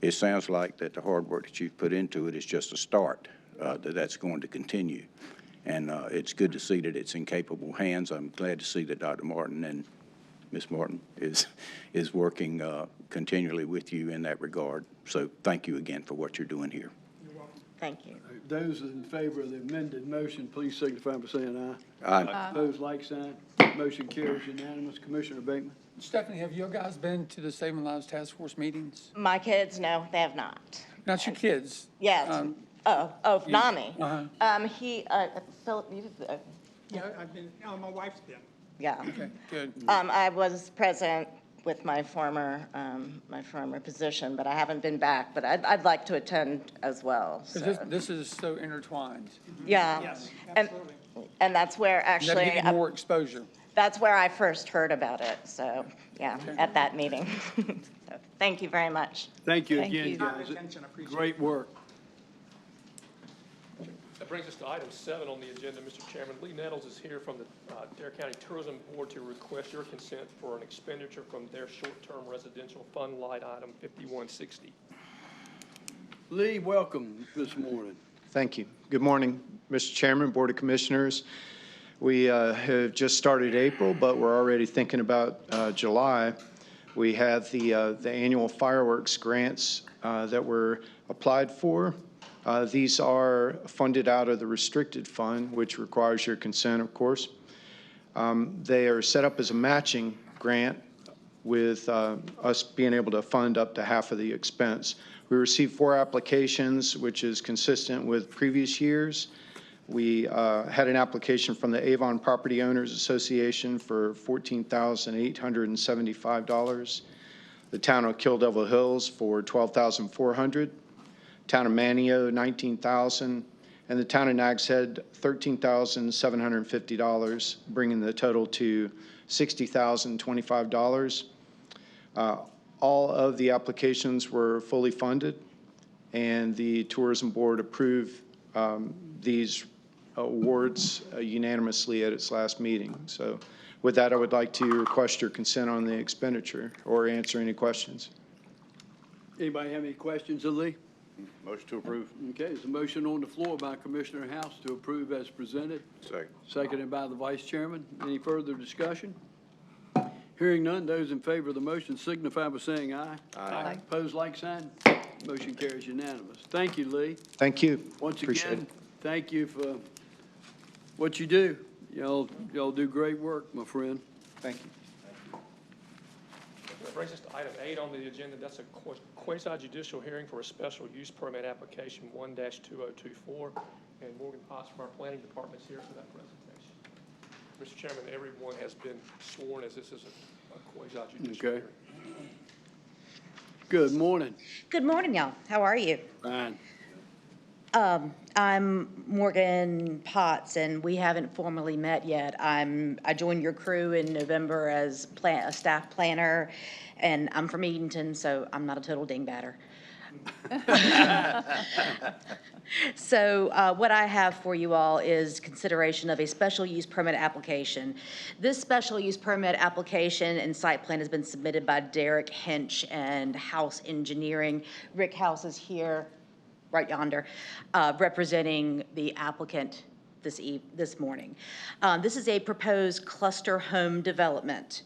It sounds like that the hard work that you've put into it is just a start, that's going to continue. And it's good to see that it's in capable hands. I'm glad to see that Dr. Martin and Ms. Martin is working continually with you in that regard. So thank you again for what you're doing here. Thank you. Those in favor of the amended motion, please signify by saying aye. Aye. Opposed, like sign. Motion carries unanimous. Commissioner Bateman? Stephanie, have you guys been to the Saving Lives Task Force meetings? My kids, no, they have not. Not your kids? Yes. NAMI. Philip, Yeah, I've been, my wife's been. yeah. Okay, good. I was present with my former position, but I haven't been back, but I'd like to attend as well. So. This is so intertwined. Yeah. Yes, And, absolutely. and that's where You have to actually, get more exposure. that's where I first heard about it. So, yeah, at that meeting. So, thank you very much. Thank you Thank again, you. guys. Attention, I appreciate it. Great work. That brings us to item 7 on the agenda, Mr. Chairman. Lee Nettles is here from the Dare County Tourism Board to request your consent for an expenditure from their short-term residential fund line item 5160. Lee, welcome this morning. Thank you. Good morning, Mr. Chairman, Board of Commissioners. We have just started April, but we're already thinking about July. We have the annual fireworks grants that were applied for. These are funded out of the restricted fund, which requires your consent, of course. They are set up as a matching grant with us being able to fund up to half of the expense. We received 4 applications, which is consistent with previous years. We had an application from the Avon Property Owners Association for $14,875. The town of Kill Devil Hills for $12,400. Town of Manio, $19,000. And the town of Nags Head, $13,750, bringing the total to $60,025. All of the applications were fully funded, and the Tourism Board approved these awards unanimously at its last meeting. So with that, I would like to request your consent on the expenditure or answer any questions. Anybody have any questions of Lee? Motion to approve. Okay, there's a motion on the floor by Commissioner House to approve as presented. Second. Seconded by the Vice Chairman. Any further discussion? Hearing none, those in favor of the motion signify by saying aye. Aye. Opposed, like sign. Motion carries unanimous. Thank you, Lee. Thank you. Once Appreciate again, it. thank you for what you do. Y'all do great work, my friend. Thank you. That brings us to item 8 on the agenda. That's a quasi-judicial hearing for a special use permit application 1-2024. And Morgan Potts from our planning department is here for that presentation. Mr. Chairman, everyone has been sworn as this is a quasi-judicial Okay. hearing. Good morning. Good morning, y'all. How are you? Fine. I'm Morgan Potts, and we haven't formally met yet. I joined your crew in November as a staff planner, and I'm from Edenton, so I'm not a total dingbatter. So what I have for you all is consideration of a special use permit application. This special use permit application and site plan has been submitted by Derek Hench and House Engineering. Rick House is here, right yonder, representing the applicant this morning. This is a proposed cluster home development.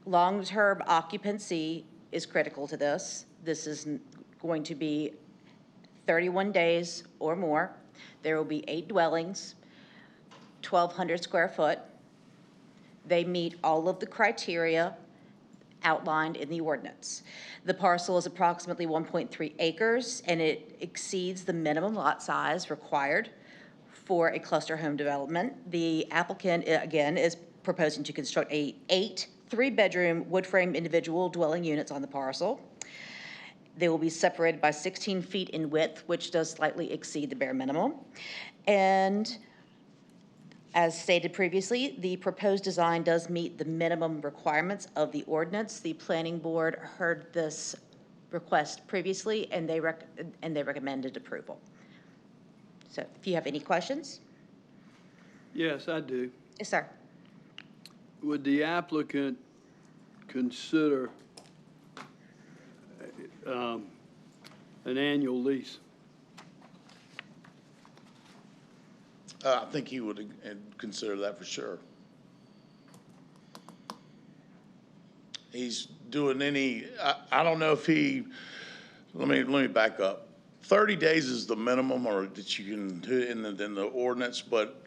Long-term occupancy is critical to this. This is going to be 31 days or more. There will be 8 dwellings, 1,200 square foot. They meet all of the criteria outlined in the ordinance. The parcel is approximately 1.3 acres, and it exceeds the minimum lot size required for a cluster home development. The applicant, again, is proposing to construct 8 3-bedroom wood frame individual dwelling units on the parcel. They will be separated by 16 feet in width, which does slightly exceed the bare minimum. And as stated previously, the proposed design does meet the minimum requirements of the ordinance. The planning board heard this request previously, and they recommended approval. So if you have any questions? Yes, I do. Yes, sir. Would the applicant consider an annual lease? I think he would consider that for sure. He's doing I don't know if he, let me back up. 30 days is the minimum or that you can do in the ordinance, but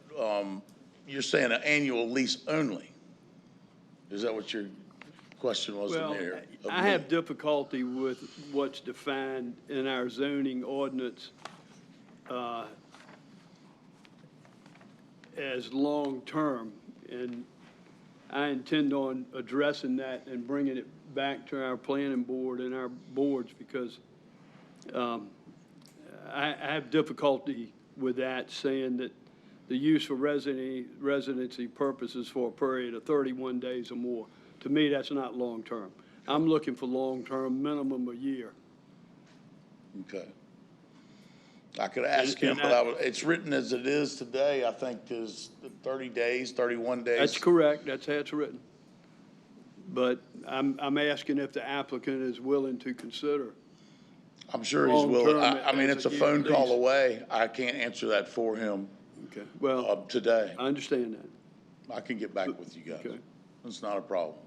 you're saying an annual lease only. Is that what your question was in there? I have difficulty with what's defined in our zoning ordinance as long-term, and I intend on addressing that and bringing it back to our planning board and our boards because I have difficulty with that, saying that the use for residency purposes for a period of 31 days or more. To me, that's not long-term. I'm looking for long-term, minimum a year. Okay. I could ask him, but it's written as it is today, I think is 30 days, 31 days. That's correct. That's how it's written. But I'm asking if the applicant is willing to consider. I'm sure he's willing. I mean, it's a phone call away. I can't answer that for him. Okay, well, today. I understand that. I can get back with you guys. Okay. It's not a problem.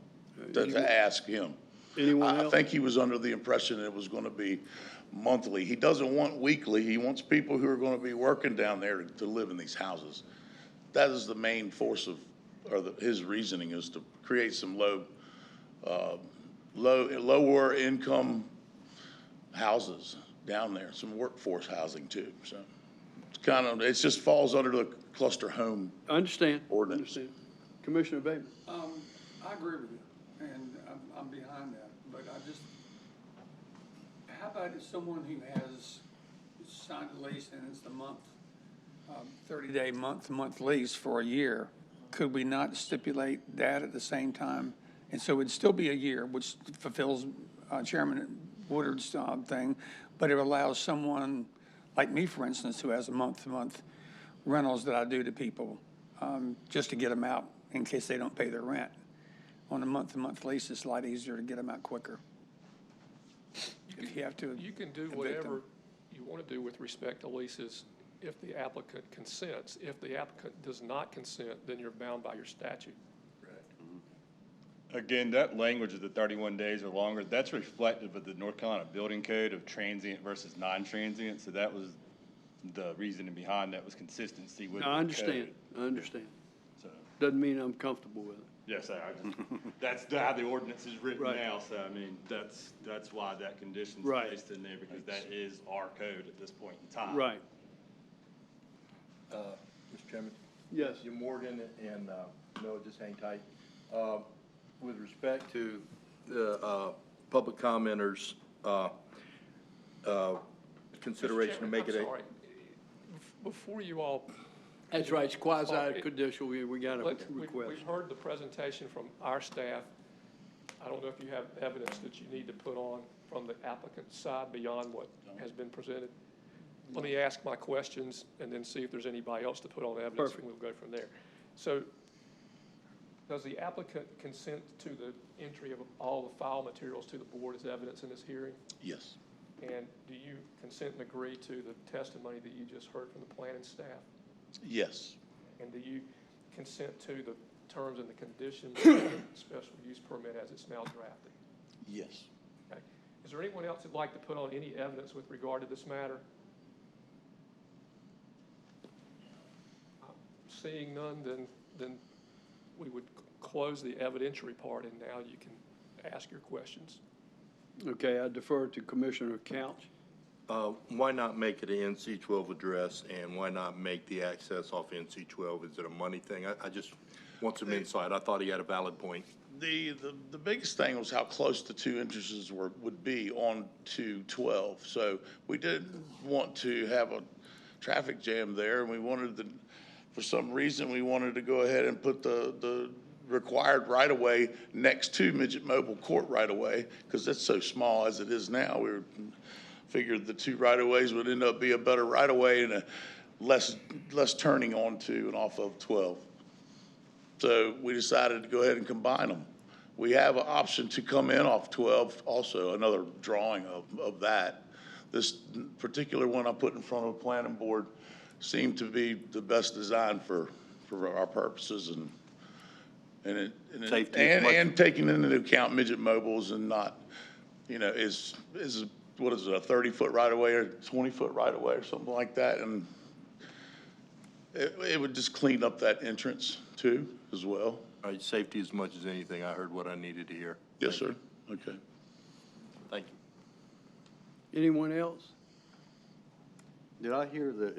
Anyone- To ask him. Anyone I else? think he was under the impression it was going to be monthly. He doesn't want weekly. He wants people who are going to be working down there to live in these houses. That is the main force of, his reasoning is to create some lower income houses down there, some workforce housing too. So it's kind of, it just falls under the cluster home I understand. ordinance. Understand. Commissioner Bateman. I agree with you, and I'm behind that, but how about if someone who has signed a lease and it's the 30-day month-to-month lease for a year, could we not stipulate that at the same time? And so it'd still be a year, which fulfills Chairman Woodard's thing, but it allows someone like me, for instance, who has a month-to-month rentals that I do to people, just to get them out in case they don't pay their rent. On a month-to-month lease, it's a lot easier to get them out quicker. If you have to. You can do evict whatever them. you want to do with respect to leases if the applicant consents. If the applicant does not consent, then you're bound by your statute. Again, that language of the 31 days or longer, that's reflective of the North Carolina Building Code of transient versus non-transient. So that was the reasoning behind that, was consistency with No, I the understand. code. I understand. So, Doesn't mean I'm comfortable with it. yes, I just, that's how the ordinance is written Right. now. So, I mean, that's why that condition's Right. placed in there, because that is our code at this point in time. Right. Mr. Chairman? Yes. You, Morgan and Noah, just hang tight. With respect to the public commenters, consideration to make it I'm a... sorry. Before you all. That's right, it's quasi-judicial, we got a request. We've heard the presentation from our staff. I don't know if you have evidence that you need to put on from the applicant's side beyond what has been presented. Let me ask my questions and then see if there's anybody else to put on evidence. Perfect. And we'll go from there. So does the applicant consent to the entry of all the file materials to the board as evidence in this hearing? Yes. And do you consent and agree to the testimony that you just heard from the planning staff? Yes. And do you consent to the terms and the conditions of the special use permit as it's now drafted? Yes. Okay. Is there anyone else that'd like to put on any evidence with regard to this matter? Seeing none, then we would close the evidentiary part, and now you can ask your questions. Okay, I defer to Commissioner Couch. Why not make it an NC-12 address, and why not make the access off NC-12? Is it a money thing? I just want some insight. I thought he had a valid point. The biggest thing was how close the two entrances would be on to 12. So we didn't want to have a traffic jam there, and we wanted for some reason, we wanted to go ahead and put the required right-of-way next to Midget Mobile Court right-of-way, because it's so small as it is now. We figured the two right-of-ways would end up be a better right-of-way and a less turning onto and off of 12. So we decided to go ahead and combine them. We have an option to come in off 12 also, another drawing of that. This particular one I put in front of the planning board seemed to be the best design for our purposes and taking into account midget mobiles and not, is what is it, a 30-foot right-of-way or 20-foot right-of-way or something like that, and it would just clean up that entrance too as well. All right, safety as much as anything. I heard what I needed to hear. Yes, sir. Okay. Thank you. Anyone else? Did I hear that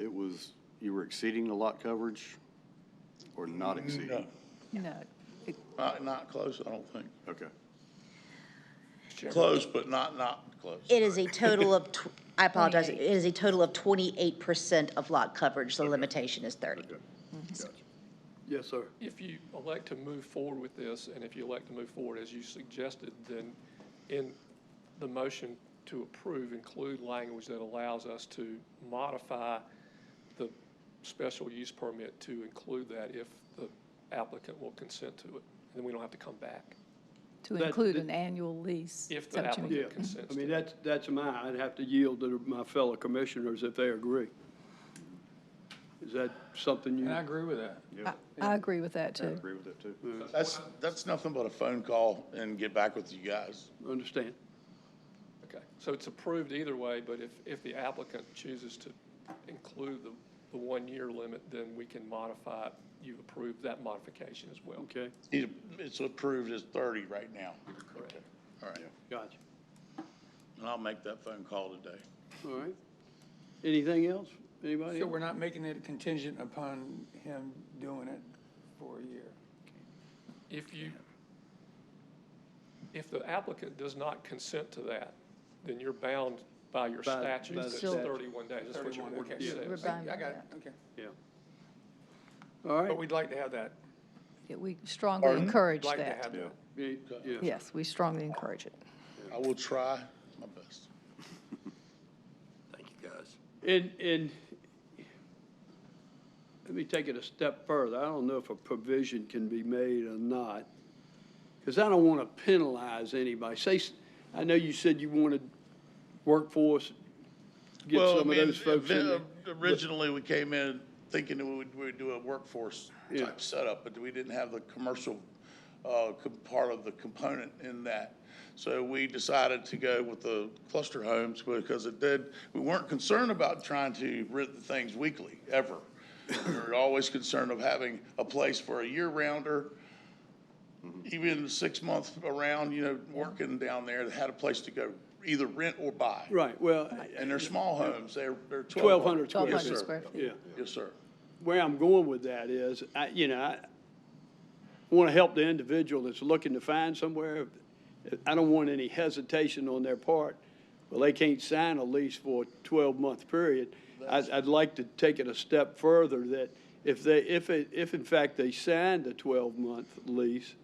you were exceeding the lot coverage or not exceeding? No. Not close, I don't think. Okay. Close, but not close. It is a total of, I apologize, it is a total of 28% of lot coverage. The limitation is 30. Okay. Gotcha. Yes, sir. If you elect to move forward with this, and if you elect to move forward as you suggested, then in the motion to approve, include language that allows us to modify the special use permit to include that if the applicant will consent to it. Then we don't have to come back. To include an annual lease. If the applicant consents. I mean, that's mine. I'd have to yield to my fellow commissioners if they agree. Is that something you? And I agree with that. I agree with that, too. agree with that, too. That's nothing but a phone call and get back with you guys. Understand. Okay, so it's approved either way, but if the applicant chooses to include the 1 year limit, then we can modify it. You've approved that modification as well. Okay, It's approved as 30 right now. Correct. All right. gotcha. And I'll make that phone call today. All right. Anything else? Anybody So else? we're not making it contingent upon him doing it for a year. If the applicant does not consent to that, then you're bound by your By statute the that's statute. 31 days. That's what your 31, ordinance okay. We're says. bound by I got it, that. okay. Yeah. All right. But we'd like to have that. Yeah, we strongly encourage Like to that. have that. Yeah. Yes, we strongly encourage it. I will try my best. Thank you, guys. And let me take it a step further. I don't know if a provision can be made or not, because I don't want to penalize anybody. Say, I know you said you wanted workforce, get Well, some of those folks in there. originally, we came in thinking that we would do a workforce Yeah. type setup, but we didn't have the commercial part of the component in that. So we decided to go with the cluster homes because we weren't concerned about trying to rent the things weekly, ever. We were always concerned of having a place for a year-rounder, even 6 months around, working down there, that had a place to go, either rent or buy. Right, well. And they're small homes, they're 1,200 square 1,200 feet. square feet. Yeah. Yes, sir. Where I'm going with that is, I want to help the individual that's looking to find somewhere. I don't want any hesitation on their part. Well, they can't sign a lease for a 12-month period. I'd like to take it a step further that if in fact they signed a 12-month lease,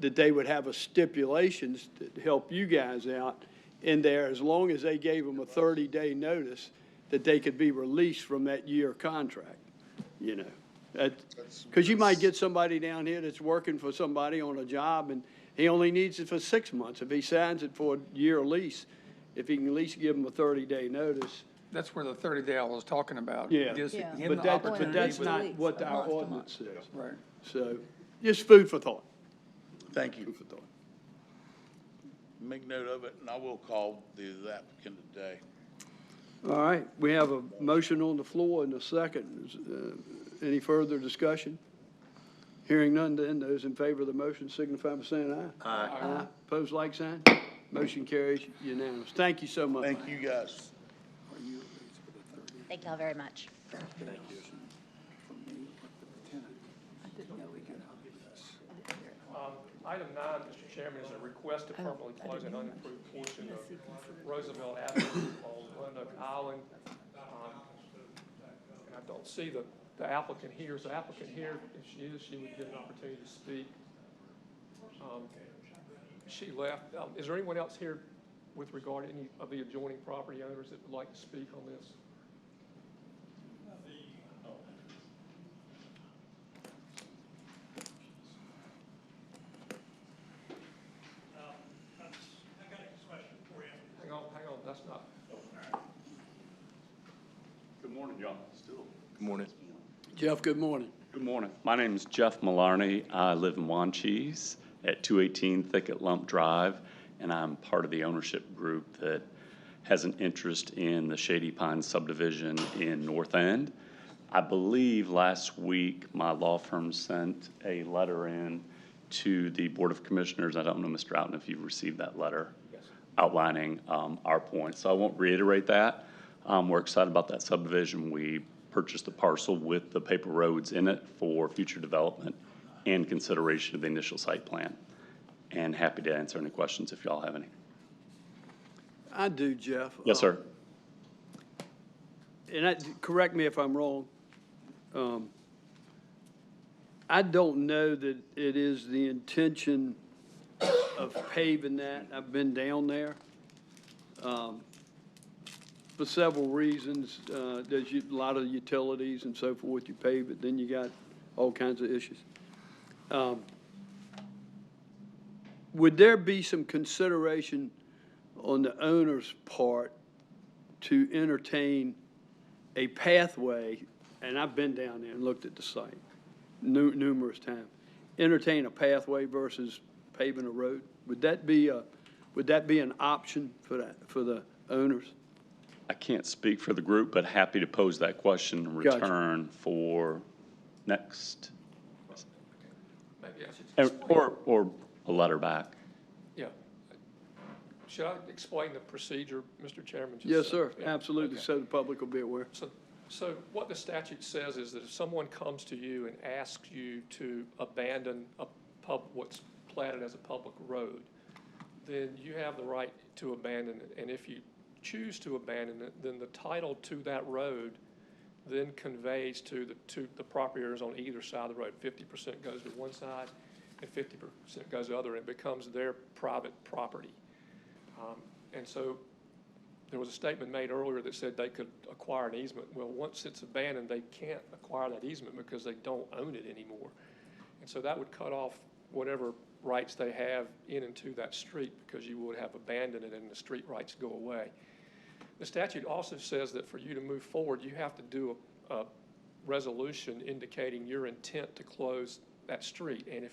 that they would have a stipulations to help you guys out in there, as long as they gave them a 30-day notice, that they could be released from that year contract, Because you might get somebody down here that's working for somebody on a job, and he only needs it for 6 months. If he signs it for a year lease, if he can at least give them a 30-day notice. That's where the 30-day I was talking about. Yeah. Gives Yeah. him But the opportunity that's with- not what a our month to ordinance says. Right. So, just food for thought. Thank you. Food for thought. Make note of it, and I will call the applicant today. All right, we have a motion on the floor and a second. Any further discussion? Hearing none, then those in favor of the motion signify by saying aye. Aye. Pose like sign. Motion carries unanimous. Thank you so much. Thank you, guys. Thank y'all very much. Item 9, Mr. Chairman, is a request to permanently close an unimproved portion of Roosevelt Avenue on Roanoke Island. And I don't see the applicant here. Is the applicant here? If she is, she would get an opportunity to speak. She left. Is there anyone else here with regard to any of the adjoining property owners that would like to speak on this? Hang on, that's not. Good morning, y'all. Good morning. Jeff, good morning. Good morning. My name is Jeff Malarney. I live in Wanchese at 218 Thicket Lump Drive, and I'm part of the ownership group that has an interest in the Shady Pines subdivision in North End. I believe last week my law firm sent a letter in to the Board of Commissioners. I don't know, Mr. Outen, if you've received that letter outlining our points. So I won't reiterate that. We're excited about that subdivision. We purchased a parcel with the paper roads in it for future development and consideration of the initial site plan. And happy to answer any questions if y'all have any. I do, Jeff. Yes, sir. And correct me if I'm wrong. I don't know that it is the intention of paving that. I've been down there for several reasons. There's a lot of utilities and so forth. You pave it, then you got all kinds of issues. Would there be some consideration on the owner's part to entertain a pathway and I've been down there and looked at the site numerous times, entertain a pathway versus paving a road? Would that be an option for the owners? I can't speak for the group, but happy to pose that question and Gotcha. return for next, Maybe I should explain. or a letter back. Yeah. Should I explain the procedure, Mr. Chairman? Just Yes, so- sir, yeah, absolutely, okay. so the public will be aware. So what the statute says is that if someone comes to you and asks you to abandon what's platted as a public road, then you have the right to abandon it. And if you choose to abandon it, then the title to that road then conveys to the property owners on either side of the road. 50% goes to one side and 50% goes to the other, and it becomes their private property. And so there was a statement made earlier that said they could acquire an easement. Well, once it's abandoned, they can't acquire that easement because they don't own it anymore. And so that would cut off whatever rights they have in and to that street, because you would have abandoned it and the street rights go away. The statute also says that for you to move forward, you have to do a resolution indicating your intent to close that street. And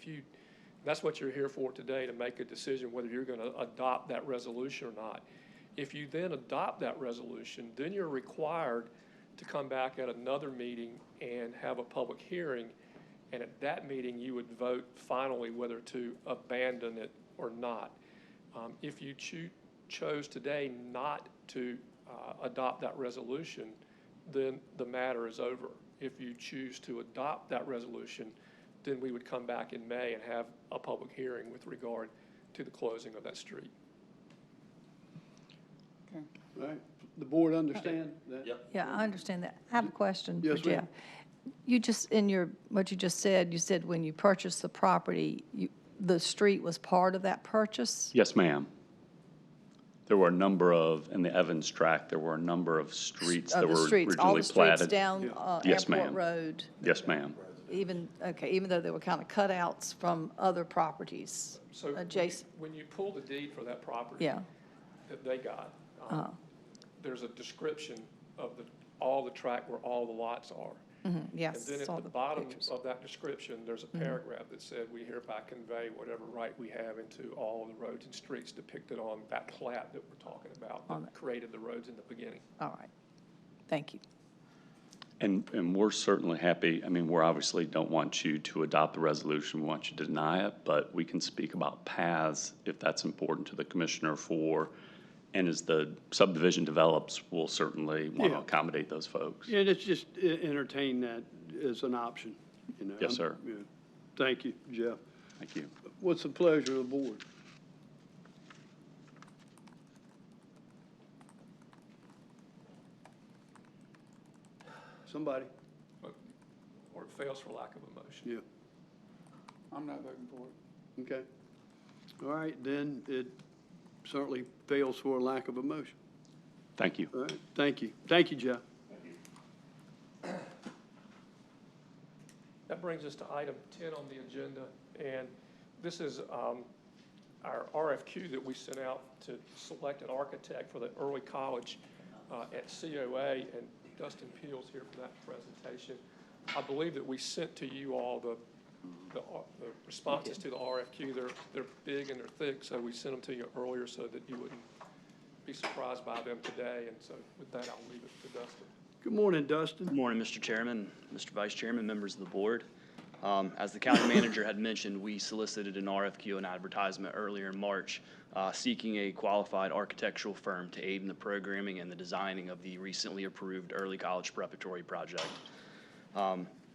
that's what you're here for today, to make a decision whether you're going to adopt that resolution or not. If you then adopt that resolution, then you're required to come back at another meeting and have a public hearing. And at that meeting, you would vote finally whether to abandon it or not. If you chose today not to adopt that resolution, then the matter is over. If you choose to adopt that resolution, then we would come back in May and have a public hearing with regard to the closing of that street. All right, the board understand that? Yeah, I understand that. I have a question for Yes, Jeff. ma'am. You just, what you just said, you said when you purchased the property, the street was part of that purchase? Yes, ma'am. There were a number of, in the Evans tract, there were a number of streets that were originally All the streets platted. down Yes, Airport ma'am. Road? Yes, ma'am. Even though they were kind of cutouts from other properties So adjacent? when you pull the deed for that property Yeah. that they got, there's a description of all the tract where all the lots are. Yes, And then saw at the the bottom pictures. of that description, there's a paragraph that said, we hereby convey whatever right we have into all of the roads and streets depicted on that plat that we're talking about, that created the roads in the beginning. All right. Thank you. And we're certainly happy, I mean, we obviously don't want you to adopt the resolution, we want you to deny it, but we can speak about paths if that's important to the commissioner and as the subdivision develops, we'll certainly want to accommodate those folks. Yeah, let's just entertain that as an option, you know. Yes, sir. Yeah. Thank you, Jeff. Thank you. What's the pleasure of the board? Somebody? Or it fails for lack of a motion. Yeah. I'm not voting for it. Okay. All right, then it certainly fails for a lack of a motion. Thank you. All right, thank you. Thank you, Jeff. That brings us to item 10 on the agenda, and this is our RFQ that we sent out to select an architect for the early college at COA, and Dustin Peel's here for that presentation. I believe that we sent to you all the responses to the RFQ. They're big and they're thick, so we sent them to you earlier so that you wouldn't be surprised by them today. And so with that, I'll leave it to Dustin. Good morning, Dustin. Good morning, Mr. Chairman, Mr. Vice Chairman, members of the board. As the county manager had mentioned, we solicited an RFQ and advertisement earlier in March seeking a qualified architectural firm to aid in the programming and the designing of the recently approved early college preparatory project.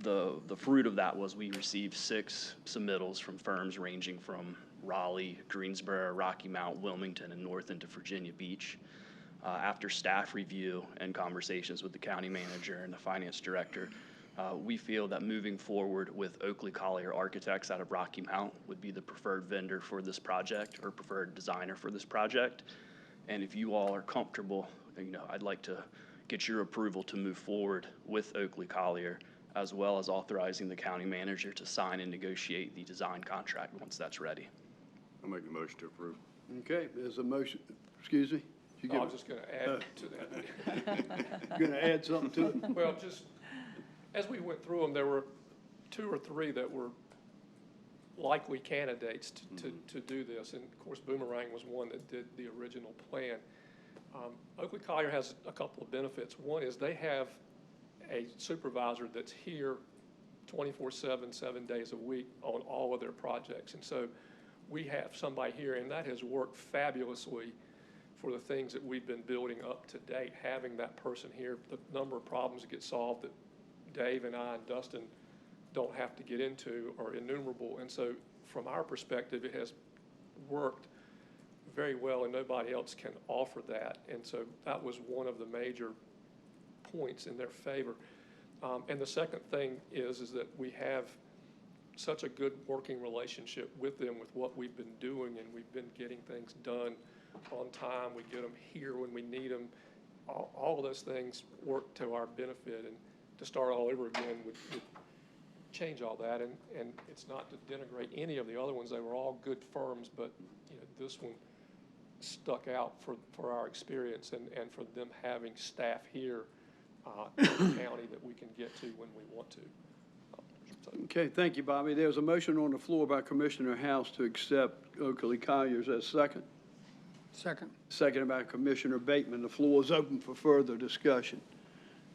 The fruit of that was we received 6 submittals from firms ranging from Raleigh, Greensboro, Rocky Mount, Wilmington, and north into Virginia Beach. After staff review and conversations with the county manager and the finance director, we feel that moving forward with Oakley Collier Architects out of Rocky Mount would be the preferred vendor for this project, or preferred designer for this project. And if you all are comfortable, I'd like to get your approval to move forward with Oakley Collier, as well as authorizing the county manager to sign and negotiate the design contract once that's ready. I'll make the motion to approve. Okay, there's a motion. Excuse me? I was just going to add to that. You're going to add something to it? Well, just as we went through them, there were 2 or 3 that were likely candidates to do this. And of course, Boomerang was one that did the original plan. Oakley Collier has a couple of benefits. One is they have a supervisor that's here 24/7, 7 days a week on all of their projects. And so we have somebody here, and that has worked fabulously for the things that we've been building up to date. Having that person here, the number of problems that get solved that Dave and I and Dustin don't have to get into are innumerable. And so from our perspective, it has worked very well, and nobody else can offer that. And so that was one of the major points in their favor. And the second thing is that we have such a good working relationship with them with what we've been doing, and we've been getting things done on time. We get them here when we need them. All of those things work to our benefit, and to start all over again would change all that. And it's not to denigrate any of the other ones. They were all good firms, but this one stuck out for our experience and for them having staff here in the county that we can get to when we want to. Okay, thank you, Bobby. There's a motion on the floor by Commissioner House to accept Oakley Collier's as second. Second. Seconded by Commissioner Bateman. The floor is open for further discussion.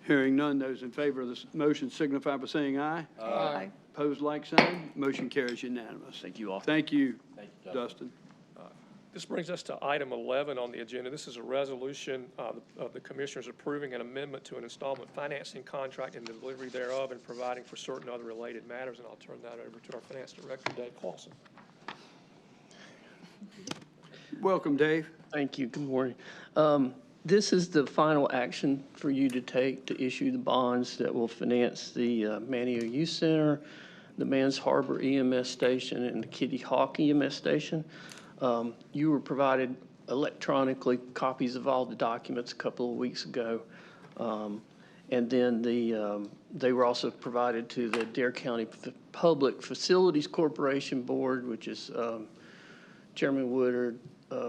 Hearing none, those in favor of this motion signify by saying aye. Aye. Opposed, like sign. Motion carries unanimous. Thank you all. Thank you, Dustin. This brings us to item 11 on the agenda. This is a resolution of the Commissioners approving an amendment to an installment financing contract and the delivery thereof and providing for certain other related matters. And I'll turn that over to our Finance Director, Dave Clausen. Welcome, Dave. Thank you. Good morning. This is the final action for you to take to issue the bonds that will finance the Manio Youth Center, the Mans Harbor EMS Station, and the Kitty Hawk EMS Station. You were provided electronically copies of all the documents a couple of weeks ago. And then they were also provided to the Dare County Public Facilities Corporation Board, which is Chairman Woodard,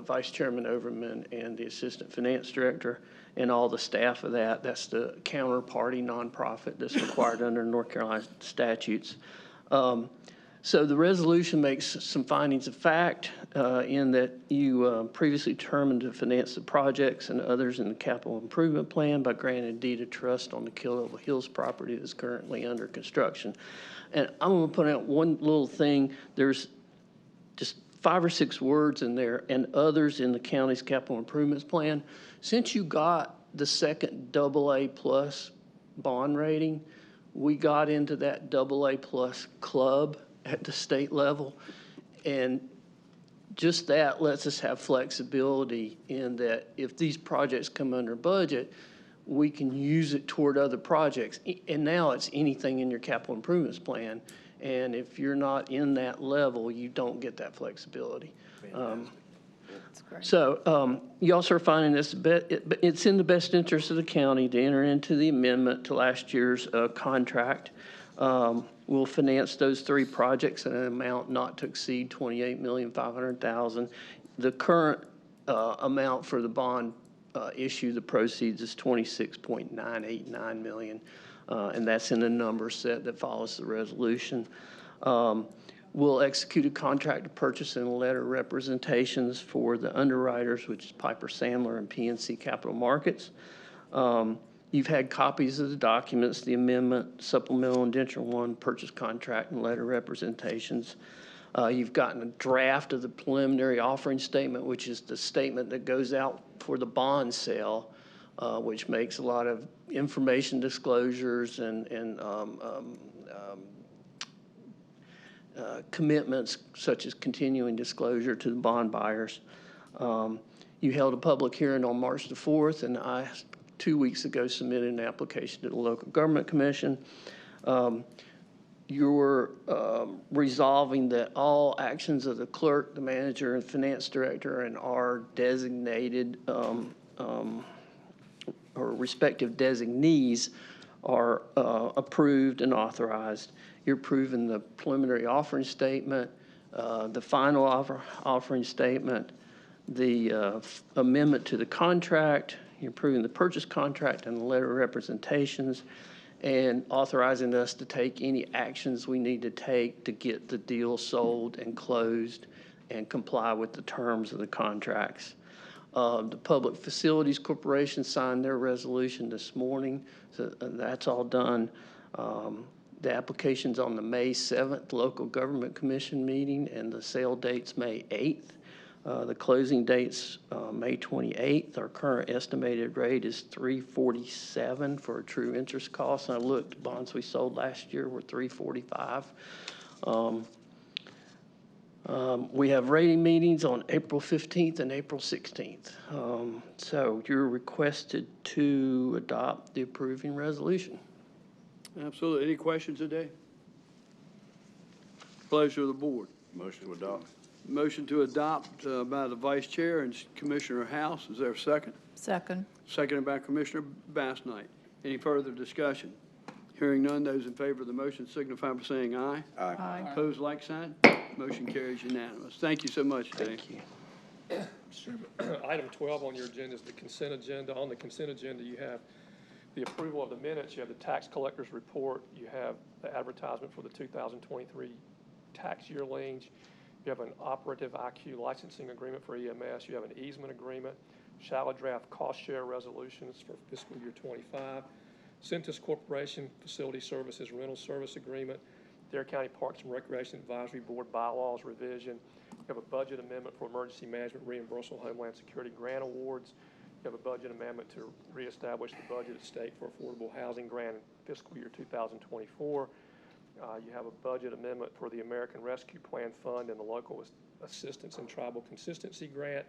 Vice Chairman Overman, and the Assistant Finance Director, and all the staff of that. That's the counterparty nonprofit that's required under North Carolina statutes. So the resolution makes some findings of fact in that you previously determined to finance the projects and others in the capital improvement plan by granting deed of trust on the Killable Hills property that's currently under construction. And I'm going to put out one little thing. There's just 5 or 6 words in there, and others in the county's capital improvements plan. Since you got the second AA+ bond rating, we got into that AA+ club at the state level, and just that lets us have flexibility in that if these projects come under budget, we can use it toward other projects. And now it's anything in your capital improvements plan, and if you're not in that level, you don't get that flexibility. So you also are finding this, it's in the best interest of the county to enter into the amendment to last year's contract. We'll finance those 3 projects at an amount not to exceed $28,500,000. The current amount for the bond issue, the proceeds, is $26.989 million, and that's in the number set that follows the resolution. We'll execute a contract to purchase and a letter of representations for the underwriters, which is Piper Sandler and PNC Capital Markets. You've had copies of the documents, the amendment, supplemental indenture 1, purchase contract, and letter representations. You've gotten a draft of the preliminary offering statement, which is the statement that goes out for the bond sale, which makes a lot of information disclosures and commitments such as continuing disclosure to the bond buyers. You held a public hearing on March the 4th, and I 2 weeks ago submitted an application to the Local Government Commission. You're resolving that all actions of the clerk, the manager, and finance director and our designated or respective designees are approved and authorized. You're approving the preliminary offering statement, the final offering statement, the amendment to the contract. You're approving the purchase contract and the letter of representations, and authorizing us to take any actions we need to take to get the deal sold and closed and comply with the terms of the contracts. The Public Facilities Corporation signed their resolution this morning, so that's all done. The application's on the May 7th Local Government Commission meeting, and the sale date's May 8th. The closing date's May 28th. Our current estimated rate is $347 for a true interest cost. And I looked, bonds we sold last year were $345. We have rating meetings on April 15th and April 16th. So you're requested to adopt the approving resolution. Absolutely. Any questions today? Pleasure of the board. Motion to adopt. Motion to adopt by the Vice Chair and Commissioner House. Is there a second? Second. Seconded by Commissioner Bass Knight. Any further discussion? Hearing none, those in favor of the motion signify by saying aye. Aye. Aye. Opposed, like sign. Motion carries unanimous. Thank you so much, Dave. Thank you. Item 12 on your agenda is the consent agenda. On the consent agenda, you have the approval of the minutes, you have the tax collector's report, you have the advertisement for the 2023 tax year liens, you have an operative IQ licensing agreement for EMS, you have an easement agreement, shallow draft cost share resolutions for fiscal year 25, Centus Corporation Facility Services Rental Service Agreement, Dare County Parks and Recreation Advisory Board bylaws revision, you have a budget amendment for emergency management reimbursable Homeland Security grant awards, you have a budget amendment to reestablish the budget of state for affordable housing grant in fiscal year 2024. You have a budget amendment for the American Rescue Plan Fund and the Local Assistance and Tribal Consistency Grant.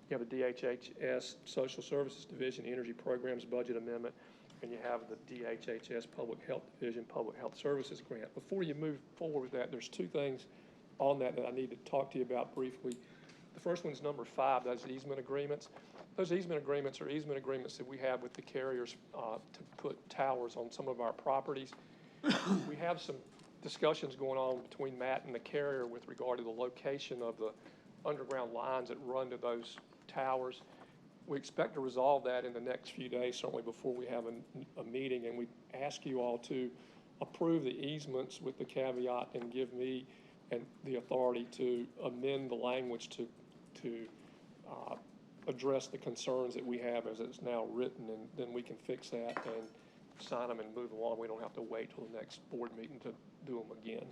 You have a DHHS Social Services Division Energy Programs Budget Amendment, and you have the DHHS Public Health Division Public Health Services Grant. Before you move forward with that, there's two things on that I need to talk to you about briefly. The first one's number 5, those easement agreements. Those easement agreements are easement agreements that we have with the carriers to put towers on some of our properties. We have some discussions going on between Matt and the carrier with regard to the location of the underground lines that run to those towers. We expect to resolve that in the next few days, certainly before we have a meeting, and we ask you all to approve the easements with the caveat and give me and the authority to amend the language to address the concerns that we have as it's now written, and then we can fix that and sign them and move along. We don't have to wait till the next board meeting to do them again.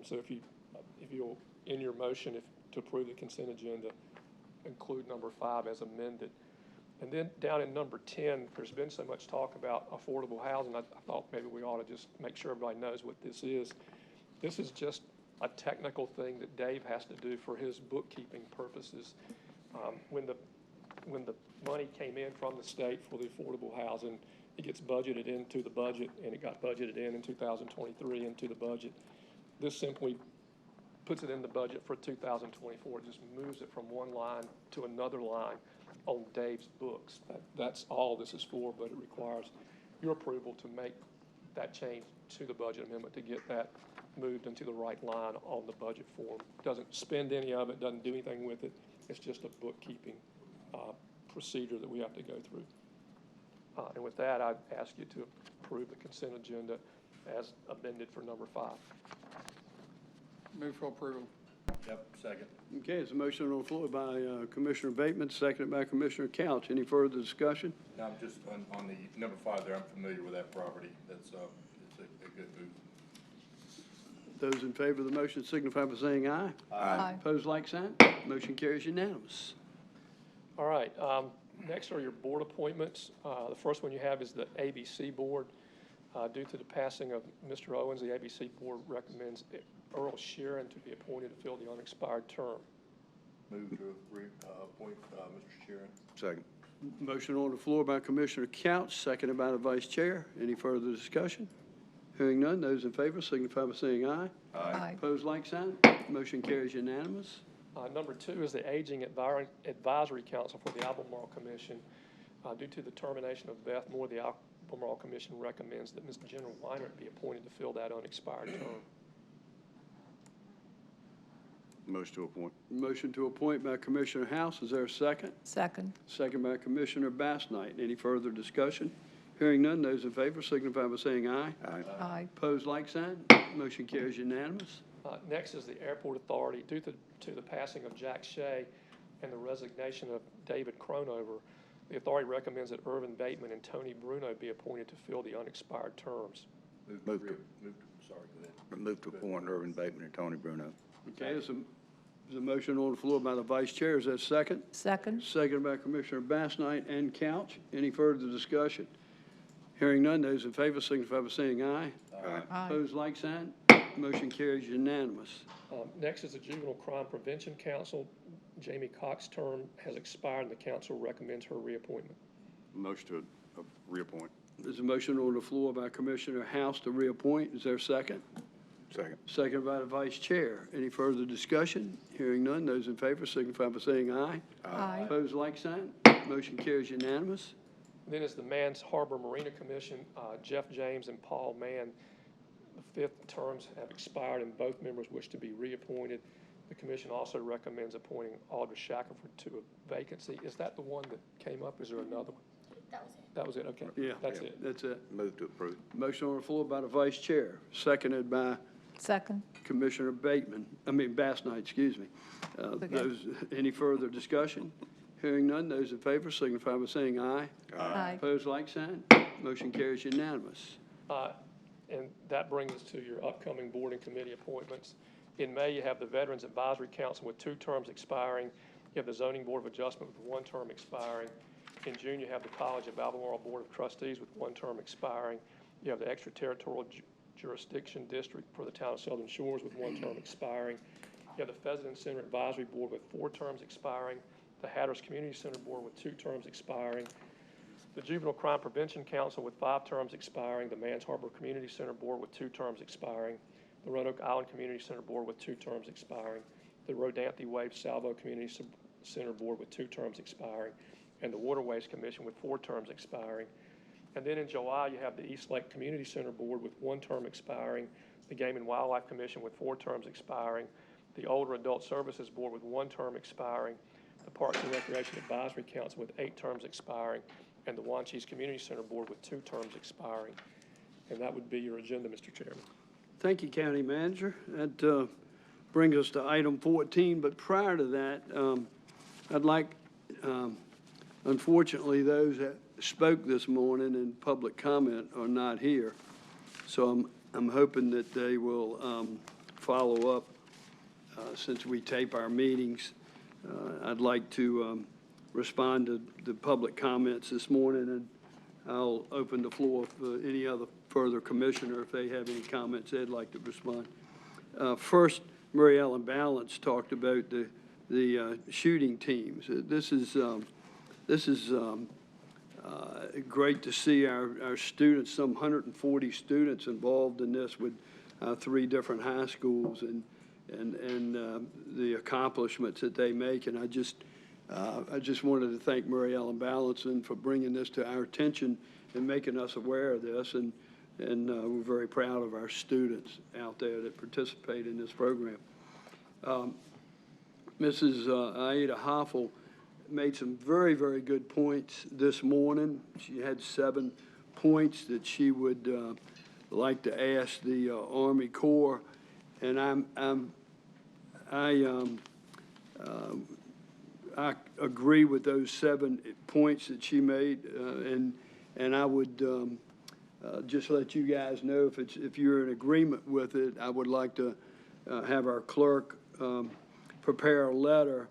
So if you'll, in your motion, to approve the consent agenda, include number 5 as amended. And then down in number 10, there's been so much talk about affordable housing. I thought maybe we ought to just make sure everybody knows what this is. This is just a technical thing that Dave has to do for his bookkeeping purposes. When the money came in from the state for the affordable housing, it gets budgeted into the budget, and it got budgeted in 2023 into the budget. This simply puts it in the budget for 2024. It just moves it from one line to another line on Dave's books. That's all this is for, but it requires your approval to make that change to the budget amendment to get that moved into the right line on the budget form. Doesn't spend any of it, doesn't do anything with it. It's just a bookkeeping procedure that we have to go through. And with that, I ask you to approve the consent agenda as amended for number 5. Move for approval. Yep, second. Okay, there's a motion on the floor by Commissioner Bateman, seconded by Commissioner Couch. Any further discussion? No, I'm just on the number 5 there, I'm familiar with that property. That's, it's a good move. Those in favor of the motion signify by saying aye. Aye. Opposed, like sign. Motion carries unanimous. All right, next are your board appointments. The first one you have is the ABC Board. Due to the passing of Mr. Owens, the ABC Board recommends Earl Sheeran to be appointed to fill the unexpired term. Move to appoint Mr. Sheeran. Second. Motion on the floor by Commissioner Couch, seconded by the Vice Chair. Any further discussion? Hearing none, those in favor signify by saying aye. Aye. Opposed, like sign. Motion carries unanimous. Number 2 is the Aging Advisory Council for the Albemarle Commission. Due to the termination of Beth Moore, the Albemarle Commission recommends that Ms. Jenna Weiner be appointed to fill that unexpired term. Motion to appoint. Motion to appoint by Commissioner House. Is there a second? Second. Second by Commissioner Bass Knight. Any further discussion? Hearing none, those in favor signify by saying aye. Aye. Opposed, like sign. Motion carries unanimous. Next is the Airport Authority. Due to the passing of Jack Shea and the resignation of David Cronover, the authority recommends that Irvin Bateman and Tony Bruno be appointed to fill the unexpired terms. Move to appoint Irvin Bateman and Tony Bruno. Okay, there's a motion on the floor by the vice chair. Is that second? Second. Second by Commissioner Bassnight and Couch. Any further discussion? Hearing none, those in favor signify by saying aye. Aye. Opposed, like sign. Motion carries unanimous. Next is the Juvenile Crime Prevention Council. Jamie Cox's term has expired, and the council recommends her reappointment. Motion to reappoint. There's a motion on the floor by Commissioner House to reappoint. Is there a second? Second. Second by the vice chair. Any further discussion? Hearing none, those in favor signify by saying aye. Aye. Opposed, like sign. Motion carries unanimous. Then is the Mans Harbor Marina Commission. Jeff James and Paul Mann, the fifth terms have expired, and both members wish to be reappointed. The commission also recommends appointing Audra Shackelford to a vacancy. Is that the one that came up? Is there another one? That was it, okay. Yeah. That's it. That's it. Move to approve. Motion on the floor by the vice chair, seconded by Second. Commissioner Bassnight, excuse me. Any further discussion? Hearing none, those in favor signify by saying aye. Aye. Opposed, like sign. Motion carries unanimous. And that brings us to your upcoming board and committee appointments. In May, you have the Veterans Advisory Council with 2 terms expiring. You have the Zoning Board of Adjustment with 1 term expiring. In June, you have the College of Albemarle Board of Trustees with 1 term expiring. You have the Extraterritorial Jurisdiction District for the town of Southern Shores with 1 term expiring. You have the Pheasant Center Advisory Board with 4 terms expiring. The Hatteras Community Center Board with 2 terms expiring. The Juvenile Crime Prevention Council with 5 terms expiring. The Mans Harbor Community Center Board with 2 terms expiring. The Roanoke Island Community Center Board with 2 terms expiring. The Rodanthe Wave Salvo Community Center Board with 2 terms expiring. And the Waterways Commission with 4 terms expiring. And then in July, you have the East Lake Community Center Board with 1 term expiring. The Game and Wildlife Commission with 4 terms expiring. The Older Adult Services Board with 1 term expiring. The Parks and Recreation Advisory Council with 8 terms expiring. And the Wanchese Community Center Board with 2 terms expiring. And that would be your agenda, Mr. Chairman. Thank you, County Manager. That brings us to item 14. But prior to that, I'd like, unfortunately, those that spoke this morning in public comment are not here. So I'm hoping that they will follow up since we tape our meetings. I'd like to respond to the public comments this morning, and I'll open the floor for any other further commissioner if they have any comments they'd like to respond. First, Mary Ellen Balance talked about the shooting teams. This is great to see our students, some 140 students involved in this with 3 different high schools and the accomplishments that they make. And I just wanted to thank Mary Ellen Ballanson for bringing this to our attention and making us aware of this. And we're very proud of our students out there that participate in this program. Mrs. Aida Hoffel made some very, very good points this morning. She had 7 points that she would like to ask the Army Corps, and I agree with those 7 points that she made, and I would just let you guys know if you're in agreement with it. I would like to have our clerk prepare a letter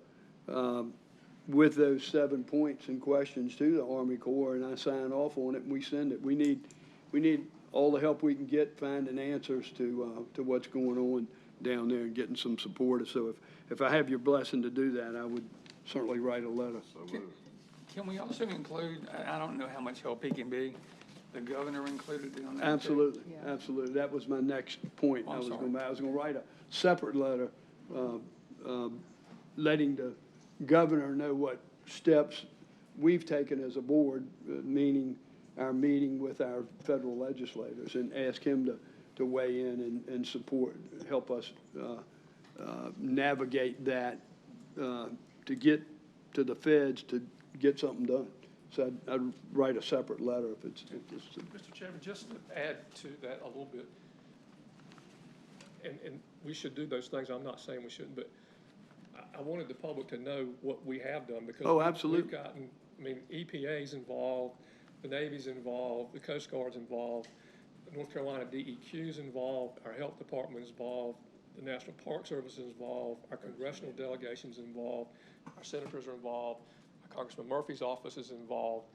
with those 7 points and questions to the Army Corps, and I sign off on it and we send it. We need all the help we can get finding answers to what's going on down there and getting some support. So if I have your blessing to do that, I would certainly write a letter. Can we also include, I don't know how much help he can be, the governor included on that? Absolutely, absolutely. That was my next point. I was going to write a separate letter letting the governor know what steps we've taken as a board, meaning our meeting with our federal legislators, and ask him to weigh in and support, help us navigate that to get to the feds to get something done. So I'd write a separate letter if it's. Mr. Chairman, just to add to that a little bit, and we should do those things. I'm not saying we shouldn't, but I wanted the public to know what we have done because Absolutely. we've gotten, I mean, EPA's involved, the Navy's involved, the Coast Guard's involved, the North Carolina DEQ's involved, our health department's involved, the National Park Service is involved, our congressional delegation's involved, our senators are involved, Congressman Murphy's office is involved.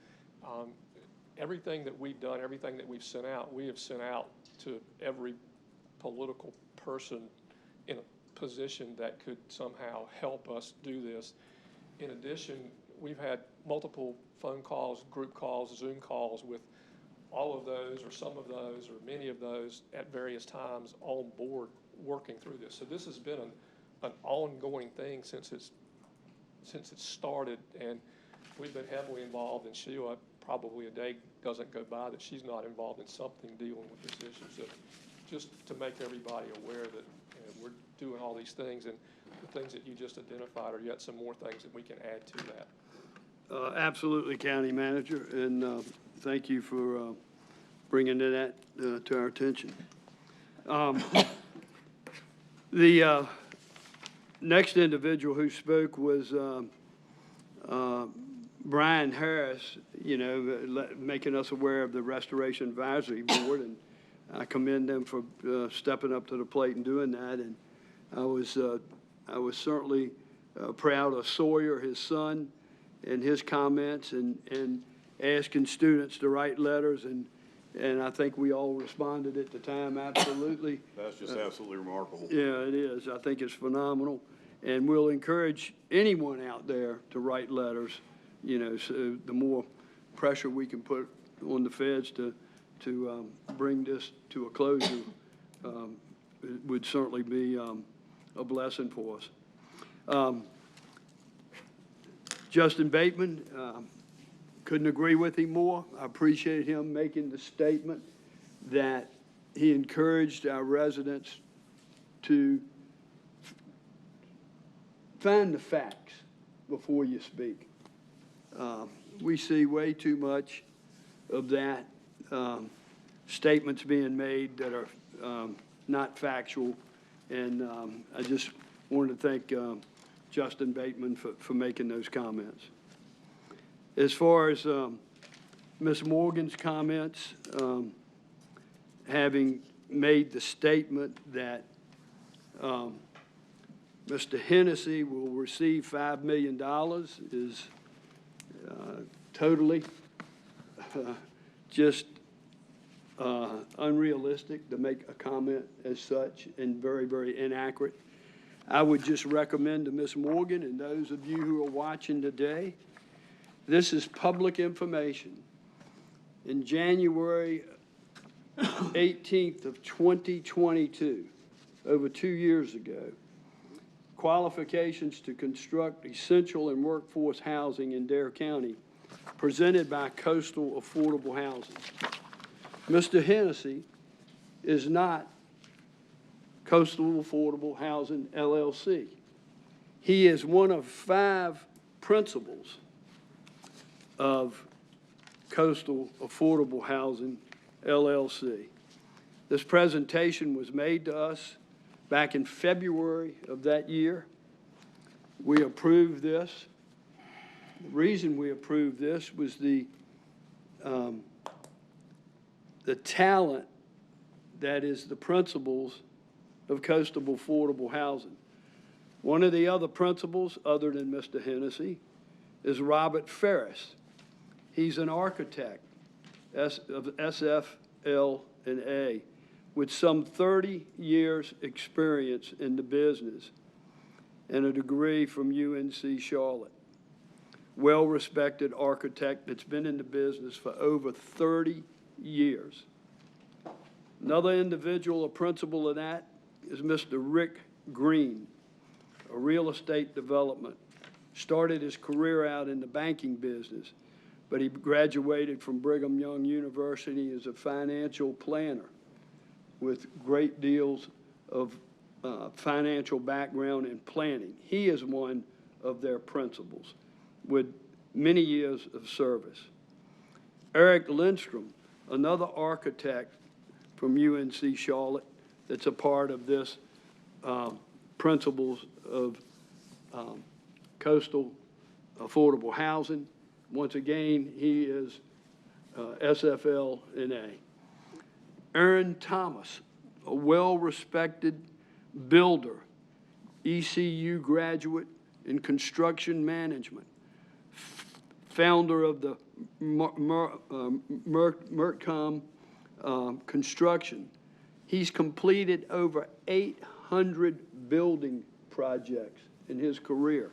Everything that we've done, everything that we've sent out, we have sent out to every political person in a position that could somehow help us do this. In addition, we've had multiple phone calls, group calls, Zoom calls with all of those or some of those or many of those at various times on board working through this. So this has been an ongoing thing since it started, and we've been heavily involved, and Sheila, probably a day doesn't go by that she's not involved in something dealing with this issue. So just to make everybody aware that we're doing all these things, and the things that you just identified are yet some more things that we can add to that. Absolutely, County Manager, and thank you for bringing that to our attention. The next individual who spoke was Brian Harris, making us aware of the Restoration Advisory Board, and I commend them for stepping up to the plate and doing that. And I was certainly proud of Sawyer, his son, and his comments, and asking students to write letters, and I think we all responded at the time, absolutely. That's just absolutely remarkable. Yeah, it is. I think it's phenomenal. And we'll encourage anyone out there to write letters, so the more pressure we can put on the feds to bring this to a closure it would certainly be a blessing for us. Justin Bateman, couldn't agree with him more. I appreciate him making the statement that he encouraged our residents to find the facts before you speak. We see way too much of that, statements being made that are not factual, and I just wanted to thank Justin Bateman for making those comments. As far as Ms. Morgan's comments, having made the statement that Mr. Hennessy will receive $5 million is totally just unrealistic to make a comment as such, and very, very inaccurate. I would just recommend to Ms. Morgan and those of you who are watching today, this is public information. In January 18th of 2022, over 2 years ago, qualifications to construct essential and workforce housing in Dare County presented by Coastal Affordable Housing. Mr. Hennessy is not Coastal Affordable Housing, LLC. He is one of 5 principals of Coastal Affordable Housing, LLC. This presentation was made to us back in February of that year. We approved this. The reason we approved this was the talent that is the principals of Coastal Affordable Housing. One of the other principals, other than Mr. Hennessy, is Robert Ferris. He's an architect of SFL&A with some 30 years experience in the business and a degree from UNC Charlotte. Well-respected architect that's been in the business for over 30 years. Another individual, a principal of that, is Mr. Rick Green, a real estate development. Started his career out in the banking business, but he graduated from Brigham Young University as a financial planner with great deals of financial background and planning. He is one of their principals. Would many years of service. Eric Lindstrom, another architect from UNC Charlotte that's a part of this principles of coastal affordable housing. Once again, he is SFL&A. Aaron Thomas, a well-respected builder, ECU graduate in construction management, founder of the Mercom Construction. He's completed over 800 building projects in his career.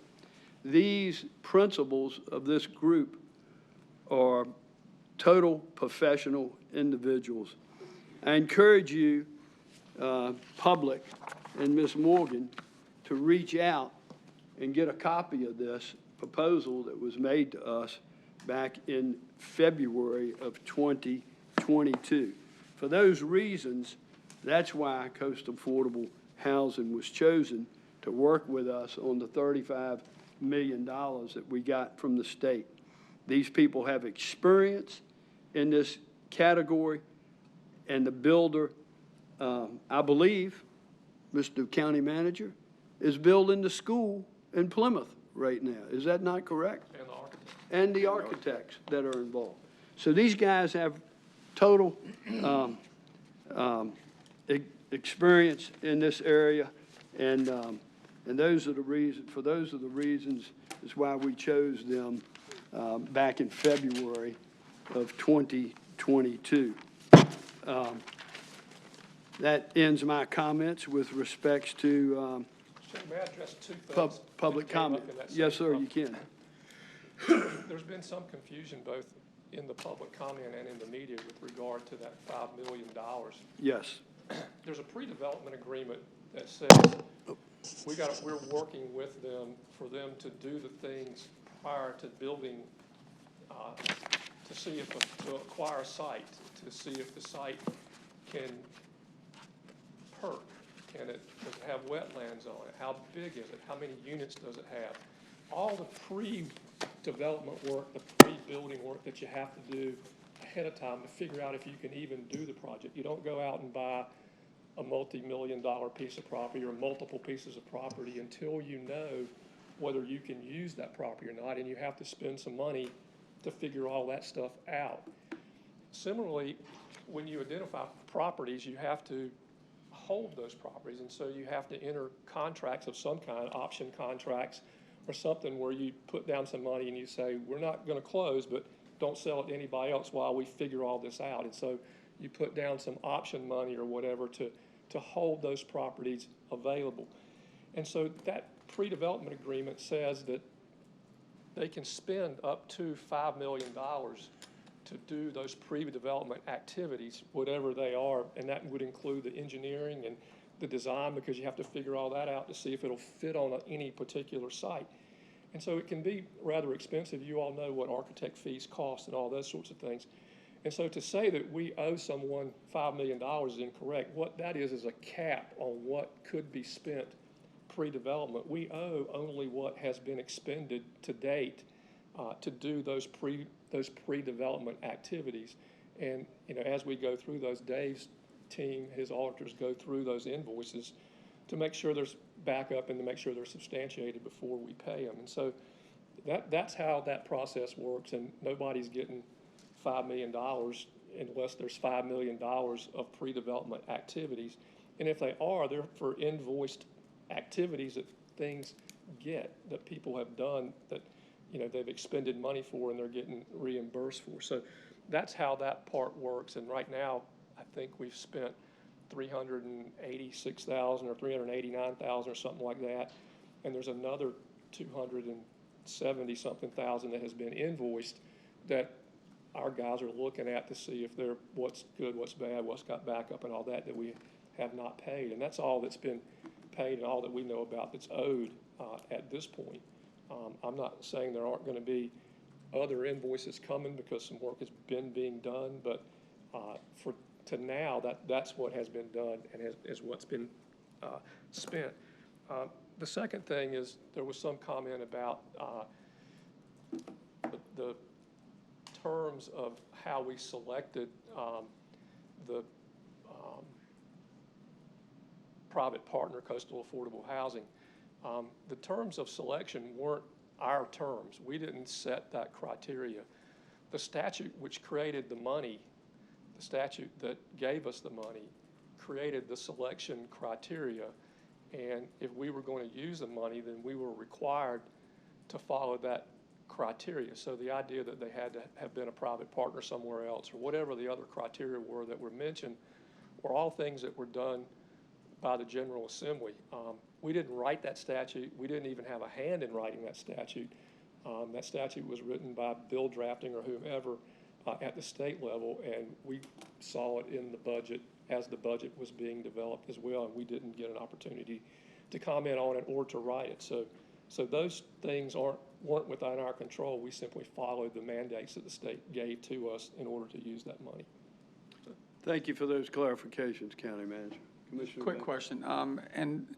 These principals of this group are total professional individuals. I encourage you, public, and Ms. Morgan, to reach out and get a copy of this proposal that was made to us back in February of 2022. For those reasons, that's why Coastal Affordable Housing was chosen to work with us on the $35 million that we got from the state. These people have experience in this category, and the builder, I believe, Mr. County Manager, is building the school in Plymouth right now. Is that not correct? And the architect. And the architects that are involved. So these guys have total experience in this area, and those are the reasons. For those are the reasons is why we chose them back in February of 2022. That ends my comments with respects to May I address two things? public comment. Yes, sir, you can. There's been some confusion both in the public comment and in the media with regard to that $5 million. Yes. There's a pre-development agreement that says we're working with them for them to do the things prior to building, to see if to acquire a site, to see if the site can perk. Does it have wetlands on it? How big is it? How many units does it have? All the pre-development work, the pre-building work that you have to do ahead of time to figure out if you can even do the project. You don't go out and buy a multi-million-dollar piece of property or multiple pieces of property until you know whether you can use that property or not, and you have to spend some money to figure all that stuff out. Similarly, when you identify properties, you have to hold those properties, and so you have to enter contracts of some kind, option contracts or something where you put down some money and you say, we're not going to close, but don't sell it to anybody else while we figure all this out. And so you put down some option money or whatever to hold those properties available. And so that pre-development agreement says that they can spend up to $5 million to do those pre-development activities, whatever they are, and that would include the engineering and the design, because you have to figure all that out to see if it'll fit on any particular site. And so it can be rather expensive. You all know what architect fees cost and all those sorts of things. And so to say that we owe someone $5 million is incorrect. What that is a cap on what could be spent pre-development. We owe only what has been expended to date to do those pre-development activities. And as we go through those, Dave's team, his auditors go through those invoices to make sure there's backup and to make sure they're substantiated before we pay them. And so that's how that process works, and nobody's getting $5 million unless there's $5 million of pre-development activities. And if they are, they're for invoiced activities that things that people have done that they've expended money for and they're getting reimbursed for. So that's how that part works. And right now, I think we've spent $386,000 or $389,000 or something like that. And there's another $270-something thousand that has been invoiced that our guys are looking at to see if they're what's good, what's bad, what's got backup and all that we have not paid. And that's all that's been paid and all that we know about that's owed at this point. I'm not saying there aren't going to be other invoices coming because some work has been being done, but to now, that's what has been done and is what's been spent. The second thing is there was some comment about the the terms of how we selected the private partner coastal affordable housing. The terms of selection weren't our terms. We didn't set that criteria. The statute which created the money, the statute that gave us the money, created the selection criteria. And if we were going to use the money, then we were required to follow that criteria. So the idea that they had to have been a private partner somewhere else, or whatever the other criteria were that were mentioned, were all things that were done by the General Assembly. We didn't write that statute. We didn't even have a hand in writing that statute. That statute was written by bill drafting or whomever at the state level, and we saw it in the budget as the budget was being developed as well, and we didn't get an opportunity to comment on it or to write it. So those things weren't within our control. We simply followed the mandates that the state gave to us in order to use that money. Thank you for those clarifications, County Manager. Commissioner Quick Beck. question. And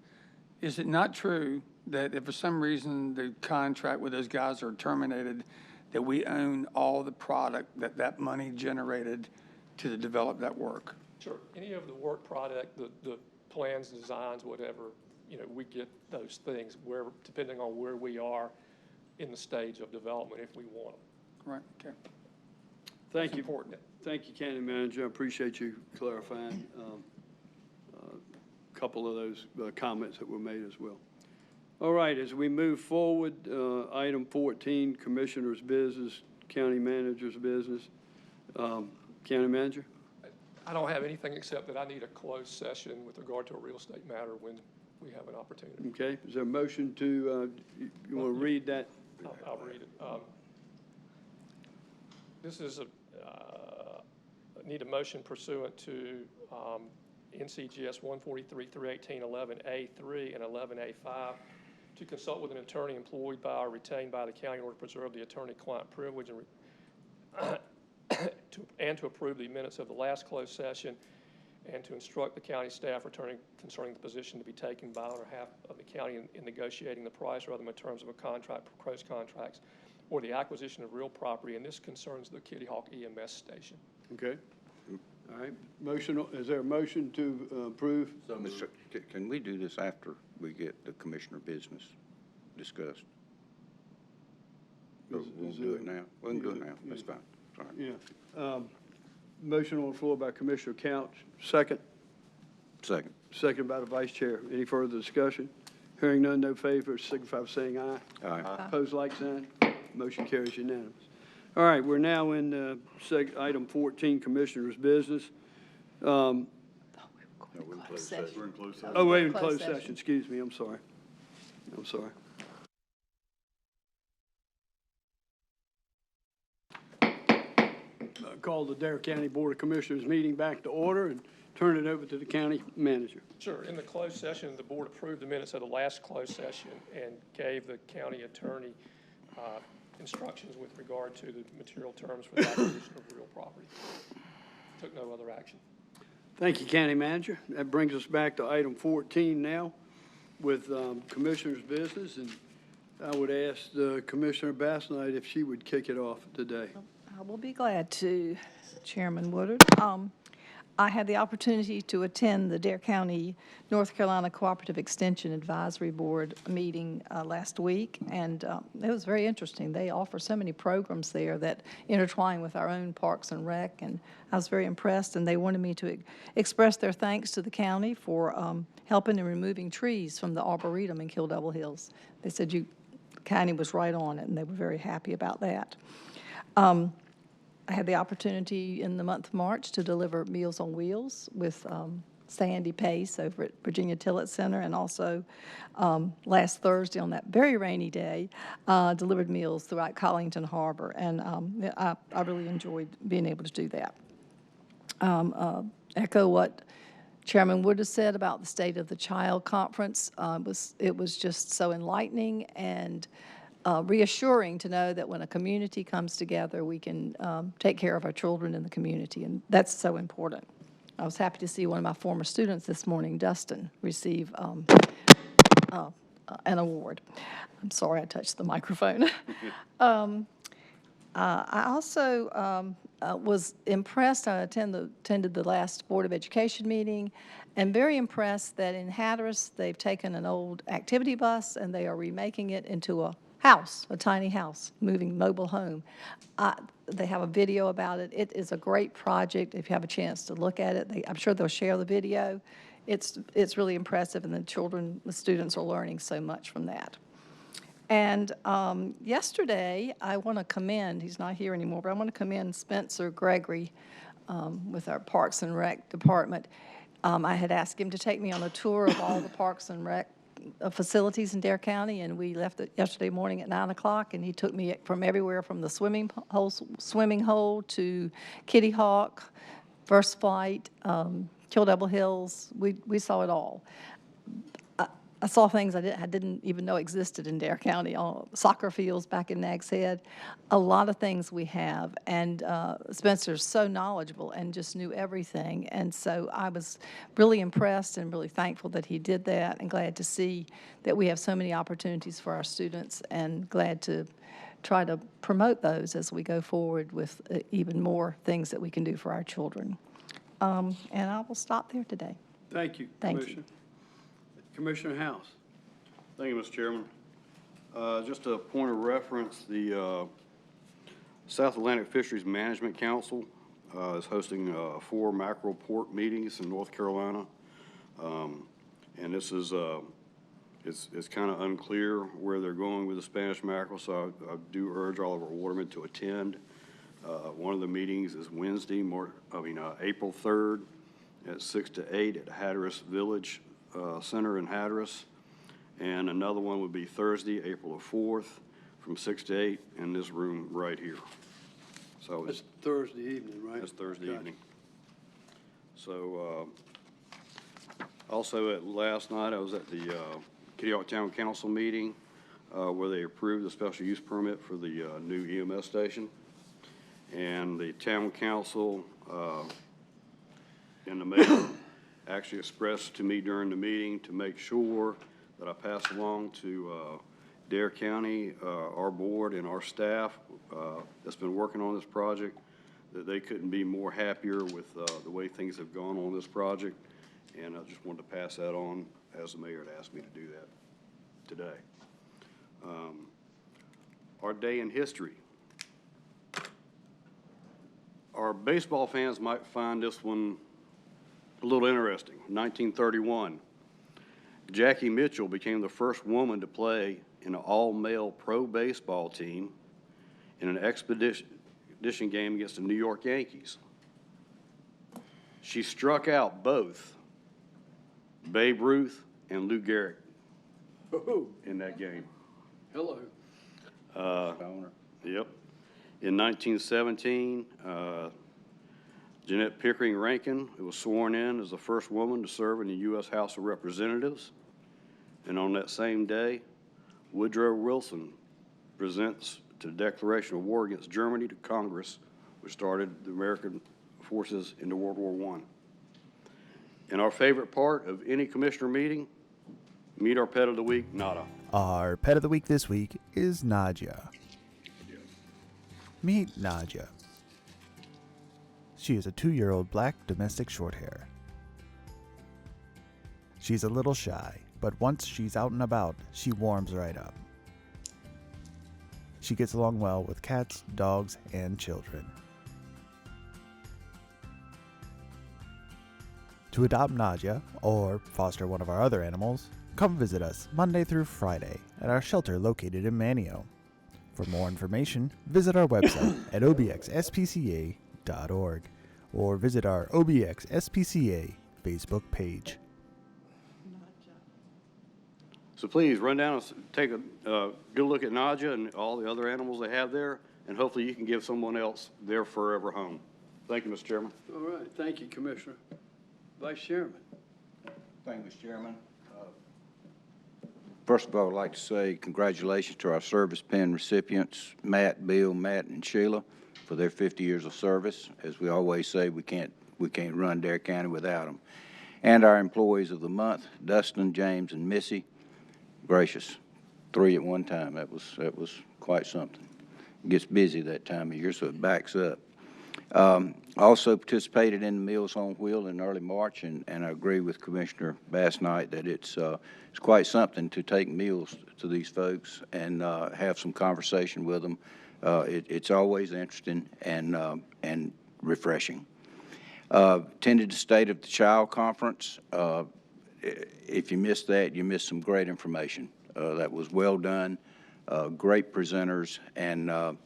is it not true that if for some reason the contract with those guys are terminated, that we own all the product that that money generated to develop that work? Sure. Any of the work product, the plans, designs, whatever, we get those things depending on where we are in the stage of development if we want them. Right, okay. Thank you. Important. Thank you, County Manager. I appreciate you clarifying a couple of those comments that were made as well. All right, as we move forward, item 14, Commissioner's business, County Manager's business. County Manager? I don't have anything except that I need a closed session with regard to a real estate matter when we have an opportunity. Okay, is there a motion to, you want to read that? I'll read it. This is need a motion pursuant to NCGS 143-318-11A3 and 11A5 to consult with an attorney employed by or retained by the county in order to preserve the attorney-client privilege and to approve the minutes of the last closed session and to instruct the county staff returning concerning the position to be taken by or half of the county in negotiating the price or other terms of a contract, proposed contracts, or the acquisition of real property, and this concerns the Kitty Hawk EMS station. Okay. All right. Motion. Is there a motion to approve? So, Mr. Can we do this after we get the commissioner business discussed? We'll do it now. We can do it now. That's fine. Sorry. Yeah. Motion on the floor by Commissioner Couch. Second. Second. Second by the Vice Chair. Any further discussion? Hearing none, no favor, signify by saying aye. Aye. Opposed, like sign. Motion carries unanimous. All right, we're now in item 14, Commissioner's business. No, we're in closed session. We're in closed session. Oh, wait, in closed session. Excuse me. I'm sorry. Call the Dare County Board of Commissioners meeting back to order and turn it over to the County Manager. Sure. In the closed session, the board approved the minutes of the last closed session and gave the county attorney instructions with regard to the material terms for the acquisition of real property. Took no other action. Thank you, County Manager. That brings us back to item 14 now with Commissioner's business, and I would ask Commissioner Bassnight if she would kick it off today. I will be glad to, Chairman Woodard. I had the opportunity to attend the Dare County, North Carolina Cooperative Extension Advisory Board meeting last week, and it was very interesting. They offer so many programs there that intertwine with our own Parks and Rec, and I was very impressed, and they wanted me to express their thanks to the county for helping in removing trees from the Arboretum in Kill Devil Hills. They said the county was right on it, and they were very happy about that. I had the opportunity in the month of March to deliver Meals on Wheels with Sandy Pace over at Virginia Tillett Center, and also last Thursday on that very rainy day, delivered meals throughout Collington Harbor, and I really enjoyed being able to do that. Echo what Chairman Wood has said about the State of the Child Conference. It was just so enlightening and reassuring to know that when a community comes together, we can take care of our children in the community, and that's so important. I was happy to see one of my former students this morning, Dustin, receive an award. I'm sorry I touched the microphone. I also was impressed. I attended the last Board of Education meeting, and very impressed that in Hatteras, they've taken an old activity bus and they are remaking it into a house, a tiny house, moving mobile home. They have a video about it. It is a great project. If you have a chance to look at it, I'm sure they'll share the video. It's really impressive, and the students are learning so much from that. And yesterday, I want to commend, he's not here anymore, but I want to commend Spencer Gregory with our Parks and Rec department. I had asked him to take me on a tour of all the Parks and Rec facilities in Dare County, and we left it yesterday morning at 9 o'clock, and he took me from everywhere from the swimming hole to Kitty Hawk, First Flight, Kill Devil Hills. We saw it all. I saw things I didn't even know existed in Dare County, soccer fields back in Nags Head, a lot of things we have. And Spencer's so knowledgeable and just knew everything. And so I was really impressed and really thankful that he did that, and glad to see that we have so many opportunities for our students, and glad to try to promote those as we go forward with even more things that we can do for our children. And I will stop there today. Thank you, Thank Commissioner. Commissioner House. Thank you, Mr. Chairman. Just a point of reference, the South Atlantic Fisheries Management Council is hosting 4 mackerel port meetings in North Carolina. And this is, it's kind of unclear where they're going with the Spanish mackerel, so I do urge all of our watermen to attend. One of the meetings is Wednesday, April 3rd at 6 to 8 at Hatteras Village Center in Hatteras, and another one would be Thursday, April the 4th, from 6 to 8 in this room right here. So It's Thursday evening, right? That's Thursday evening. So also last night I was at the Kitty Hawk Town Council meeting where they approved the special use permit for the new EMS station, and the town council and the mayor actually expressed to me during the meeting to make sure that I pass along to Dare County, our board and our staff that's been working on this project, that they couldn't be more happier with the way things have gone on this project. And I just wanted to pass that on, as the mayor had asked me to do that today. Our day in history. Our baseball fans might find this one a little interesting. 1931, Jackie Mitchell became the first woman to play in an all-male pro baseball team in an expedition game against the New York Yankees. She struck out both Babe Ruth and Lou Gehrig in that game. Hello. Yep. In 1917, Jeanette Pickering Rankin was sworn in as the first woman to serve in the U.S. House of Representatives. And on that same day, Woodrow Wilson presents the Declaration of War against Germany to Congress, which started the American forces into World War I. And our favorite part of any commissioner meeting, meet our pet of the week, Nada. Our pet of the week this week is Nadia. Meet Nadia. She is a 2-year-old black domestic shorthair. She's a little shy, but once she's out and about, she warms right up. She gets along well with cats, dogs, and children. To adopt Nadia, or foster one of our other animals, come visit us Monday through Friday at our shelter located in Manio. For more information, visit our website at obxspca.org or visit our OBX SPCA Facebook page. So please run down and take a good look at Nadia and all the other animals they have there, and hopefully you can give someone else their forever home. Thank you, Mr. Chairman. All right. Thank you, Commissioner. Vice Chairman. Thank you, Mr. Chairman. First of all, I'd like to say congratulations to our service pin recipients, Matt, Bill, Matt, and Sheila, for their 50 years of service. As we always say, we can't run Dare County without them. And our employees of the month, Dustin, James, and Missy. Gracious, 3 at one time. That was quite something. gets busy that time of year, so it backs up. Also participated in the Meals on Wheel in early March, and I agree with Commissioner Bass Knight that it's quite something to take meals to these folks and have some conversation with them. It's always interesting and refreshing. Attended the State of the Child Conference. If you missed that, you missed some great information. That was well done, great presenters, and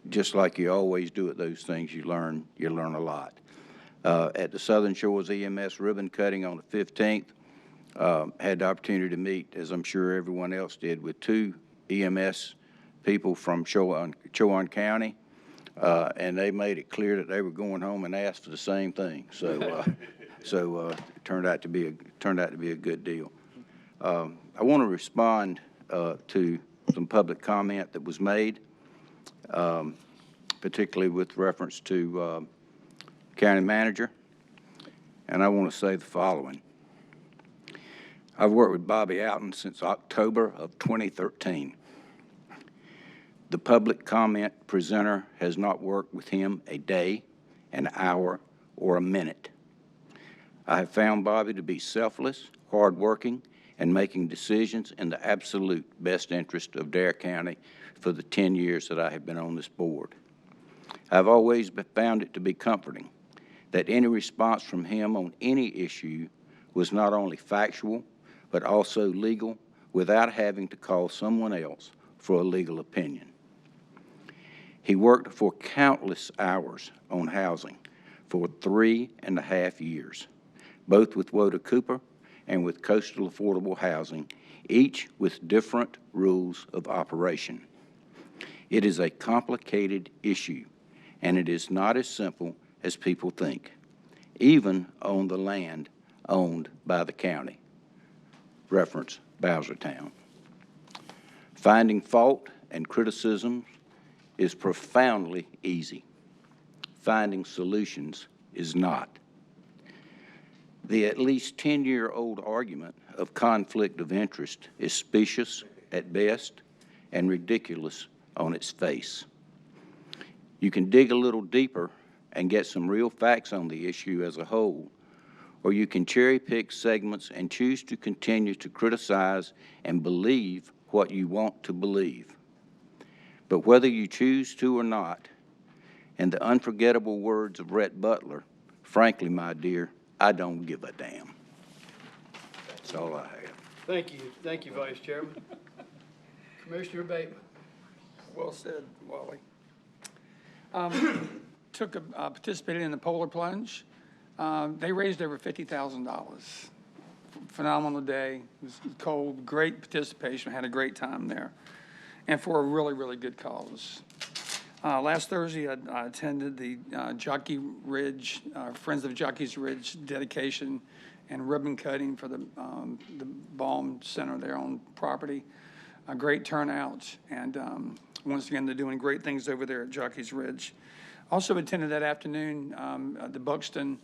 just like you always do at those things, you learn a lot. At the Southern Shores EMS ribbon cutting on the 15th, had the opportunity to meet, as I'm sure everyone else did, with 2 EMS people from Chowan County, and they made it clear that they were going home and asked for the same thing. So, it turned out to be a good deal. I want to respond to some public comment that was made, particularly with reference to county manager, and I want to say the following. I've worked with Bobby Alton since October of 2013. The public comment presenter has not worked with him a day, an hour, or a minute. I have found Bobby to be selfless, hardworking, and making decisions in the absolute best interest of Dare County for the 10 years that I have been on this board. I've always found it to be comforting that any response from him on any issue was not only factual, but also legal, without having to call someone else for a legal opinion. He worked for countless hours on housing for 3.5 years, both with Woda Cooper and with Coastal Affordable Housing, each with different rules of operation. It is a complicated issue, and it is not as simple as people think, even on the land owned by the county. Reference Bowsertown. Finding fault and criticism is profoundly easy. Finding solutions is not. The at least 10-year-old argument of conflict of interest is specious at best and ridiculous on its face. You can dig a little deeper and get some real facts on the issue as a whole, or you can cherry-pick segments and choose to continue to criticize and believe what you want to believe. But whether you choose to or not, in the unforgettable words of Rhett Butler, frankly, my dear, I don't give a damn. That's all I have. Thank you. Thank you, Vice Chairman. Commissioner Bateman. Well said, Wally. Participated in the polar plunge. They raised over $50,000. Phenomenal day. It was cold, great participation. Had a great time there, and for a really, really good cause. Last Thursday, I attended the Jockey Ridge, Friends of Jockey's Ridge dedication and ribbon cutting for the Baum Center there on property. A great turnout, and once again, they're doing great things over there at Jockey's Ridge. Also attended that afternoon the Buxton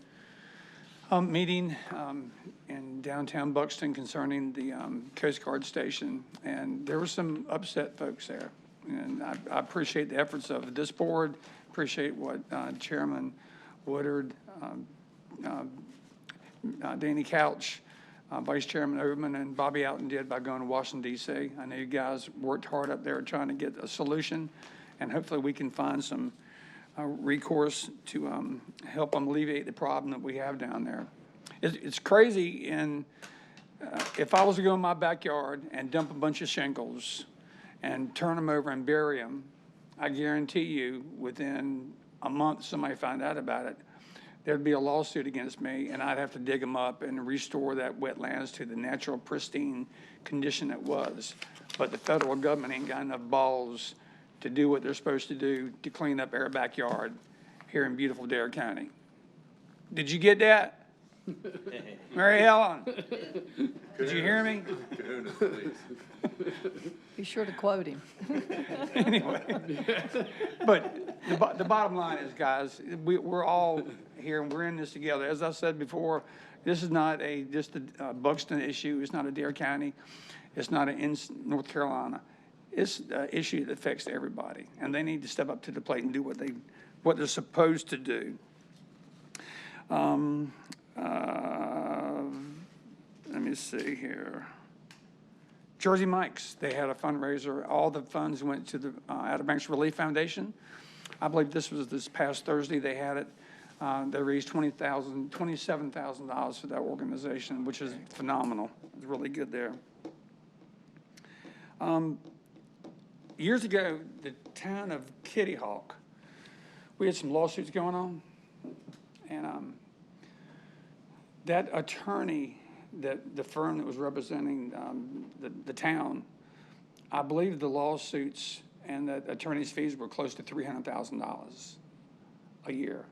meeting in downtown Buxton concerning the Coast Guard station, and there were some upset folks there. And I appreciate the efforts of this board, appreciate what Chairman Woodard, Danny Couch, Vice Chairman Overman, and Bobby Alton did by going to Washington, D.C. I know you guys worked hard up there trying to get a solution, and hopefully we can find some recourse to help them alleviate the problem that we have down there. It's crazy, and if I was to go in my backyard and dump a bunch of shingles and turn them over and bury them, I guarantee you within a month somebody find out about it, there'd be a lawsuit against me, and I'd have to dig them up and restore that wetlands to the natural pristine condition it was. But the federal government ain't got enough balls to do what they're supposed to do to clean up our backyard here in beautiful Dare County. Did you get that? Mary Helen, did you hear me? Be sure to quote him. Anyway, but the bottom line is, guys, we're all here and we're in this together. As I said before, this is not just a Buxton issue. It's not a Dare County. It's not in North Carolina. It's an issue that affects everybody, and they need to step up to the plate and do what they're supposed to do. Let me see here. Jersey Mike's, they had a fundraiser. All the funds went to the Outer Banks Relief Foundation. I believe this was this past Thursday. They had it. They raised $27,000 for that organization, which is phenomenal. It's really good there. Years ago, the town of Kitty Hawk, we had some lawsuits going on, and that attorney, that the firm that was representing the town, I believe the lawsuits and the attorney's fees were close to $300,000 a year.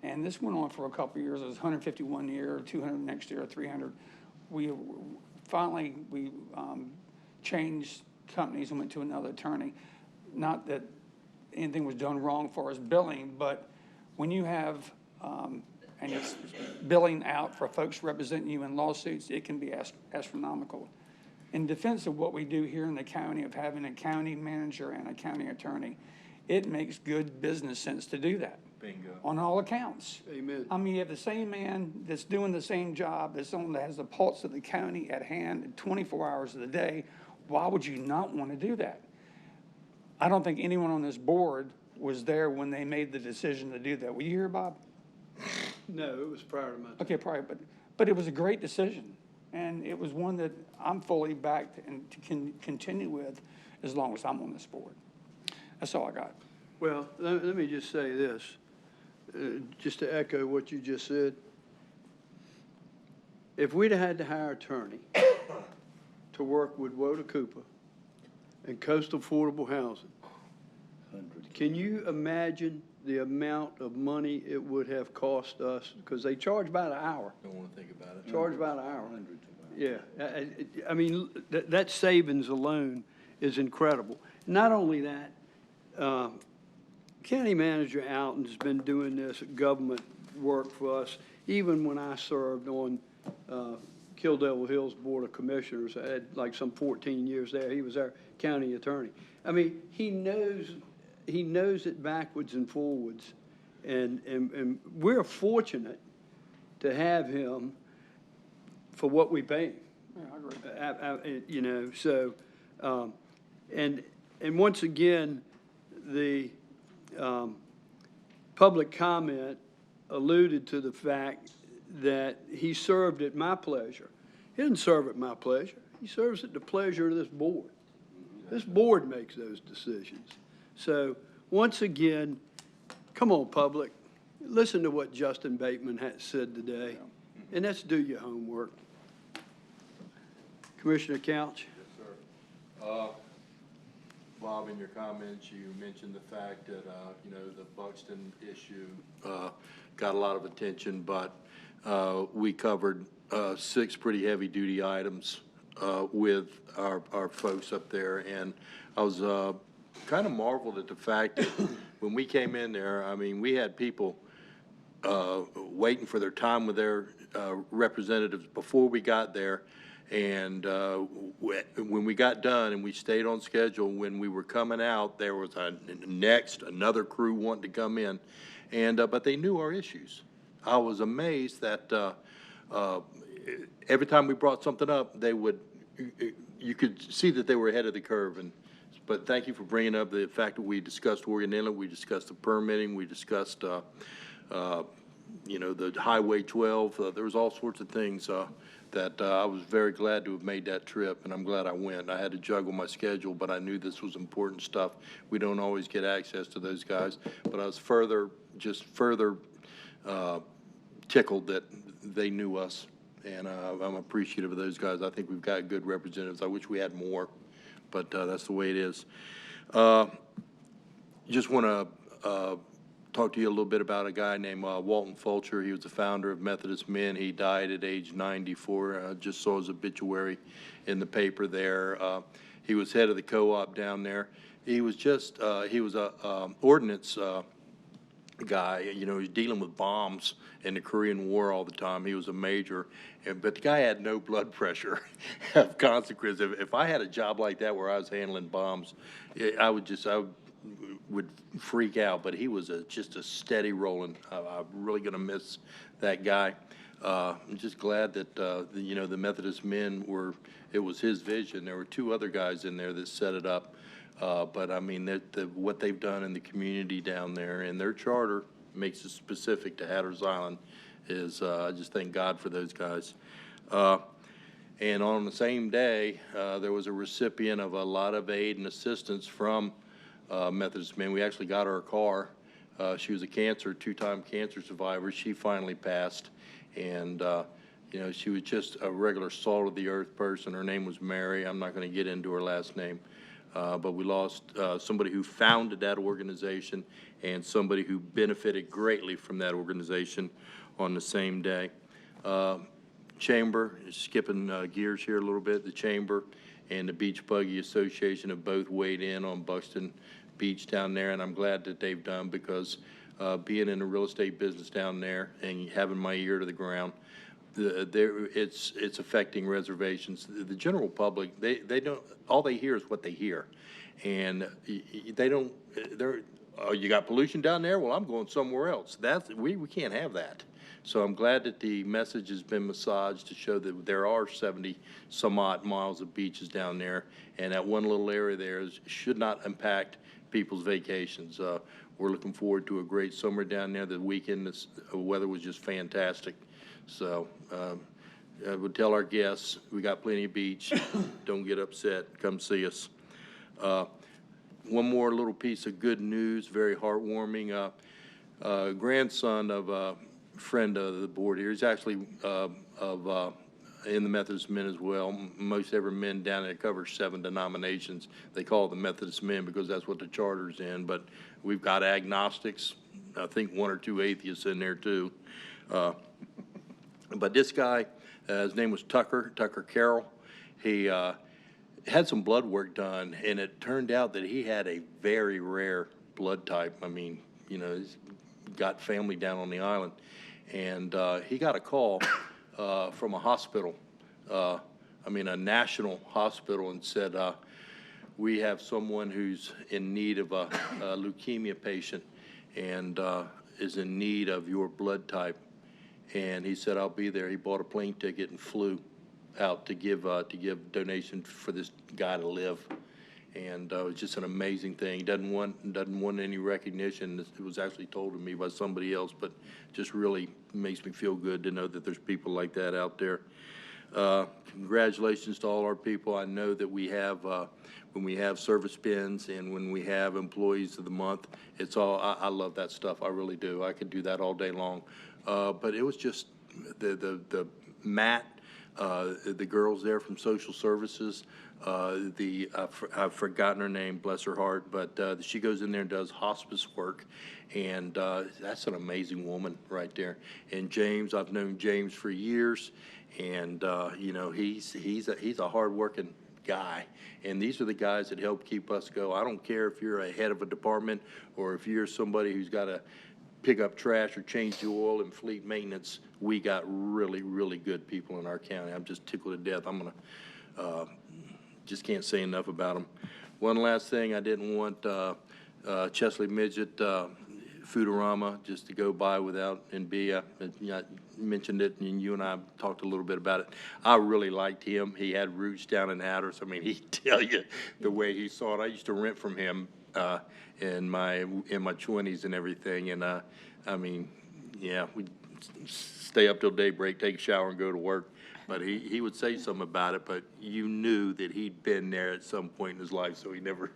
And this went on for a couple of years. It was 151 a year, 200 next year, 300. We finally changed companies and went to another attorney. Not that anything was done wrong for us billing, but when you have and it's billing out for folks representing you in lawsuits, it can be astronomical. In defense of what we do here in the county of having a county manager and a county attorney, it makes good business sense to do that. Bingo. On all accounts. Amen. I mean, you have the same man that's doing the same job as someone that has the pulse of the county at hand 24 hours of the day. Why would you not want to do that? I don't think anyone on this board was there when they made the decision to do that. Were you here, Bob? No, it was prior to my time. Okay, prior, but it was a great decision. And it was one that I'm fully backed and can continue with as long as I'm on this board. That's all I got. Well, let me just say this, just to echo what you just said. If we'd have had to hire an attorney to work with Woda Cooper and Coastal Affordable Housing, can you imagine the amount of money it would have cost us? Because they charge about an hour. Don't want to think about it. Charge about an hour. Yeah, I mean, that savings alone is incredible. Not only that, County Manager Alton's been doing this government work for us. Even when I served on Kill Devil Hills Board of Commissioners, I had like some 14 years there. He was our county attorney. I mean, he knows it backwards and forwards, and we're fortunate to have him for what we pay him. Yeah, I agree. You know, so, and once again, the public comment alluded to the fact that he served at my pleasure. He didn't serve at my pleasure. He serves at the pleasure of this board. This board makes those decisions. So once again, come on, public, listen to what Justin Bateman had said today, and let's do your homework. Commissioner Couch. Yes, sir. Bob, in your comments, you mentioned the fact that, the Buxton issue got a lot of attention, but we covered 6 pretty heavy-duty items with our folks up there, and I was kind of marveled at the fact that when we came in there, I mean, we had people waiting for their time with their representatives before we got there. And when we got done and we stayed on schedule, when we were coming out, there was another crew wanting to come in, and but they knew our issues. I was amazed that every time we brought something up, you could see that they were ahead of the curve. But thank you for bringing up the fact that we discussed Oregon Inlet, we discussed the permitting, we discussed the Highway 12. There was all sorts of things that I was very glad to have made that trip, and I'm glad I went. I had to juggle my schedule, but I knew this was important stuff. We don't always get access to those guys, but I was further tickled that they knew us, and I'm appreciative of those guys. I think we've got good representatives. I wish we had more, but that's the way it is. Just want to talk to you a little bit about a guy named Walton Fulcher. He was the founder of Methodist Men. He died at age 94. Just saw his obituary in the paper there. He was head of the co-op down there. He was a ordinance guy. You know, he's dealing with bombs in the Korean War all the time. He was a major, but the guy had no blood pressure of consequence. If I had a job like that where I was handling bombs, I would freak out. But he was just a steady rolling. I'm really going to miss that guy. I'm just glad that the Methodist men it was his vision. There were two other guys in there that set it up. But I mean, what they've done in the community down there, and their charter makes it specific to Hatteras Island, is I just thank God for those guys. And on the same day, there was a recipient of a lot of aid and assistance from Methodist men. We actually got her a car. She was a two-time cancer survivor. She finally passed, and she was just a regular salt of the earth person. Her name was Mary. I'm not going to get into her last name. But we lost somebody who founded that organization and somebody who benefited greatly from that organization on the same day. Chamber, skipping gears here a little bit, the Chamber and the Beach Buggy Association have both weighed in on Buxton Beach down there, and I'm glad that they've done, because being in the real estate business down there and having my ear to the ground, it's affecting reservations. The general public, they don't, all they hear is what they hear, and they don't. You got pollution down there? Well, I'm going somewhere else. We can't have that. So I'm glad that the message has been massaged to show that there are 70 some odd miles of beaches down there, and that one little area there should not impact people's vacations. We're looking forward to a great summer down there. The weekend, the weather was just fantastic. So I would tell our guests, we got plenty of beach. Don't get upset. Come see us. One more little piece of good news, very heartwarming. Grandson of a friend of the board here. He's actually in the Methodist men as well. Most every men down there covers 7 denominations. They call it the Methodist men because that's what the charter's in. But we've got agnostics. I think 1 or 2 atheists in there too. But this guy, his name was Tucker Carroll. He had some blood work done, and it turned out that he had a very rare blood type. I mean, he's got family down on the island. And he got a call from a hospital, a national hospital, and said, we have someone who's in need of a leukemia patient and is in need of your blood type. And he said, I'll be there. He bought a plane ticket and flew out to give donation for this guy to live. And it was just an amazing thing. He doesn't want any recognition. It was actually told to me by somebody else, but just really makes me feel good to know that there's people like that out there. Congratulations to all our people. I know that we have, when we have service pins and when we have employees of the month, it's all, I love that stuff. I really do. I could do that all day long. But it was just the Matt, the girls there from social services, I've forgotten her name, bless her heart, but she goes in there and does hospice work, and that's an amazing woman right there. And James, I've known James for years, and he's a hard-working guy, and these are the guys that help keep us go. I don't care if you're a head of a department or if you're somebody who's got to pick up trash or change the oil in fleet maintenance. We got really, really good people in our county. I'm just tickled to death. I'm gonna just can't say enough about them. One last thing, I didn't want Chesley Midget Foodorama just to go by without, and I mentioned it, and you and I talked a little bit about it. I really liked him. He had roots down in Hatteras. I mean, he'd tell you the way he saw it. I used to rent from him in my 20s and everything, and we'd stay up till daybreak, take a shower, and go to work. But he would say something about it, but you knew that he'd been there at some point in his life, so he never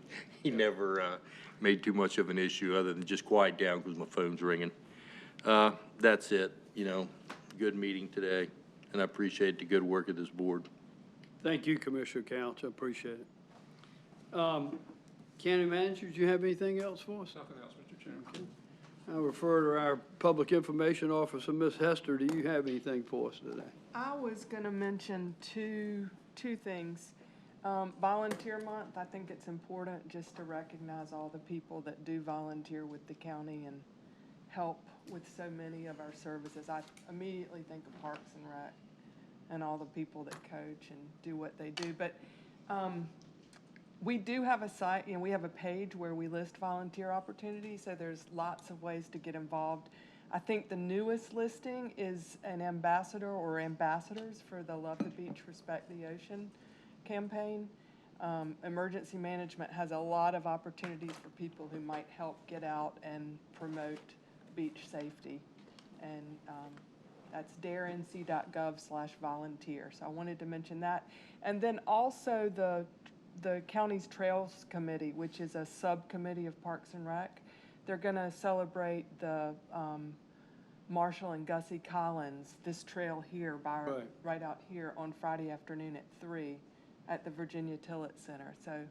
made too much of an issue other than just quiet down because my phone's ringing. That's it. Good meeting today, and I appreciate the good work of this board. Thank you, Commissioner Couch. I appreciate it. County Manager, do you have anything else for us? Nothing else, Mr. Chairman. Okay. I'll refer to our Public Information Officer, Ms. Hester. Do you have anything for us today? I was going to mention two things. Volunteer Month, I think it's important just to recognize all the people that do volunteer with the county help with so many of our services. I immediately think of Parks and Rec and all the people that coach and do what they do. But we do have a site, we have a page where we list volunteer opportunities, so there's lots of ways to get involved. I think the newest listing is an ambassador or ambassadors for the Love the Beach, Respect the Ocean campaign. Emergency management has a lot of opportunities for people who might help get out and promote beach safety. And that's darenc.gov/volunteer. So I wanted to mention that. And then also the county's Trails Committee, which is a subcommittee of Parks and Rec. They're going to celebrate the Marshall and Gussie Collins, this trail here, right out here on Friday afternoon at 3 at the Virginia Tillett Center. So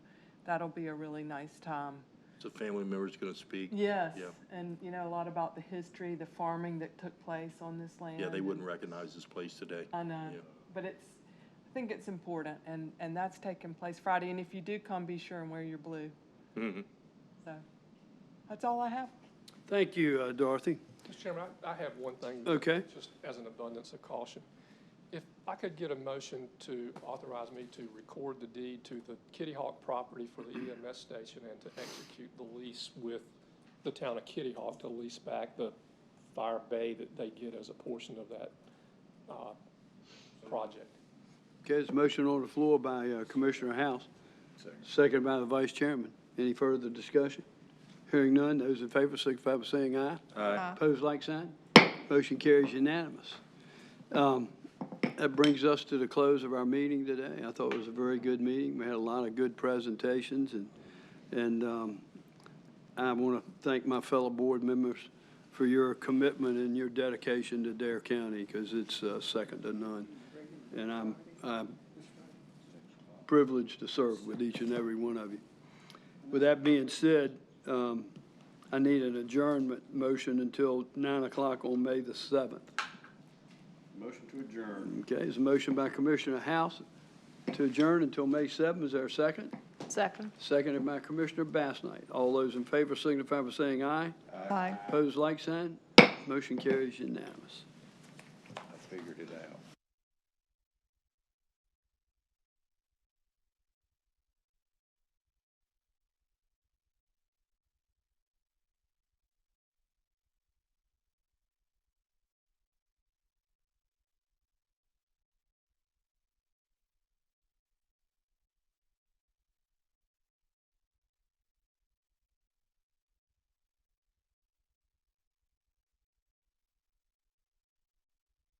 that'll be a really nice time. So family members going to speak? Yes, Yeah. and a lot about the history, the farming that took place on this land. Yeah, they wouldn't recognize this place today. I know, Yeah. but I think it's important, and that's taking place Friday. And if you do come, be sure and wear your blue. Mm-hmm. So that's all I have. Thank you, Dorothy. Mr. Chairman, I have one thing. Okay. Just as an abundance of caution. If I could get a motion to authorize me to record the deed to the Kitty Hawk property for the EMS station and to execute the lease with the town of Kitty Hawk to lease back the fire bay that they get as a portion of that project. Okay, there's a motion on the floor by Commissioner House, second by the Vice Chairman. Any further discussion? Hearing none, those in favor signify by saying aye. Aye. Opposed, like sign. Motion carries unanimous. That brings us to the close of our meeting today. I thought it was a very good meeting. We had a lot of good presentations, and I want to thank my fellow board members for your commitment and your dedication to Dare County, because it's second to none. And I'm privileged to serve with each and every one of you. With that being said, I need an adjournment motion until 9 o'clock on May the 7th. Motion to adjourn. Okay, there's a motion by Commissioner House to adjourn until May 7th. Is there a second? Second. Seconded by Commissioner Bassnight. All those in favor signify by saying aye. Aye. Opposed, like sign. Motion carries unanimous. I figured it out.